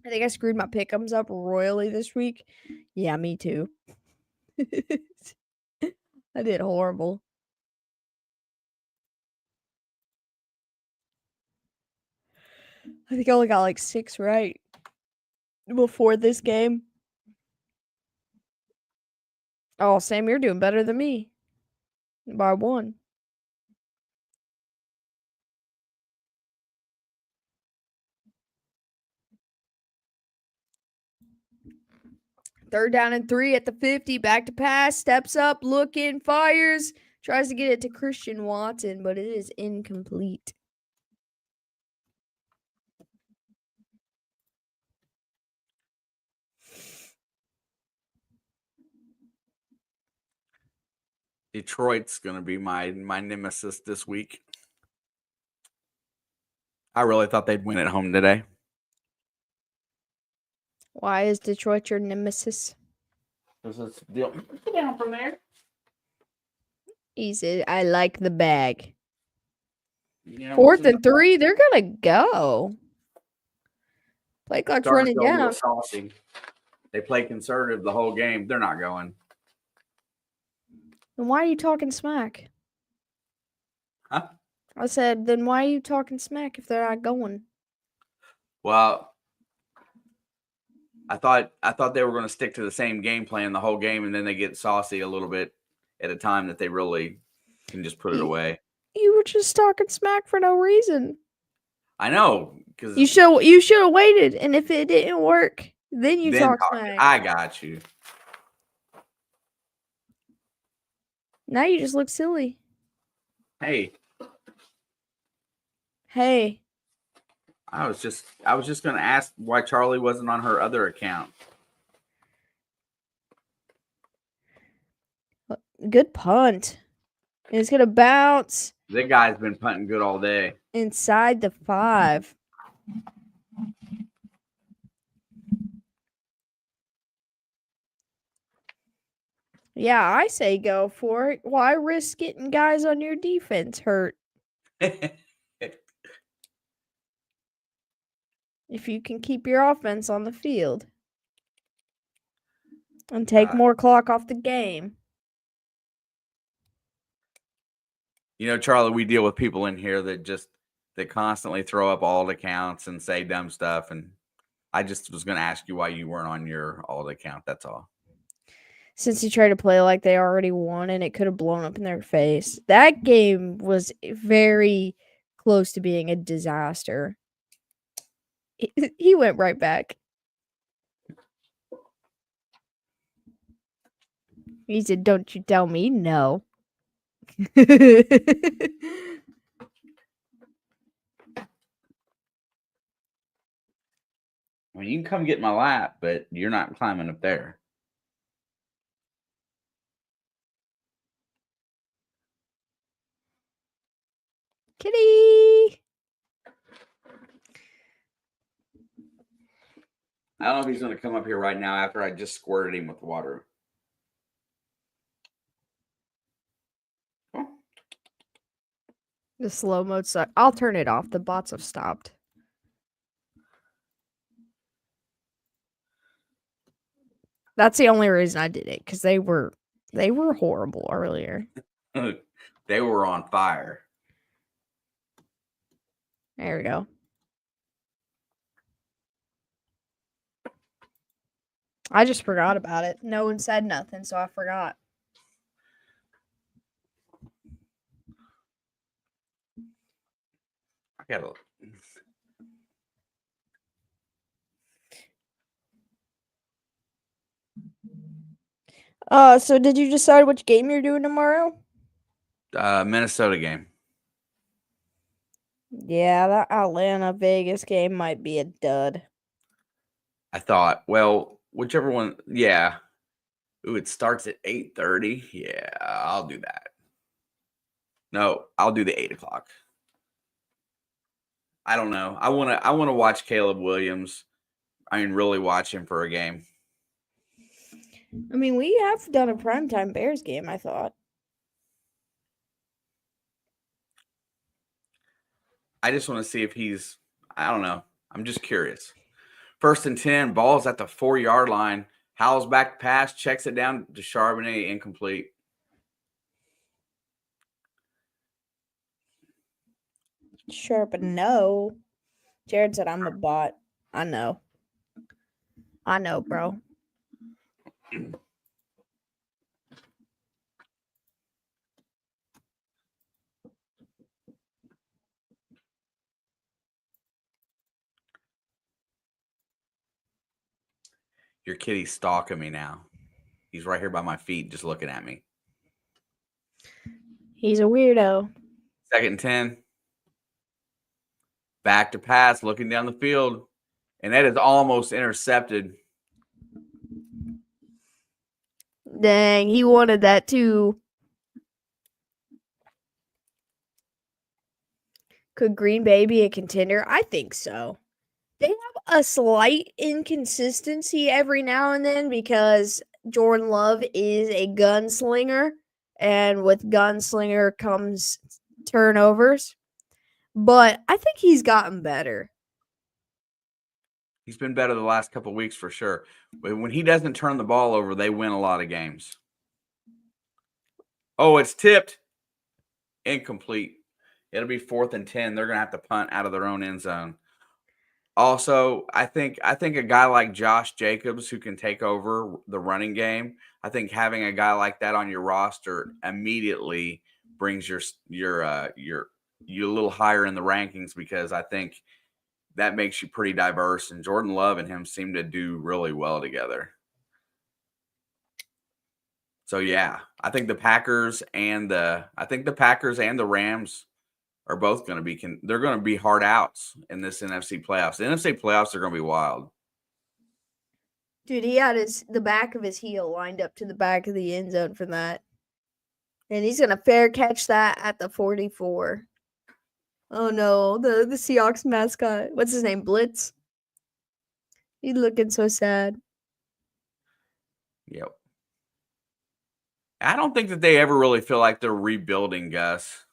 I think I screwed my pick'ems up royally this week. Yeah, me too. I did horrible. I think I only got like 6 right before this game. Oh, Sam, you're doing better than me by 1. Third down and 3 at the 50. Back to pass. Steps up. Looking. Fires. Tries to get it to Christian Watson, but it is incomplete. Detroit's going to be my nemesis this week. I really thought they'd win at home today. Why is Detroit your nemesis? Sit down from there. He said, I like the bag. You know, 4th and 3, they're going to go. Play clock's running down. Saucy. They play conservative the whole game. They're not going. Then why are you talking smack? Huh? I said, then why are you talking smack if they're not going? Well, I thought they were going to stick to the same game plan the whole game, and then they get saucy a little bit at a time that they really can just put it away. You were just talking smack for no reason. I know, because you should have waited, and if it didn't work, then you talk smack. I got you. Now you just look silly. Hey. I was just going to ask why Charlie wasn't on her other account. Good punt. And it's going to bounce. That guy's been punting good all day. Inside the 5. Yeah, I say go for it. Why risk getting guys on your defense hurt? If you can keep your offense on the field. And take more clock off the game. Charlie, we deal with people in here that constantly throw up alt accounts and say dumb stuff. And I just was going to ask you why you weren't on your alt account. That's all. Since he tried to play like they already won and it could have blown up in their face. That game was very close to being a disaster. He went right back. He said, "Don't you tell me no." I mean, you can come get in my lap, but you're not climbing up there. Kitty! I don't know if he's going to come up here right now after I just squirted him with water. Oh. The slow mode sucks. I'll turn it off. The bots have stopped. That's the only reason I did it, because they were horrible earlier. They were on fire. There we go. I just forgot about it. No one said nothing, so I forgot. I gotta. So did you decide which game you're doing tomorrow? Minnesota game. Yeah, that Atlanta Vegas game might be a dud. I thought, well, whichever one, yeah. Ooh, it starts at 8:30. Yeah, I'll do that. No, I'll do the 8 o'clock. I don't know. I wanna watch Caleb Williams. I mean, really watch him for a game. I mean, we have done a primetime Bears game, I thought. I just want to see if he's, I don't know. I'm just curious. 1st and 10, ball's at the 4-yard line. Howell's back to pass, checks it down to Charbonnet, incomplete. Sure, but no. Jared said I'm a bot. I know. I know, bro. Your kitty's stalking me now. He's right here by my feet just looking at me. He's a weirdo. 2nd and 10. Back to pass, looking down the field. And that is almost intercepted. Dang, he wanted that too. Could Green Bay be a contender? I think so. They have a slight inconsistency every now and then because Jordan Love is a gunslinger, and with gunslinger comes turnovers. But I think he's gotten better. He's been better the last couple of weeks for sure. But when he doesn't turn the ball over, they win a lot of games. Oh, it's tipped. Incomplete. It'll be 4th and 10. They're going to have to punt out of their own end zone. Also, I think a guy like Josh Jacobs who can take over the running game, I think having a guy like that on your roster immediately brings you a little higher in the rankings, because I think that makes you pretty diverse, and Jordan Love and him seem to do really well together. So yeah, I think the Packers and the Rams are both going to be they're going to be hard outs in this NFC playoffs. The NFC playoffs are going to be wild. Dude, he had the back of his heel lined up to the back of the end zone for that. And he's going to fair catch that at the 44. Oh no, the Seahawks mascot. What's his name? Blitz? He's looking so sad. Yep. I don't think that they ever really feel like they're rebuilding, Gus.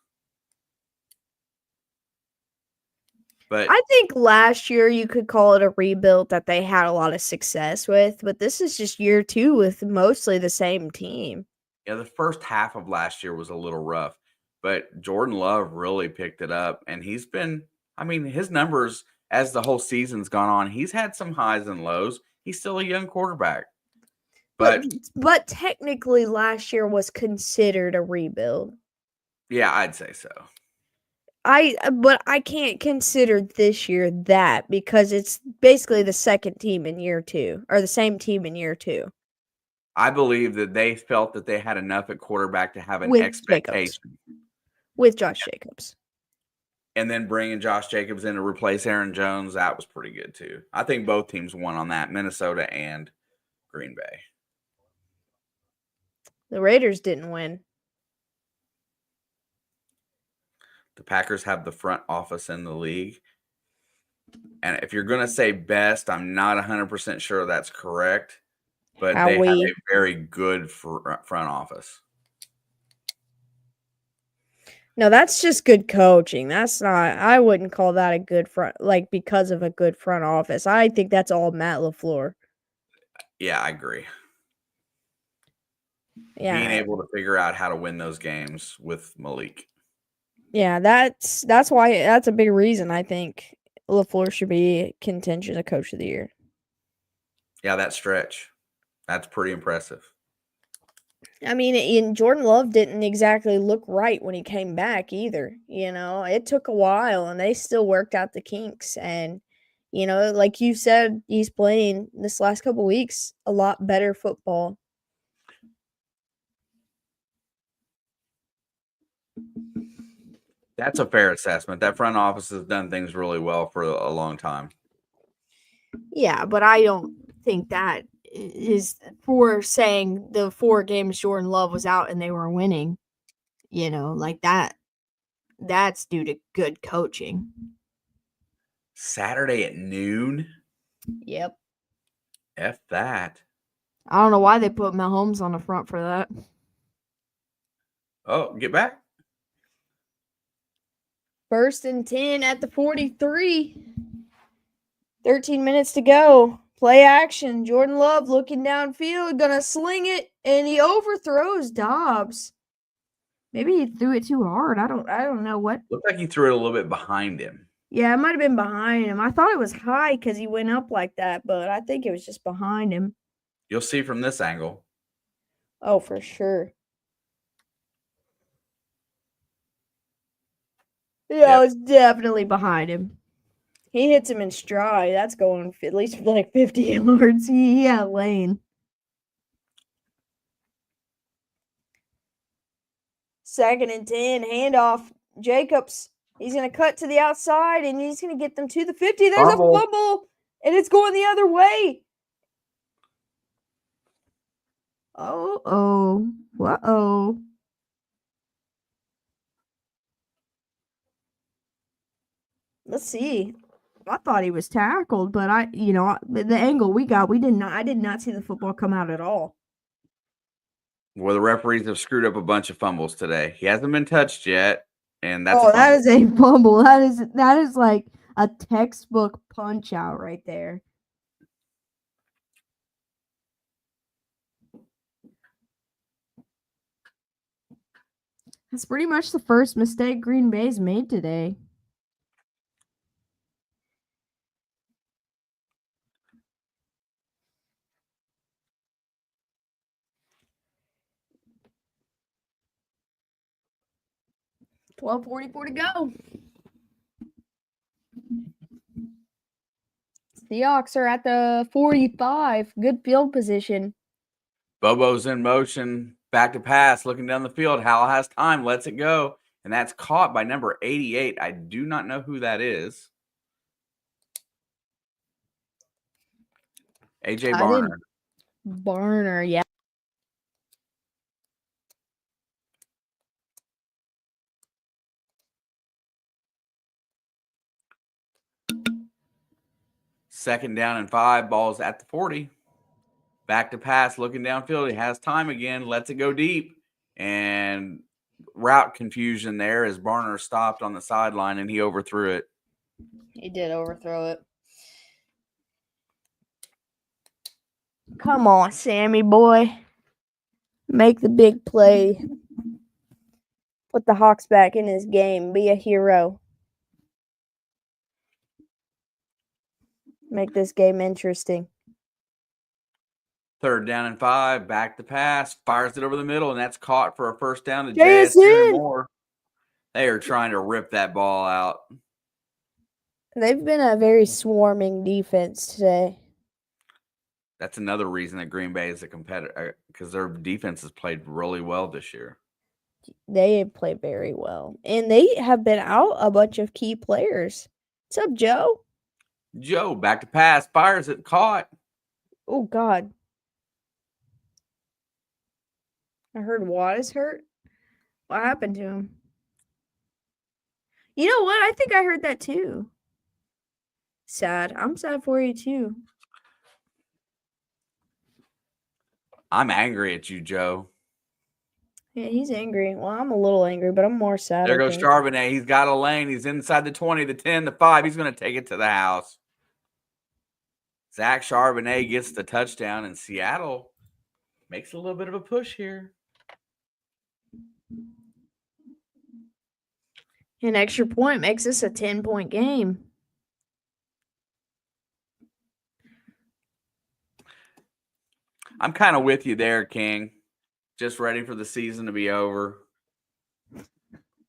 But I think last year you could call it a rebuild that they had a lot of success with, but this is just year 2 with mostly the same team. yeah, the first half of last year was a little rough, but Jordan Love really picked it up, and he's been. I mean, his numbers as the whole season's gone on, he's had some highs and lows. He's still a young quarterback, But but but technically last year was considered a rebuild. yeah, I'd say so. But I can't consider this year that because it's basically the second team in year 2 or the same team in year 2 I believe that they felt that they had enough at quarterback to have an with Jacobs. expectation. With Josh Jacobs. And then bringing Josh Jacobs in to replace Aaron Jones, that was pretty good too. I think both teams won on that, Minnesota and Green Bay. The Raiders didn't win. The Packers have the front office in the league. And if you're going to say best, I'm not 100% sure that's correct, but they have a very good front office. No, that's just good coaching. That's not. I wouldn't call that a good front, like because of a good front office. I think that's all Matt LaFleur. Yeah, I agree. Yeah, being able to figure out how to win those games with Malik. Yeah, that's why that's a big reason I think LaFleur should be contention of Coach of the Year. Yeah, that stretch. That's pretty impressive. I mean, and Jordan Love didn't exactly look right when he came back either. You know, it took a while and they still worked out the kinks. And, you know, like you said, he's playing this last couple weeks a lot better football. That's a fair assessment. That front office has done things really well for a long time. Yeah, but I don't think that is for saying the 4 games Jordan Love was out and they were winning. You know, like that. That's due to good coaching. Saturday at noon? Yep. F that. I don't know why they put Mahomes on the front for that. Oh, get back. 1st and 10 at the 43. 13 minutes to go. Play action. Jordan Love looking downfield, gonna sling it, and he overthrows Dobbs. Maybe he threw it too hard. I don't know what. Looked like he threw it a little bit behind him. Yeah, it might have been behind him. I thought it was high because he went up like that, but I think it was just behind him. You'll see from this angle. Oh, for sure. Yeah, it was definitely behind him. He hits him in stride. That's going at least like 50 yards. He had a lane. 2nd and 10, handoff. Jacobs. He's going to cut to the outside, and he's going to get them to the 50. There's a fumble, and it's going the other way. Uh-oh. Let's see. I thought he was tackled, but the angle we got, I did not see the football come out at all. Well, the referees have screwed up a bunch of fumbles today. He hasn't been touched yet, and that's that is a fumble. That is like a textbook punch out right there. That's pretty much the first mistake Green Bay's made today. $12:44 to go. Seahawks are at the 45. Good field position. Bobo's in motion. Back to pass. Looking down the field. Hal has time. Lets it go. And that's caught by number 88. I do not know who that is. A.J. Barner. Barner, yeah. Second down and 5. Ball's at the 40. Back to pass. Looking downfield. He has time again. Lets it go deep. And route confusion there as Barner stopped on the sideline and he overthrew it. He did overthrow it. Come on, Sammy boy. Make the big play. Put the Hawks back in this game. Be a hero. Make this game interesting. 3rd down and 5. Back to pass. Fires it over the middle, and that's caught for a first down to JSN. JSN Moore. They are trying to rip that ball out. They've been a very swarming defense today. That's another reason that Green Bay is a competitor, because their defense has played really well this year. They play very well. And they have been out a bunch of key players. What's up, Joe? Joe, back to pass. Fires it. Caught. Oh, God. I heard Watt is hurt. What happened to him? You know what? I think I heard that too. Sad. I'm sad for you too. I'm angry at you, Joe. Yeah, he's angry. Well, I'm a little angry, but I'm more sad. There goes Charbonnet. He's got a lane. He's inside the 20, the 10, the 5. He's going to take it to the house. Zach Charbonnet gets the touchdown, and Seattle makes a little bit of a push here. An extra point makes this a 10-point game. I'm kind of with you there, King. Just ready for the season to be over.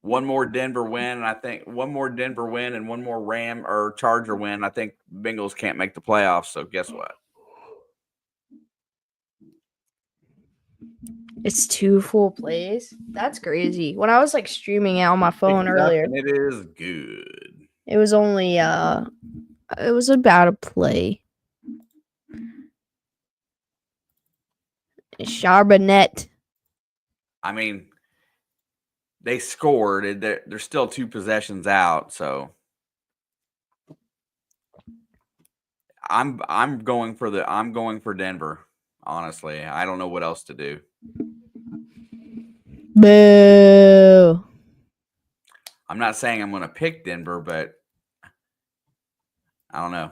One more Denver win, and I think one more Denver win and one more Ram or Charger win. I think Bengals can't make the playoffs, so guess what? It's 2 full plays. That's crazy. When I was like streaming it on my phone earlier, and it is good. It was only it was about a play. Charbonnet. I mean, they scored. They're still 2 possessions out, so I'm going for Denver. Honestly, I don't know what else to do. Boo. I'm not saying I'm going to pick Denver, but I don't know.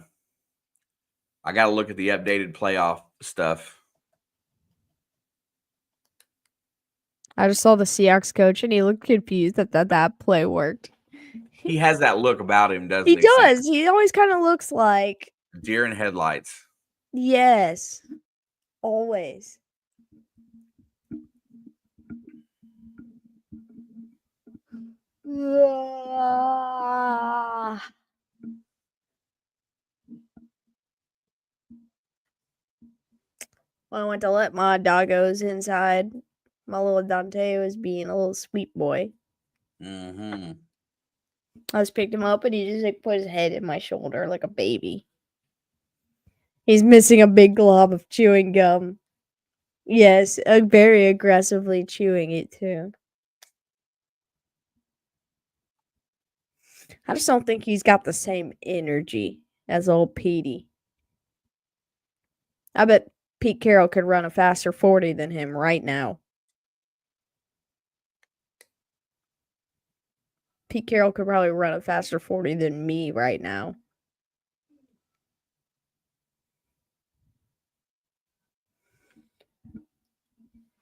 I got to look at the updated playoff stuff. I just saw the Seahawks coach, and he looked confused that play worked. He has that look about him, doesn't he? He does. He always kind of looks like deer in headlights. Yes. Always. When I went to let my doggos inside, my little Dante was being a little sweet boy. Mm-hmm. I just picked him up, and he just like put his head in my shoulder like a baby. He's missing a big glob of chewing gum. Yes, very aggressively chewing it too. I just don't think he's got the same energy as old Petey. I bet Pete Carroll could run a faster 40 than him right now. Pete Carroll could probably run a faster 40 than me right now.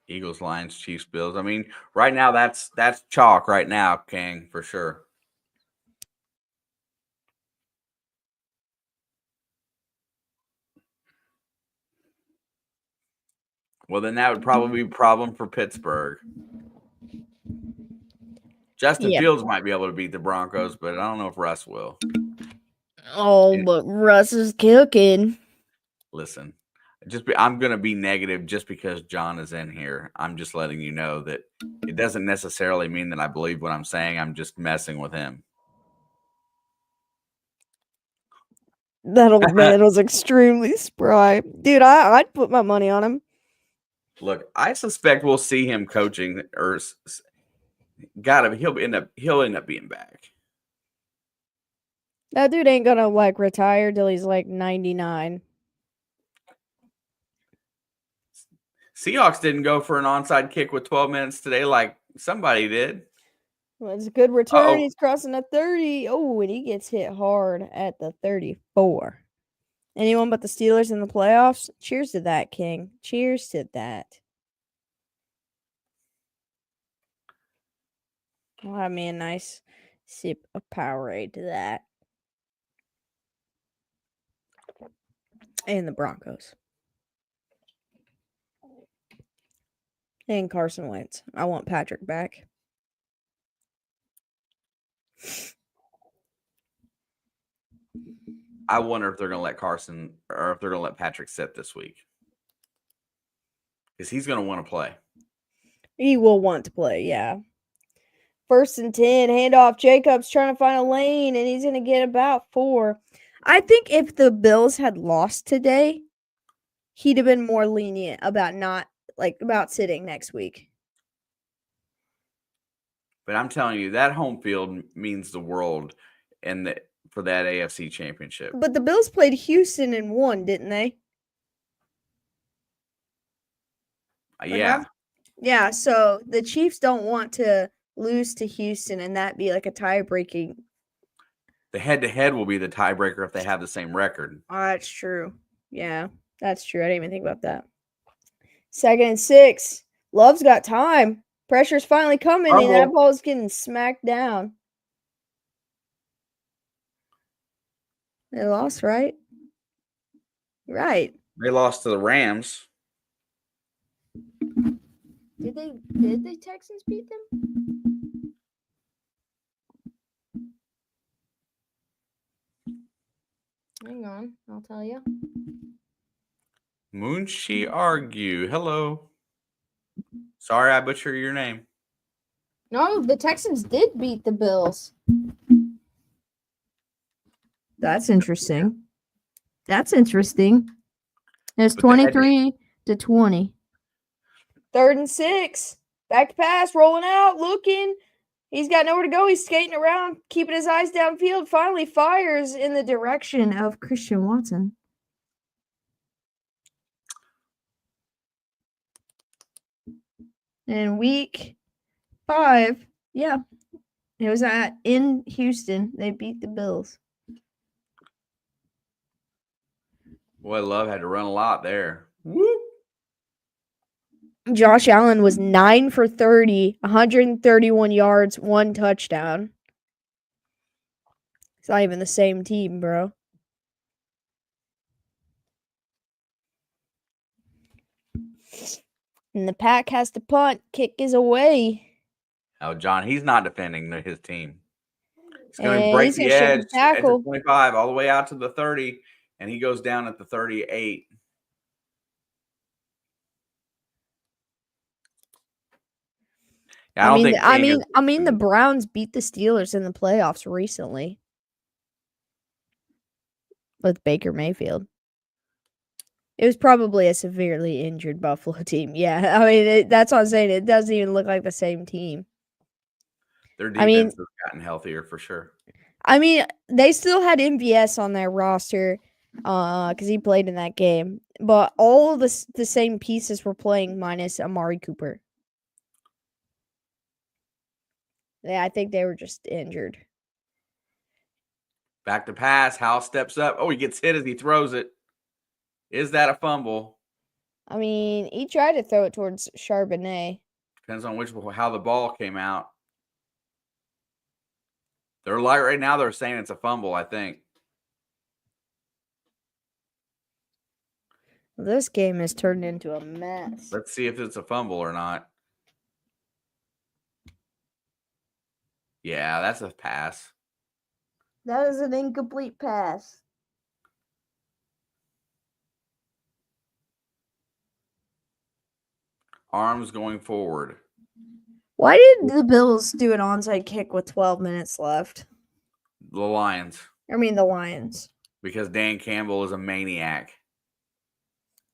Eagles, Lions, Chiefs, Bills. I mean, right now that's chalk right now, King, for sure. Well, then that would probably be a problem for Pittsburgh. Justin Fields might be able to beat the Broncos, but I don't know if Russ will. Oh, but Russ is cooking. Listen, I'm going to be negative just because John is in here. I'm just letting you know that it doesn't necessarily mean that I believe what I'm saying. I'm just messing with him. That old man was extremely spry. Dude, I'd put my money on him. Look, I suspect we'll see him coaching, or he'll end up being back. That dude ain't gonna like retire till he's like 99. Seahawks didn't go for an onside kick with 12 minutes today like somebody did. Well, it's a good return. Uh-oh. He's crossing the 30. Oh, and he gets hit hard at the 34. Anyone but the Steelers in the playoffs? Cheers to that, King. Cheers to that. I'll have me a nice sip of Powerade to that. And the Broncos. And Carson Wentz. I want Patrick back. I wonder if they're going to let Carson or if they're going to let Patrick sit this week. Because he's going to want to play. He will want to play, yeah. 1st and 10, handoff. Jacobs trying to find a lane, and he's going to get about 4. I think if the Bills had lost today, he'd have been more lenient about about sitting next week. But I'm telling you, that home field means the world for that AFC championship. But the Bills played Houston and won, didn't they? Yeah. Yeah, so the Chiefs don't want to lose to Houston and that be like a tie-breaking. The head-to-head will be the tiebreaker if they have the same record. Oh, that's true. Yeah, that's true. I didn't even think about that. 2nd and 6. Love's got time. Pressure's finally coming, and that ball's getting smacked down. They lost, right? Right. They lost to the Rams. Did the Texans beat them? Hang on, I'll tell you. Moonshi Argue. Hello. Sorry I butchered your name. No, the Texans did beat the Bills. That's interesting. It was 23-20. 3rd and 6. Back to pass, rolling out, looking. He's got nowhere to go. He's skating around, keeping his eyes downfield. Finally fires in the direction of Christian Watson. And week 5, yeah, it was in Houston. They beat the Bills. Boy, Love had to run a lot there. Whoop. Josh Allen was 9 for 30, 131 yards, 1 touchdown. It's not even the same team, bro. And the Pack has to punt. Kick is away. Oh, John, he's not defending his team. He's going to break the edge at the 25 all the way out to the 30, and he goes down at the 38. I mean, the Browns beat the Steelers in the playoffs recently with Baker Mayfield. It was probably a severely injured Buffalo team. Yeah, I mean, that's what I'm saying. It doesn't even look like the same team. Their defense has gotten healthier for sure. I mean, they still had MVS on their roster because he played in that game. But all of the same pieces were playing minus Amari Cooper. Yeah, I think they were just injured. Back to pass. Howell steps up. Oh, he gets hit as he throws it. Is that a fumble? I mean, he tried to throw it towards Charbonnet. Depends on how the ball came out. They're right now they're saying it's a fumble, I think. This game has turned into a mess. Let's see if it's a fumble or not. Yeah, that's a pass. That is an incomplete pass. Arms going forward. Why did the Bills do an onside kick with 12 minutes left? The Lions. Because Dan Campbell is a maniac.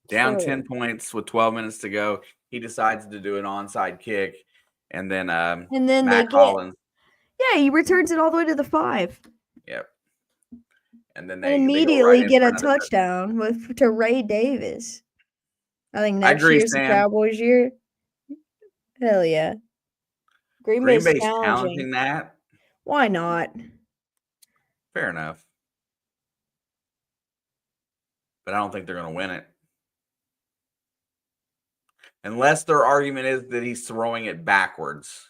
Down 10 points with 12 minutes to go. He decides to do an onside kick. And then Matt Collins. Yeah, he returns it all the way to the 5. Yep. And then they immediately get a touchdown to Ray Davis. I think next year's the Cowboys' year. Hell yeah. Green Green Bay's Bay's challenging. challenging that. Why not? Fair enough. But I don't think they're going to win it. Unless their argument is that he's throwing it backwards.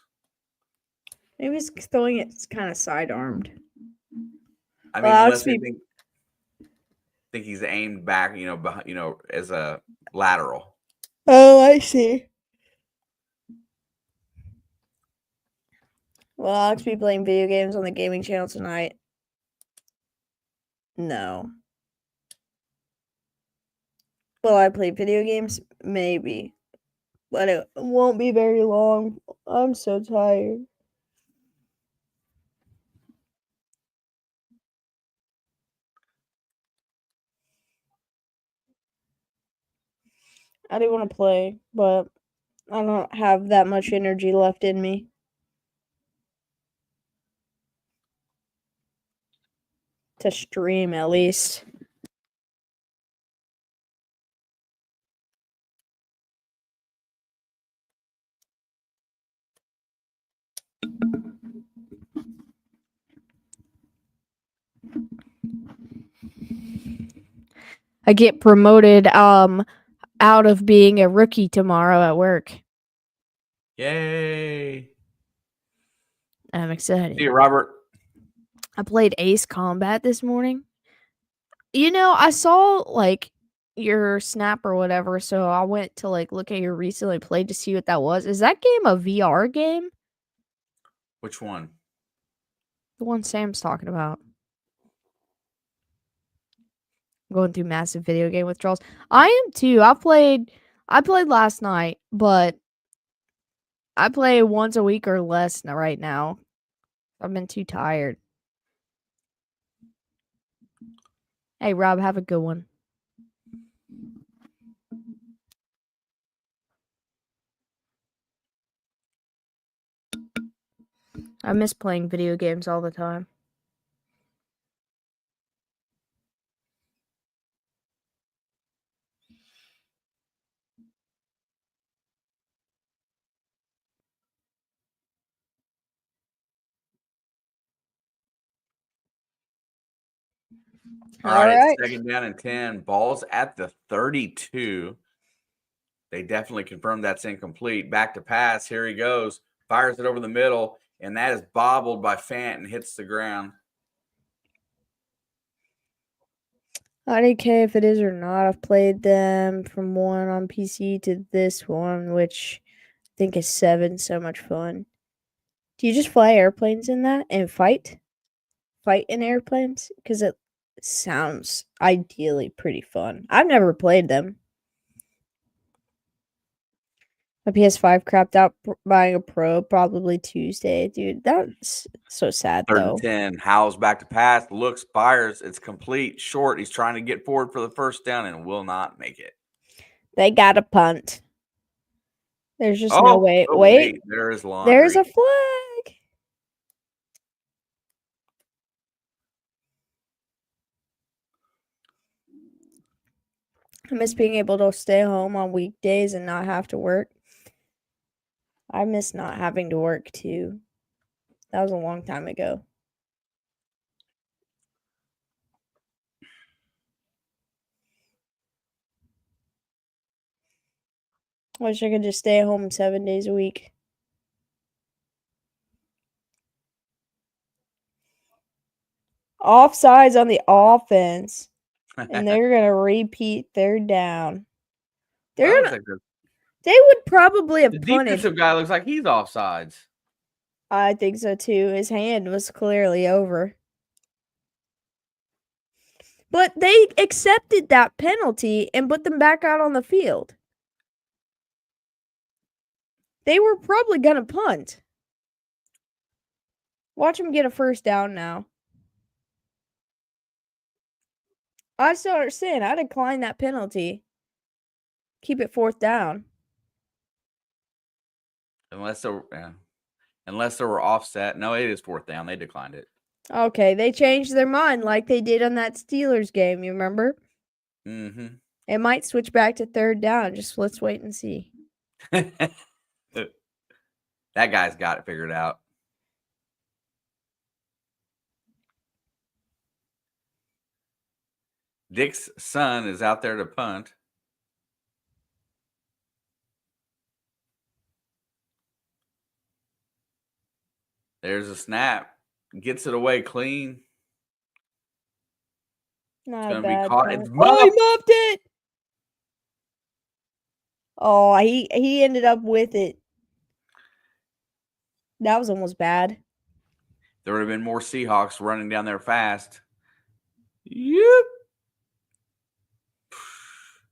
Maybe he's throwing it kind of sidearmed. I mean, Well, unless they think he's aimed back, as a lateral. Oh, I see. Will Alex be playing video games on the gaming channel tonight? No. Will I play video games? Maybe. But it won't be very long. I'm so tired. I do want to play, but I don't have that much energy left in me. To stream, at least. I get promoted out of being a rookie tomorrow at work. Yay. I'm excited. See you, Robert. I played Ace Combat this morning. I saw your snap or whatever, so I went to look at your recently played to see what that was. Is that game a VR game? Which one? The one Sam's talking about. I'm going through massive video game withdrawals. I am too. I played last night, but I play once a week or less right now. I've been too tired. Hey, Rob, have a good one. I miss playing video games all the time. All right. It's 2nd down and 10. Ball's at the 32. They definitely confirmed that's incomplete. Back to pass. Here he goes. Fires it over the middle, and that is bobbled by Fant and hits the ground. I don't care if it is or not. I've played them from one on PC to this one, which I think is 7. So much fun. Do you just fly airplanes in that and fight? Fight in airplanes? Because it sounds ideally pretty fun. I've never played them. My PS5 crapped out buying a Pro probably Tuesday. Dude, that's so sad, 3rd though. and 10. Howell's back to pass. Looks, fires. It's complete. Short. He's trying to get forward for the first down and will not make it. They got a punt. There's just no way. Wait. There is laundry. There's a flag. I miss being able to stay home on weekdays and not have to work. I miss not having to work too. That was a long time ago. I wish I could just stay at home 7 days a week. Offsides on the offense. And they're going to repeat 3rd down. They would probably have the punted. defensive guy looks like he's offsides. I think so too. His hand was clearly over. But they accepted that penalty and put them back out on the field. They were probably going to punt. Watch them get a 1st down now. I still understand. I decline that penalty. Keep it 4th down. Unless they were offset. No, it is 4th down. They declined it. Okay, they changed their mind like they did on that Steelers game, you remember? Mm-hmm. It might switch back to 3rd down. Just let's wait and see. That That guy's got it figured out. Dick's son is out there to punt. There's a snap. Gets it away clean. Not It's a going to be bad caught. punt. It's Oh, he muffed. muffed it. Oh, he ended up with it. That was almost bad. There would have been more Seahawks running down there fast. Yep.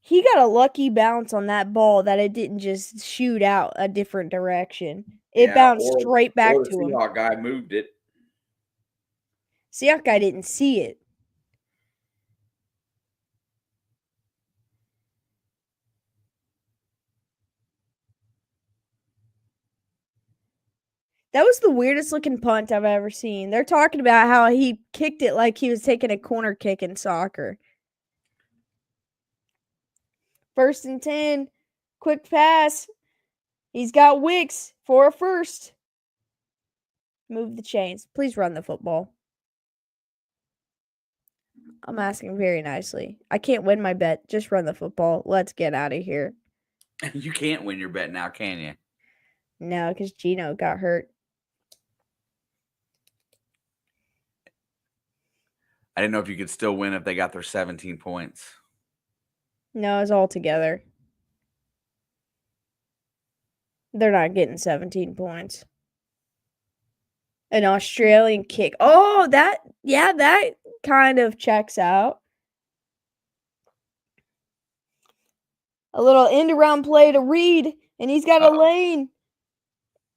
He got a lucky bounce on that ball that it didn't just shoot out a different direction. It bounced straight back to him. The Seahawk guy moved it. Seahawk guy didn't see it. That was the weirdest looking punt I've ever seen. They're talking about how he kicked it like he was taking a corner kick in soccer. 1st and 10. Quick pass. He's got Wicks for a first. Move the chains. Please run the football. I'm asking very nicely. I can't win my bet. Just run the football. Let's get out of here. You can't win your bet now, can you? No, because Gino got hurt. I didn't know if you could still win if they got their 17 points. No, it's all together. They're not getting 17 points. An Australian kick. Oh, that kind of checks out. A little end around play to Reed, and he's got a lane.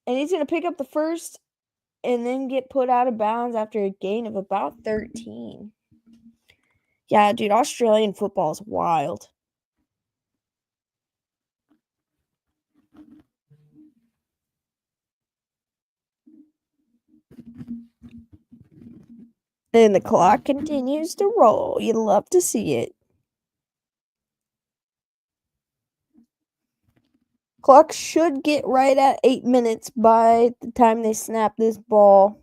And he's going to pick up the first and then get put out of bounds after a gain of about 13. Yeah, dude, Australian football is wild. And the clock continues to roll. You'd love to see it. Clock should get right at 8 minutes by the time they snap this ball.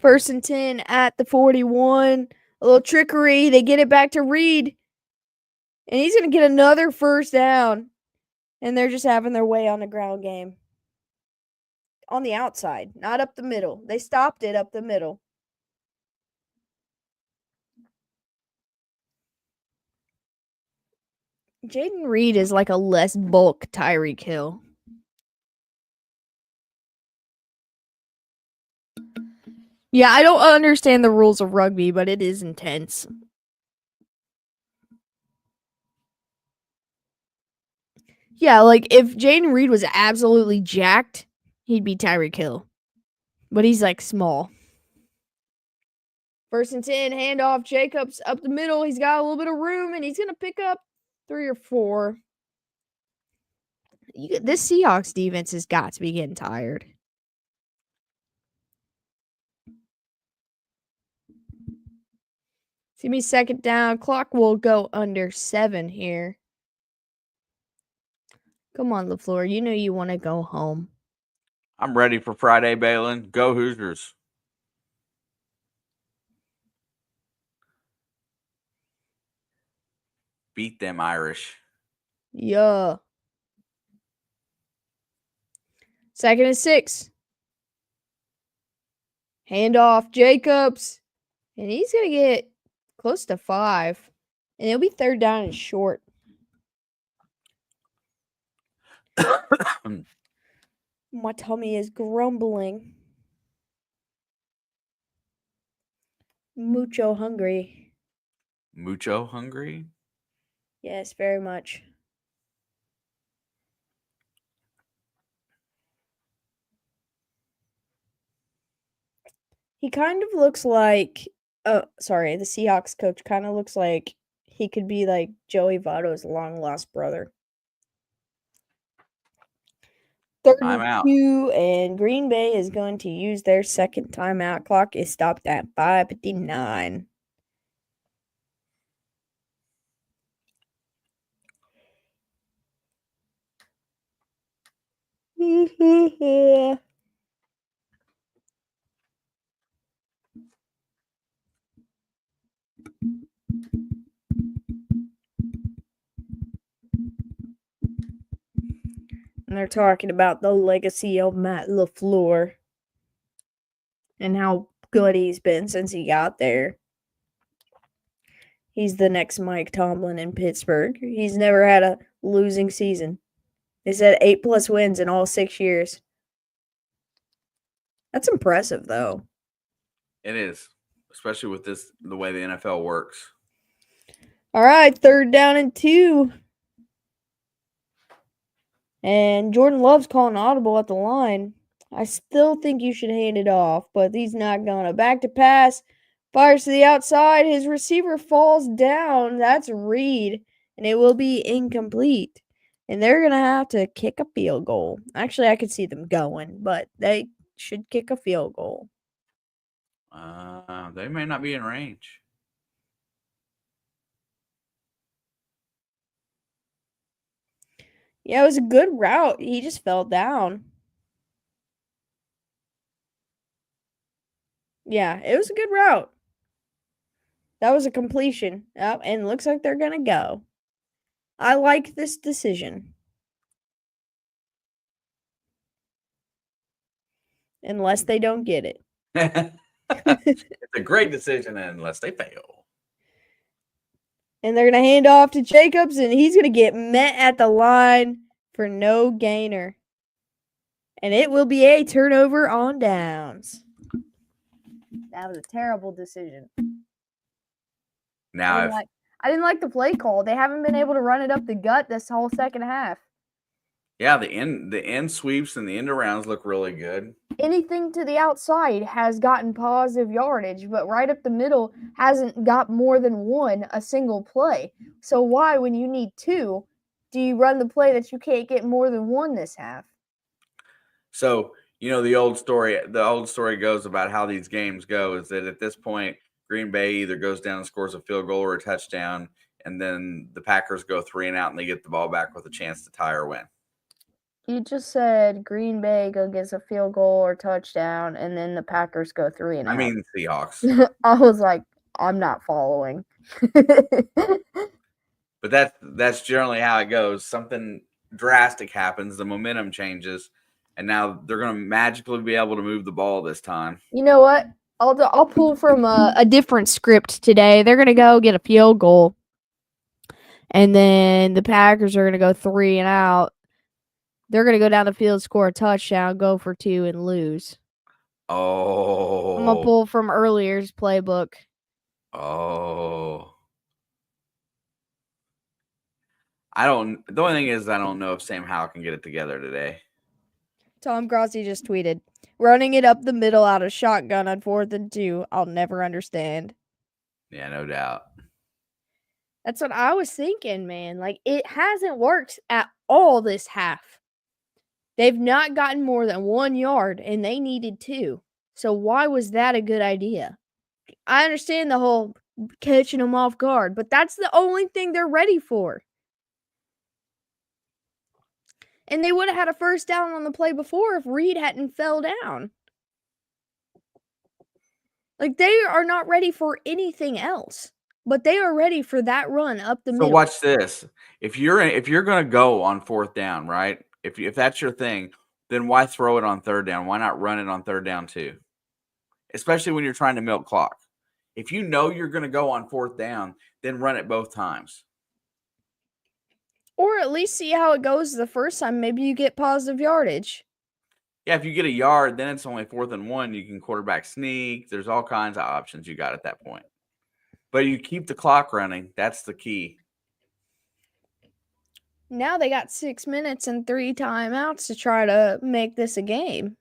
First and 10 at the 41. A little trickery. They get it back to Reed. And he's going to get another first down. And they're just having their way on the ground game. On the outside, not up the middle. They stopped it up the middle. Jaden Reed is like a less bulk Tyreek Hill. Yeah, I don't understand the rules of rugby, but it is intense. Yeah, like if Jaden Reed was absolutely jacked, he'd be Tyreek Hill. But he's like small. 1st and 10, handoff. Jacobs up the middle. He's got a little bit of room, and he's going to pick up 3 or 4. This Seahawks defense has got to be getting tired. See me 2nd down. Clock will go under 7 here. Come on, LaFleur. You know you want to go home. I'm ready for Friday, Balin. Go Hoosiers. Beat them Irish. Yeah. 2nd and 6. Handoff. Jacobs. And he's going to get close to 5. And it'll be 3rd down and short. My tummy is grumbling. Mucho hungry. Mucho hungry? Yes, very much. He kind of looks like, the Seahawks coach kind of looks like he could be like Joey Votto's long-lost brother. 3rd and 2, and Green Bay is going to use their 2nd timeout. Clock is stopped at 5:59. And they're talking about the legacy of Matt LaFleur and how good he's been since he got there. He's the next Mike Tomlin in Pittsburgh. He's never had a losing season. They said 8+ wins in all 6 years. That's impressive, though. It is, especially with the way the NFL works. All right, 3rd down and 2. And Jordan Love's calling audible at the line. I still think you should hand it off, but he's not gonna. Back to pass. Fires to the outside. His receiver falls down. That's Reed. And it will be incomplete. And they're going to have to kick a field goal. Actually, I could see them going, but they should kick a field goal. They may not be in range. Yeah, it was a good route. He just fell down. Yeah, it was a good route. That was a completion. Yep, and looks like they're going to go. I like this decision. Unless they don't get it. It's a great decision unless they fail. And they're going to hand off to Jacobs, and he's going to get met at the line for no gainer. And it will be a turnover on downs. That was a terrible decision. Now, I didn't like the play call. They haven't been able to run it up the gut this whole second half. Yeah, the end sweeps and the end arounds look really good. Anything to the outside has gotten positive yardage, but right up the middle hasn't got more than a single play. So why, when you need 2, do you run the play that you can't get more than 1 this half? So, the old story goes about how these games go is that at this point, Green Bay either goes down and scores a field goal or a touchdown, and then the Packers go 3 and out and they get the ball back with a chance to tie or win. You just said Green Bay gets a field goal or touchdown, and then the Packers go 3 and out. I mean Seahawks. I was like, I'm not following. But that's generally how it goes. Something drastic happens, the momentum changes, and now they're going to magically be able to move the ball this time. You know what? I'll pull from a different script today. They're going to go get a field goal, and then the Packers are going to go 3 and out. They're going to go down the field, score a touchdown, go for 2, and lose. Oh. I'm going to pull from earlier's playbook. Oh. The only thing is I don't know if Sam Howell can get it together today. Tom Grossi just tweeted, running it up the middle out of shotgun on 4th and 2. I'll never understand. Yeah, no doubt. That's what I was thinking, man. Like, it hasn't worked at all this half. They've not gotten more than 1 yard, and they needed 2. So why was that a good idea? I understand the whole catching them off guard, but that's the only thing they're ready for. And they would have had a first down on the play before if Reed hadn't fell down. Like, they are not ready for anything else, but they are ready for that run up the middle. So watch this. If you're going to go on 4th down, right? If that's your thing, then why throw it on 3rd down? Why not run it on 3rd down too? Especially when you're trying to milk clock. If you know you're going to go on 4th down, then run it both times. Or at least see how it goes the first time. Maybe you get positive yardage. Yeah, if you get a yard, then it's only 4th and 1. You can quarterback sneak. There's all kinds of options you got at that point. But you keep the clock running. That's the key. Now they got 6 minutes and 3 timeouts to try to make this a game.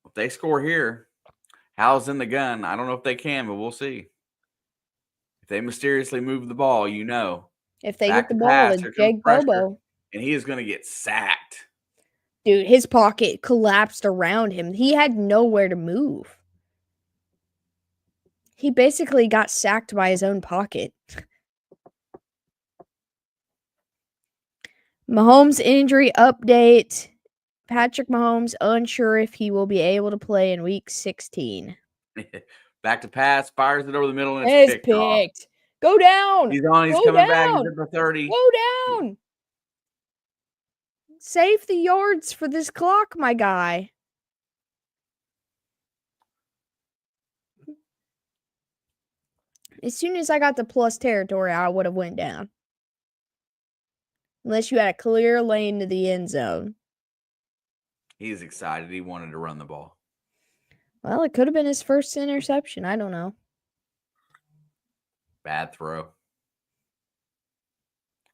If they score here, Hal's in the gun. I don't know if they can, but we'll see. If they mysteriously move the ball, If they get the ball to Jake Bobo. And he is going to get sacked. Dude, his pocket collapsed around him. He had nowhere to move. He basically got sacked by his own pocket. Mahomes injury update. Patrick Mahomes unsure if he will be able to play in Week 16. Back to pass, fires it over the middle, and It's it's picked off. picked. Go down. He's on. He's Go coming back. He's down. at the 30. Go down. Save the yards for this clock, my guy. As soon as I got to plus territory, I would have went down. Unless you had a clear lane to the end zone. He's excited. He wanted to run the ball. Well, it could have been his first interception. I don't know. Bad throw.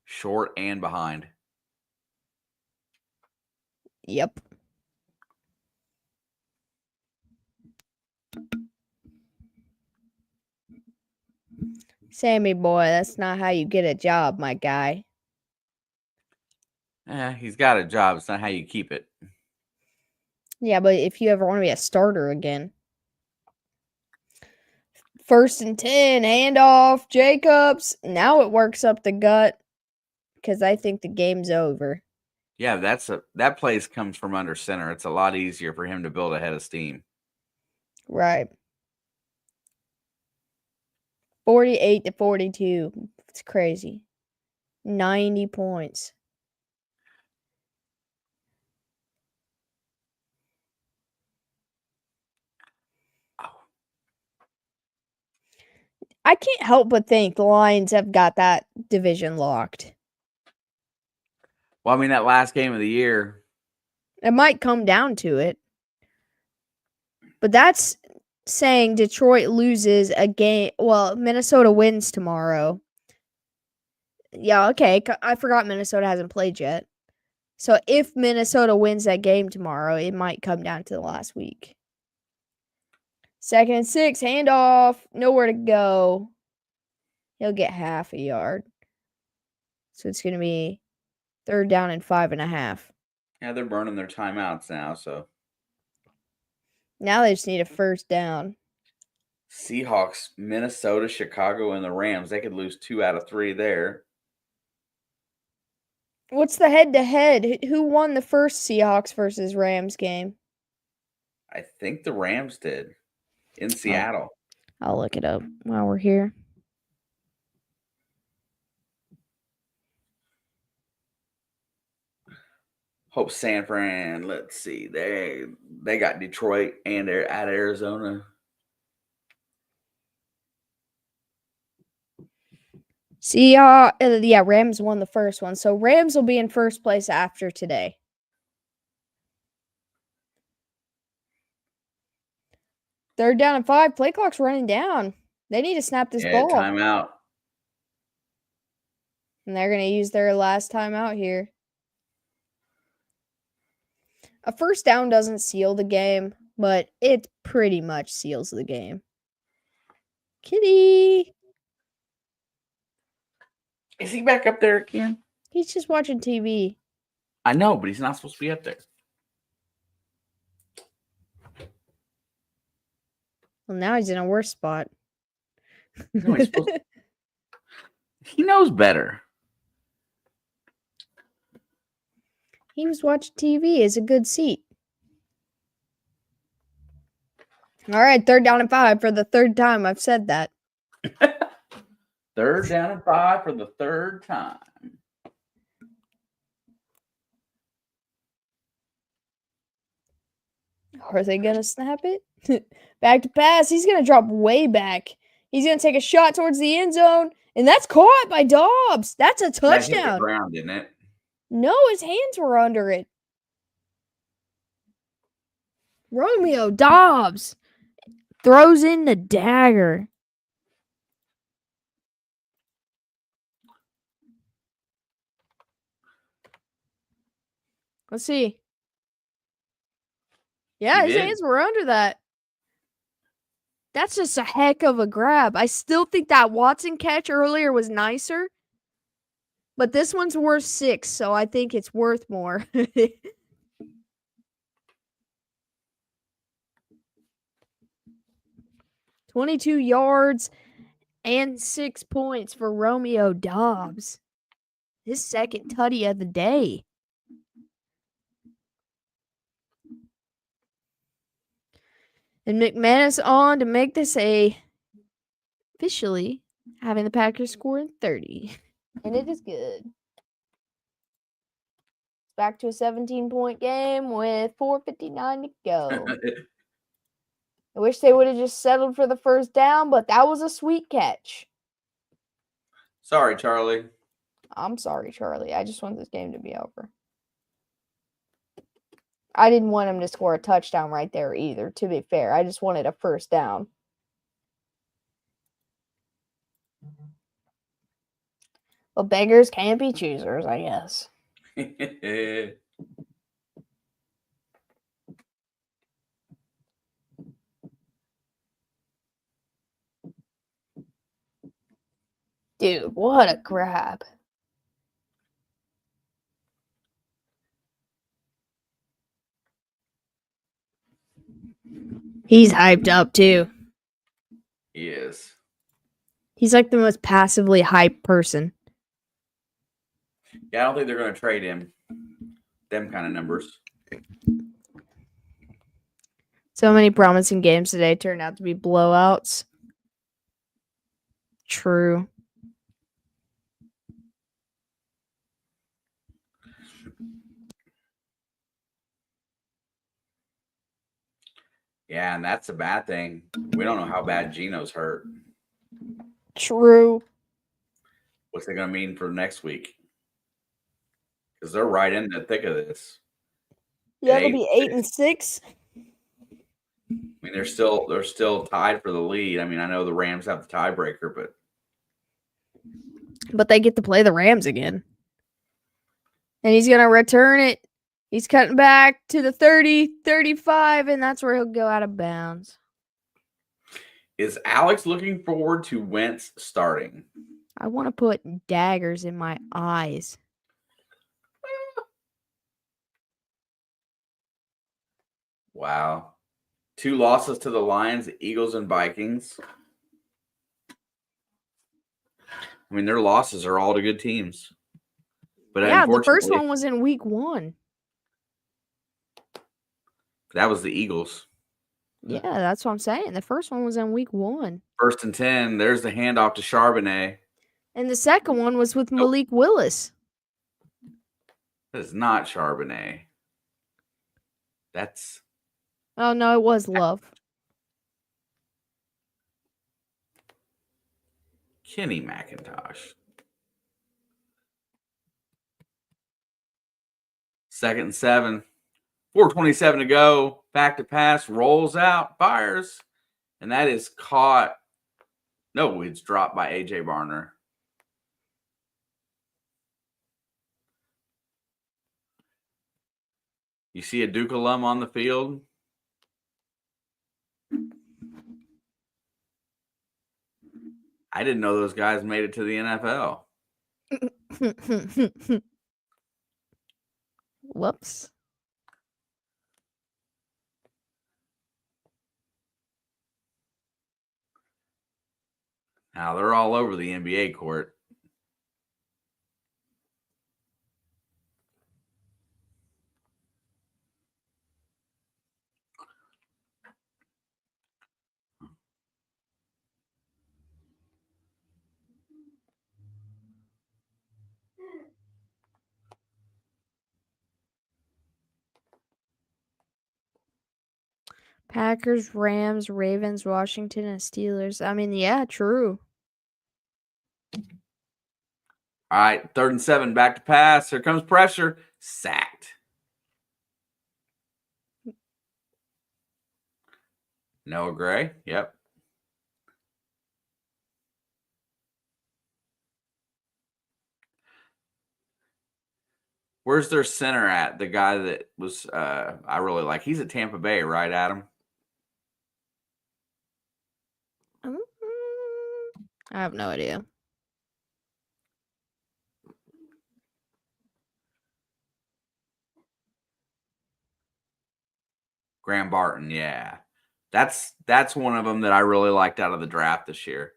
Short and behind. Yep. Sammy boy, that's not how you get a job, my guy. He's got a job. It's not how you keep it. Yeah, but if you ever want to be a starter again. 1st and 10, handoff, Jacobs. Now it works up the gut because I think the game's over. Yeah, that place comes from under center. It's a lot easier for him to build a head of steam. Right. 48-42. It's crazy. 90 points. I can't help but think the Lions have got that division locked. Well, I mean, that last game of the year. It might come down to it. But that's saying Detroit loses a game. Well, Minnesota wins tomorrow. Yeah, okay. I forgot Minnesota hasn't played yet. So if Minnesota wins that game tomorrow, it might come down to the last week. 2nd and 6, handoff, nowhere to go. He'll get half a yard. So it's going to be 3rd down and 5.5. Yeah, they're burning their timeouts now, so. Now they just need a 1st down. Seahawks, Minnesota, Chicago, and the Rams. They could lose 2 out of 3 there. What's the head-to-head? Who won the first Seahawks versus Rams game? I think the Rams did in Seattle. I'll look it up while we're here. Hope San Fran. Let's see. They got Detroit and they're at Arizona. Rams won the first one. So Rams will be in first place after today. Third down and 5. Play clock's running down. They need to snap this ball. Timeout. And they're going to use their last timeout here. A 1st down doesn't seal the game, but it pretty much seals the game. Kitty! Is he back up there again? He's just watching TV. I know, but he's not supposed to be up there. Well, now he's in a worse spot. No, he's supposed to. He knows better. He was watching TV. It's a good seat. All right, 3rd down and 5 for the 3rd time. I've said that. 3rd down and 5 for the 3rd time. Are they going to snap it? Back to pass. He's going to drop way back. He's going to take a shot towards the end zone. And that's caught by Dobbs. That's a touchdown. That hit the ground, didn't it? No, his hands were under it. Romeo Dobbs throws in the dagger. Let's see. Yeah, his hands were under that. That's just a heck of a grab. I still think that Watson catch earlier was nicer. But this one's worth 6, so I think it's worth more. 22 yards and 6 points for Romeo Dobbs. His 2nd tutty of the day. And McManus on to make this officially having the Packers score in 30. And it is good. Back to a 17-point game with 4:59 to go. I wish they would have just settled for the first down, but that was a sweet catch. Sorry, Charlie. I'm sorry, Charlie. I just want this game to be over. I didn't want him to score a touchdown right there either, to be fair. I just wanted a first down. But beggars can't be choosers, I guess. Dude, what a grab. He's hyped up too. He is. He's like the most passively hyped person. Yeah, I don't think they're going to trade him. Them kind of numbers. So many promising games today turned out to be blowouts. True. Yeah, and that's a bad thing. We don't know how bad Gino's hurt. True. What's it going to mean for next week? Because they're right in the thick of this. Yeah, it'll be 8-6. I mean, they're still tied for the lead. I mean, I know the Rams have the tiebreaker, but they get to play the Rams again. And he's going to return it. He's cutting back to the 30, 35, and that's where he'll go out of bounds. Is Alex looking forward to Wentz starting? I want to put daggers in my eyes. Wow. 2 losses to the Lions, the Eagles, and Vikings. I mean, their losses are all to good teams. But yeah, the first one was in week 1. That was the Eagles. Yeah, that's what I'm saying. The first one was in week 1. 1st and 10. There's the handoff to Charbonnet. And the second one was with Malik Willis. That is not Charbonnet. That's... Oh, no, it was Love. Kenny McIntosh. 2nd and 7. 4:27 to go. Back to pass. Rolls out. Fires. And that is caught. No, it's dropped by A.J. Barner. You see a Duke alum on the field? I didn't know those guys made it to the NFL. Whoops. Now they're all over the NBA court. Packers, Rams, Ravens, Washington, and Steelers. I mean, yeah, true. All right, 3rd and 7, back to pass. Here comes pressure. Sacked. Noah Gray. Yep. Where's their center at? The guy that was I really like. He's at Tampa Bay, right, Adam? I have no idea. Graham Barton, yeah. That's one of them that I really liked out of the draft this year.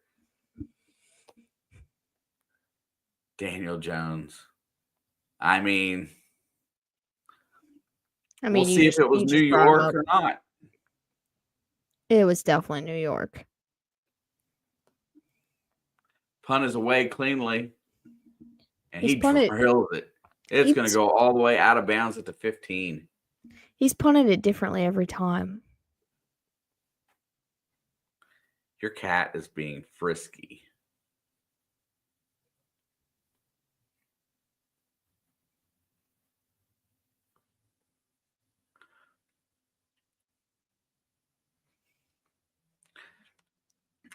Daniel Jones. I mean, we'll see if it was New York or not. It was definitely New York. Punt is away cleanly. And He's he punted. drills it. It's going to He's, go all the way out of bounds at the 15. he's punted it differently every time. Your cat is being frisky.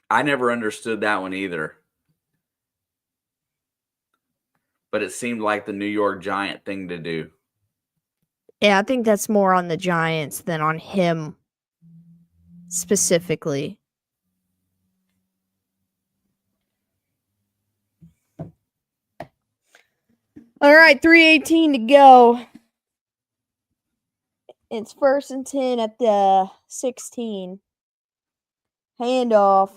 I never understood that one either. But it seemed like the New York Giant thing to do. Yeah, I think that's more on the Giants than on him specifically. All right, 3:18 to go. It's 1st and 10 at the 16. Handoff.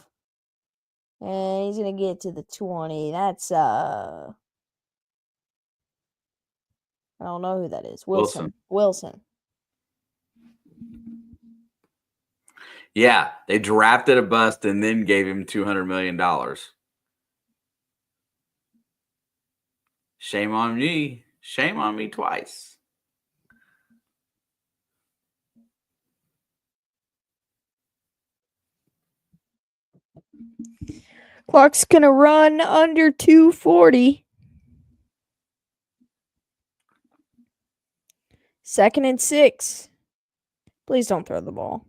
And he's going to get to the 20. That's, I don't know who that is. Wilson. Yeah, they drafted a bust and then gave him $200 million. Shame on me. Shame on me twice. Clock's going to run under 2:40. 2nd and 6. Please don't throw the ball.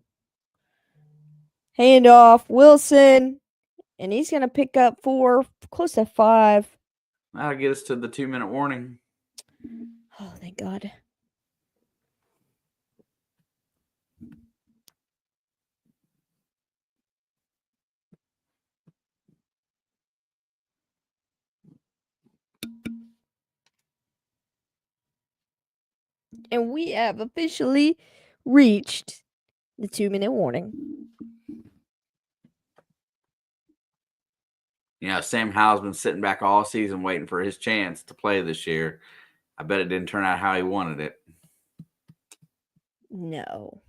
Handoff. Wilson. And he's going to pick up 4, close to 5. That'll get us to the 2-minute warning. Oh, thank God. And we have officially reached the 2-minute warning. You know, Sam Howell's been sitting back all season waiting for his chance to play this year. I bet it didn't turn out how he wanted it. No.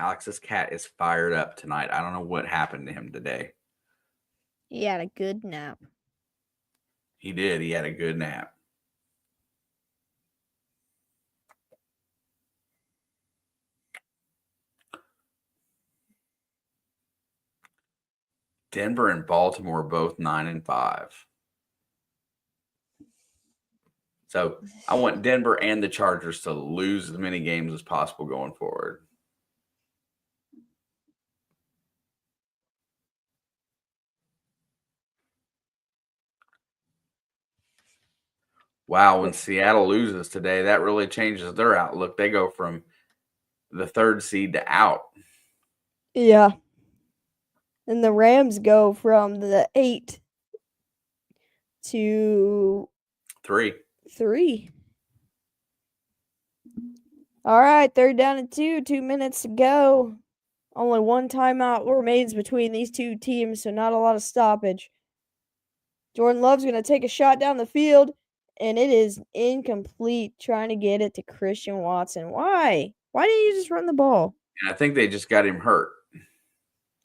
Alex's cat is fired up tonight. I don't know what happened to him today. He had a good nap. He did. He had a good nap. Denver and Baltimore both 9-5. So I want Denver and the Chargers to lose as many games as possible going forward. Wow, when Seattle loses today, that really changes their outlook. They go from the 3rd seed to out. Yeah. And the Rams go from the 8 to 3. 3. All right, 3rd down and 2. 2 minutes to go. Only one timeout remains between these two teams, so not a lot of stoppage. Jordan Love's going to take a shot down the field, and it is incomplete, trying to get it to Christian Watson. Why? Why didn't you just run the ball? And I think they just got him hurt.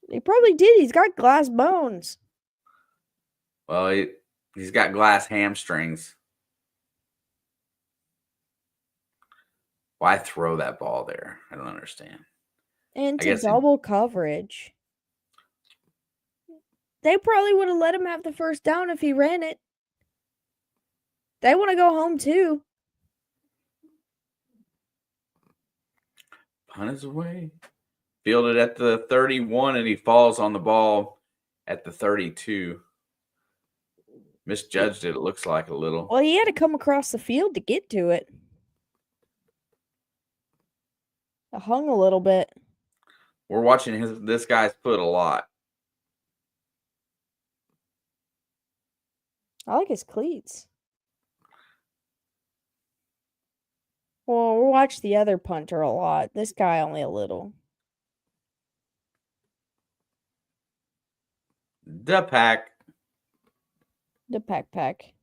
He probably did. He's got glass bones. Well, he's got glass hamstrings. Why throw that ball there? I don't understand. And to double coverage. They probably would have let him have the 1st down if he ran it. They want to go home too. Punt is away. Fielded at the 31, and he falls on the ball at the 32. Misjudged it looks like a little. Well, he had to come across the field to get to it. It hung a little bit. We're watching this guy's foot a lot. I like his cleats. Well, we watch the other punter a lot. This guy only a little. The pack. The pack.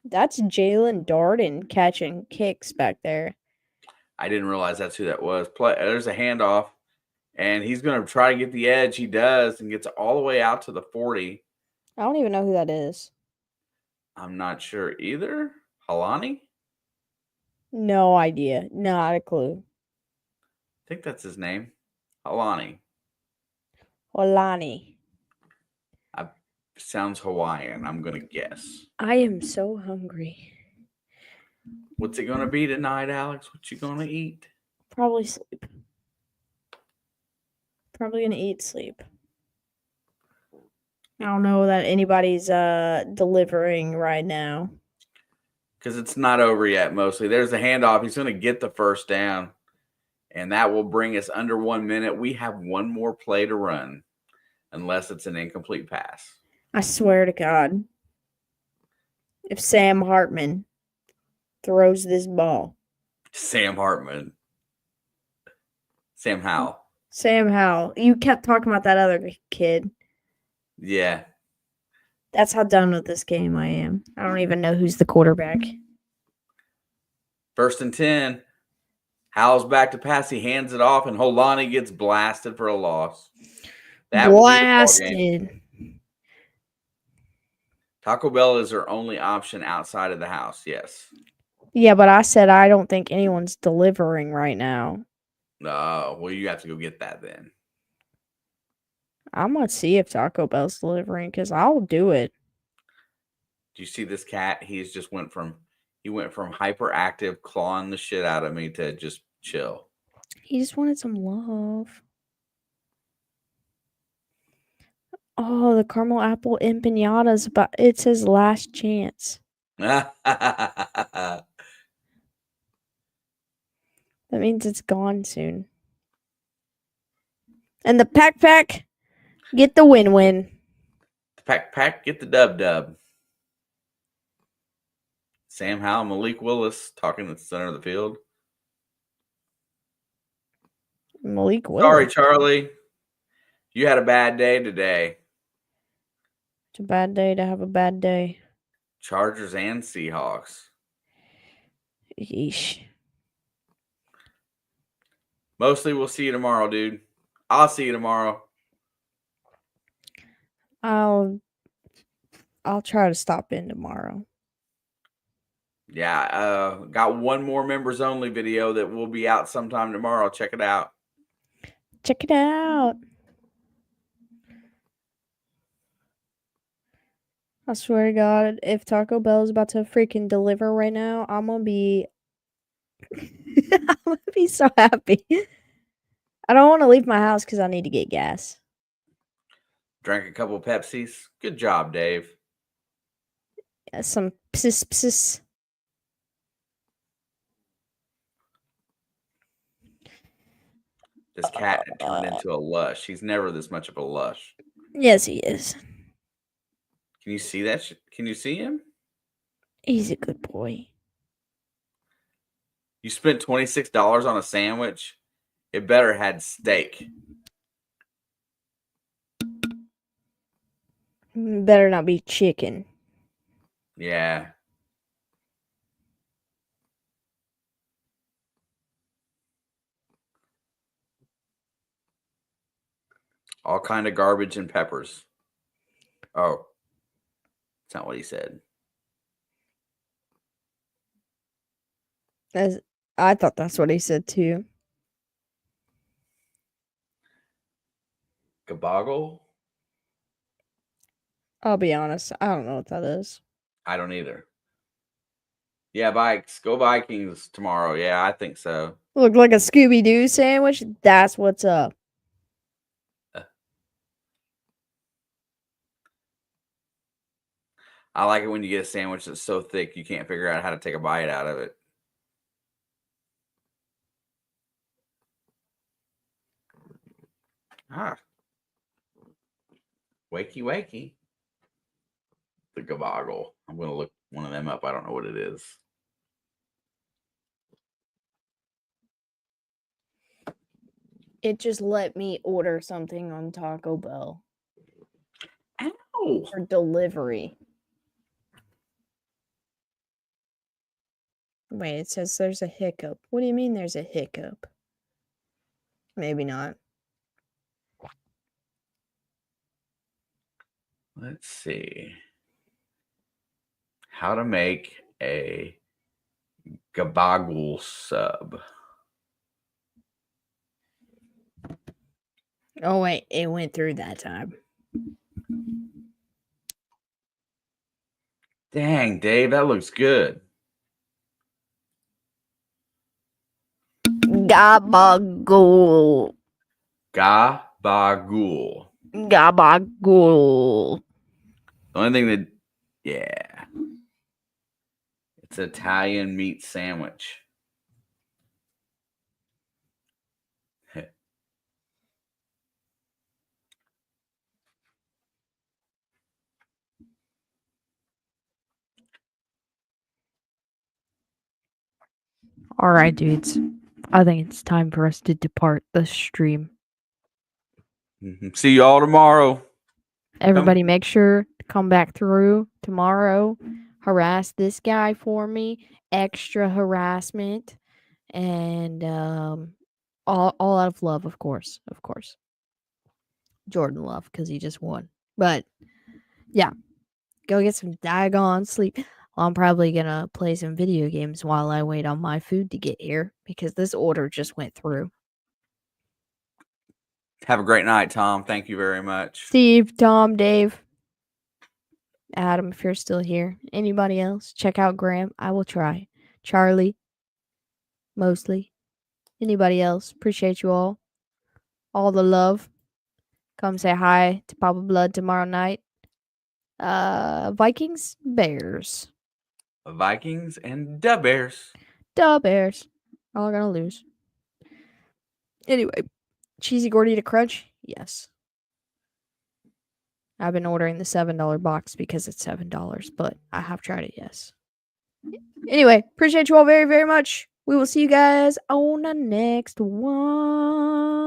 That's Jalen Darden catching kicks back there. I didn't realize that's who that was. There's a handoff, and he's going to try to get the edge. He does, and gets all the way out to the 40. I don't even know who that is. I'm not sure either. Halani? No idea. Not a clue. I think that's his name. Halani. Olani. Sounds Hawaiian, I'm going to guess. I am so hungry. What's it going to be tonight, Alex? What you going to eat? Probably sleep. Probably gonna eat sleep. I don't know that anybody's delivering right now. Because it's not over yet, mostly. There's a handoff. He's going to get the first down, and that will bring us under 1 minute. We have one more play to run, unless it's an incomplete pass. I swear to God, if Sam Hartman throws this ball. Sam Hartman. Sam Howell. Sam Howell. You kept talking about that other kid. Yeah. That's how done with this game I am. I don't even know who's the quarterback. 1st and 10. Howell's back to pass. He hands it off, and Holani gets blasted for a loss. That Blasted. Taco Bell is their only option outside of the house, yes. Yeah, but I said I don't think anyone's delivering right now. No, well, you have to go get that then. I'm going to see if Taco Bell's delivering because I'll do it. Do you see this cat? He went from hyperactive, clawing the shit out of me to just chill. He just wanted some love. Oh, the caramel apple empanadas, but it says last chance. That means it's gone soon. And the pack, get the win. Pack, get the dub. Sam Howell, Malik Willis talking at the center of the field. Malik Willis. Sorry, Charlie. You had a bad day today. It's a bad day to have a bad day. Chargers and Seahawks. Yeesh. Mostly we'll see you tomorrow, dude. I'll see you tomorrow. I'll try to stop in tomorrow. Yeah, got one more members only video that will be out sometime tomorrow. Check it out. Check it out. I swear to God, if Taco Bell is about to freaking deliver right now, I'm gonna be I'm gonna be so happy. I don't want to leave my house because I need to get gas. Drank a couple Pepsis. Good job, Dave. Yeah, some pss. This cat turned into a lush. He's never this much of a lush. Yes, he is. Can you see that? Can you see him? He's a good boy. You spent $26 on a sandwich. It better had steak. Better not be chicken. Yeah. All kind of garbage and peppers. Oh. That's not what he said. I thought that's what he said too. Gaboggle? I'll be honest, I don't know what that is. I don't either. Yeah, Vikes. Go Vikings tomorrow. Yeah, I think so. Look like a Scooby-Doo sandwich? That's what's up. I like it when you get a sandwich that's so thick you can't figure out how to take a bite out of it. Ah. Wakey. The Gaboggle. I'm going to look one of them up. I don't know what it is. it just let me order something on Taco Bell Ow. for delivery. Wait, it says there's a hiccup. What do you mean there's a hiccup? Maybe not. Let's see. How to make a gabagool sub. Oh, wait, it went through that time. Dang, Dave, that looks good. Gabagool. Gabagool. Gabagool. The only thing that, yeah. It's an Italian meat sandwich. All right, dudes. I think it's time for us to depart the stream. See you all tomorrow. Everybody, make sure to come back through tomorrow. Harass this guy for me. Extra harassment, and all out of love, of course. Jordan love because he just won. But yeah, go get some daggone sleep. I'm probably gonna play some video games while I wait on my food to get here because this order just went through. Have a great night, Tom. Thank you very much. Steve, Tom, Dave, Adam, if you're still here. Anybody else? Check out Graham. I will try. Charlie, mostly. Anybody else? Appreciate you all. All the love. Come say hi to Papa Blood tomorrow night. Vikings, Bears. Vikings and the Bears. Duh, Bears. All gonna lose. Anyway, cheesy gordita crunch? Yes. I've been ordering the $7 box because it's $7, but I have tried it, yes. Anyway, appreciate you all very, very much. We will see you guys on the next one.